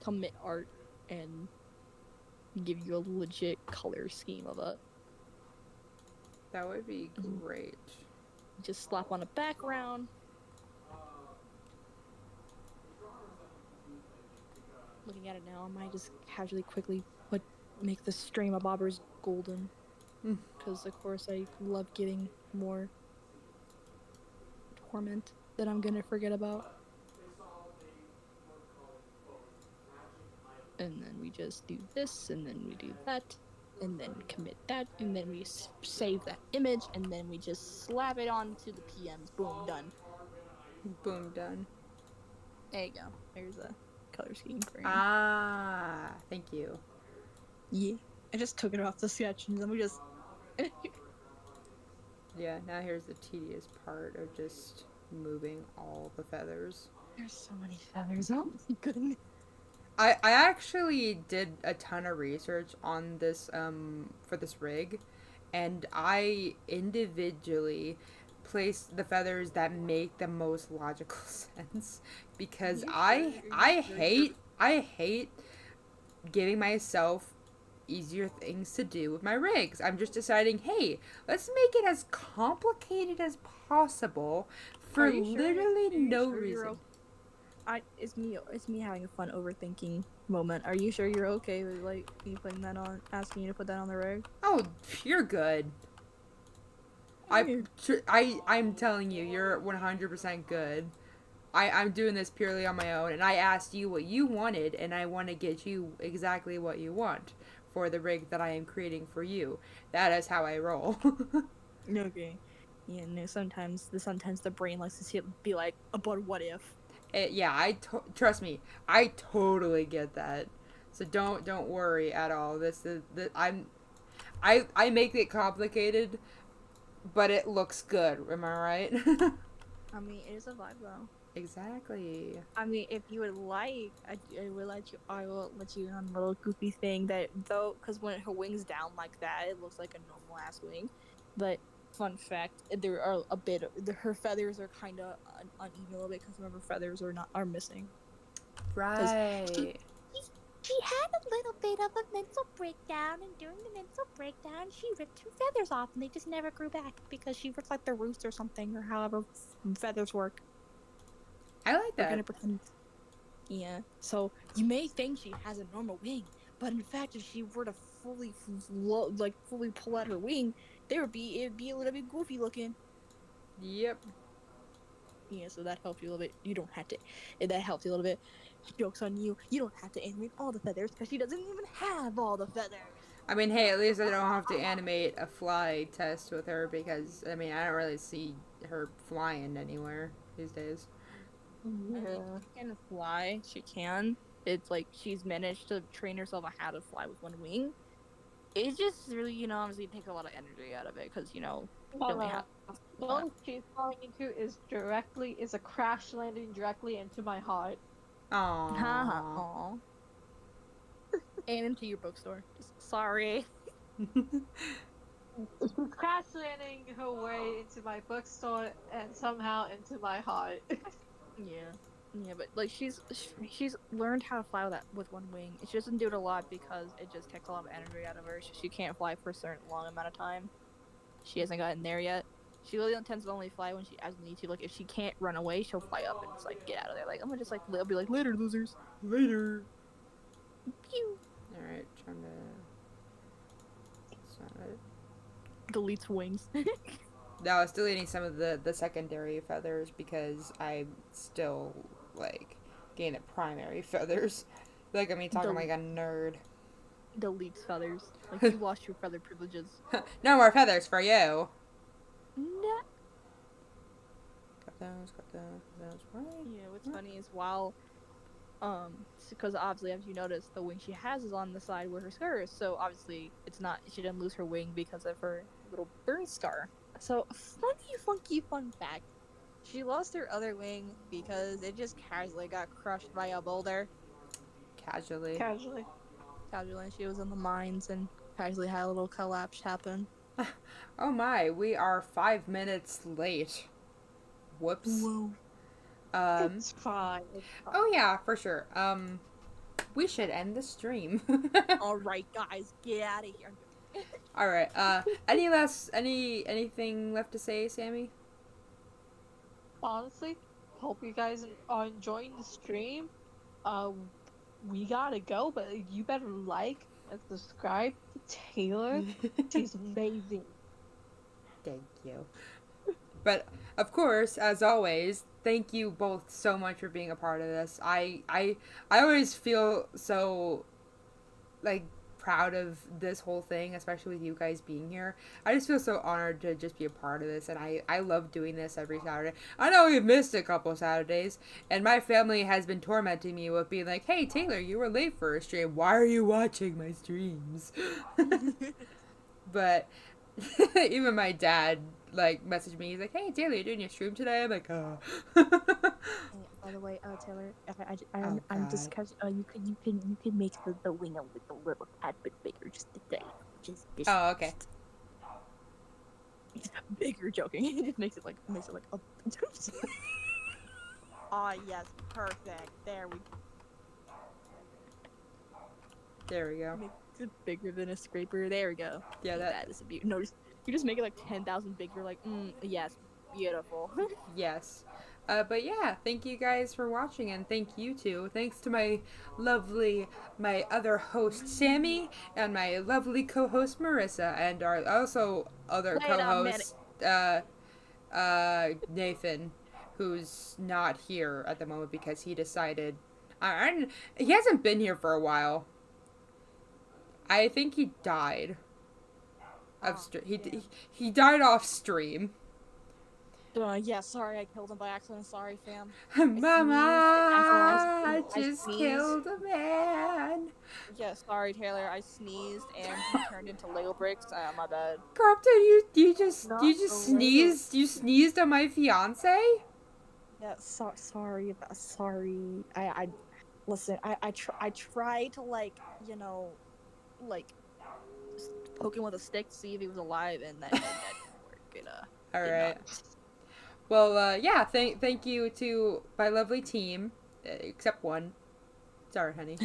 commit art and give you a legit color scheme of it. That would be great. Just slap on a background. Looking at it now, I might just casually, quickly make the stream of bobbers golden. Because, of course, I love getting more torment that I'm gonna forget about. And then we just do this, and then we do that, and then commit that, and then we save that image, and then we just slap it onto the PMs. Boom, done. Boom, done. There you go. There's a color scheme for you. Ah, thank you. Yeah. I just took it off the sketch, and then we just... Yeah, now here's the tedious part of just moving all the feathers. There's so many feathers. Oh my goodness. I actually did a ton of research on this for this rig, and I individually placed the feathers that make the most logical sense because I hate giving myself easier things to do with my rigs. I'm just deciding, hey, let's make it as complicated as possible for literally no reason. It's me having a fun overthinking moment. Are you sure you're okay with like me putting that on, asking you to put that on the rig? Oh, you're good. I'm telling you, you're 100% good. I'm doing this purely on my own, and I asked you what you wanted, and I want to get you exactly what you want for the rig that I am creating for you. That is how I roll. Okay. Yeah, no, sometimes the brain likes to see it be like, but what if? Yeah, trust me, I totally get that. So don't worry at all. I make it complicated, but it looks good. Am I right? I mean, it is a vibe though. Exactly. I mean, if you would like, I will let you on a little goofy thing that though, because when her wing's down like that, it looks like a normal ass wing. But fun fact, there are her feathers are kind of uneven a little bit because remember feathers are missing. Right. She had a little bit of a mental breakdown, and during the mental breakdown, she ripped her feathers off, and they just never grew back because she ripped like the roost or something, or however feathers work. I like that. We're gonna pretend. Yeah. So you may think she has a normal wing, but in fact, if she were to fully pull out her wing, it'd be a little bit goofy looking. Yep. Yeah. So that helps you a little bit. You don't have to. That helps you a little bit. Joke's on you. You don't have to animate all the feathers because she doesn't even have all the feathers. I mean, hey, at least I don't have to animate a fly test with her because, I mean, I don't really see her flying anywhere these days. Yeah. I mean, she can fly. She can. It's like she's managed to train herself on how to fly with one wing. It just really, obviously takes a lot of energy out of it because, The one she's falling into is a crash landing directly into my heart. Aww. And into your bookstore. Sorry. She's crash landing her way into my bookstore and somehow into my heart. Yeah, but like she's learned how to fly with one wing. She doesn't do it a lot because it just takes a lot of energy out of her. She can't fly for a certain long amount of time. She hasn't gotten there yet. She really tends to only fly when she actually needs to. Like if she can't run away, she'll fly up and just like get out of there. Like I'm gonna just like I'll be like later, losers. Later. Pew. All right, trying to. That's not it. Deletes wings. No, I was deleting some of the secondary feathers because I'm still like getting the primary feathers. Look at me talking like a nerd. Deletes feathers. Like you lost your feather privileges. No more feathers for you. No. Got those right. Yeah, what's funny is while, because obviously as you notice, the wing she has is on the side where her skirt is, so obviously she didn't lose her wing because of her little burn scar. So, funky fun fact. She lost her other wing because it just casually got crushed by a boulder. Casually. Casually. She was in the mines and Actually had a little collapse happen. Oh my, we are 5 minutes late. Whoops. Whoa. It's fine. It's fine. Oh yeah, for sure. We should end the stream. Alright, guys, get out of here. All right. Anything left to say, Sammy? Honestly, hope you guys are enjoying the stream. We gotta go, but you better like and subscribe to Taylor. She's amazing. Thank you. But of course, as always, thank you both so much for being a part of this. I always feel so like proud of this whole thing, especially with you guys being here. I just feel so honored to just be a part of this, and I love doing this every Saturday. I know we've missed a couple Saturdays, and my family has been tormenting me with being like, hey Taylor, you were late for a stream, why are you watching my streams? But even my dad like messaged me, he's like, hey Taylor, you doing your stream today? I'm like, oh. By the way, Taylor, Oh, I'm just God. cause you can make the wing a little tad bit bigger, just today. Just Oh, okay. Bigger joking. It just makes it like a Ah, yes, perfect. There we go. Makes it bigger than a scraper. There we go. Yeah, That is a beauty. No, you just make it like 10,000 bigger. Like, yes, beautiful. Yes. But yeah, thank you guys for watching, and thank you too. Thanks to my other host Sammy, and my lovely co-host Marissa, and our also other Wait a co-host Nathan, who's not here at the moment because he decided he hasn't been here for a while. I think he died. He died off stream. Yeah, sorry I killed him by accident. Sorry, fam. Mama, I I just sneezed. killed a man. Yeah, sorry, Taylor. I sneezed and he turned into Lego bricks. My bad. Carpton, you just Not sneezed. You sneezed on my fiance. Yeah, sorry. I listen. I tried to like poke him with a stick to see if he was alive, and that didn't work. It All did right. not. Well, yeah. Thank you to my lovely team, except one. Sorry, honey,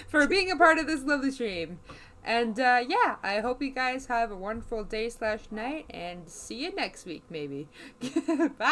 for being a part of this lovely stream. And yeah, I hope you guys have a wonderful day/night, and see you next week, maybe. Bye.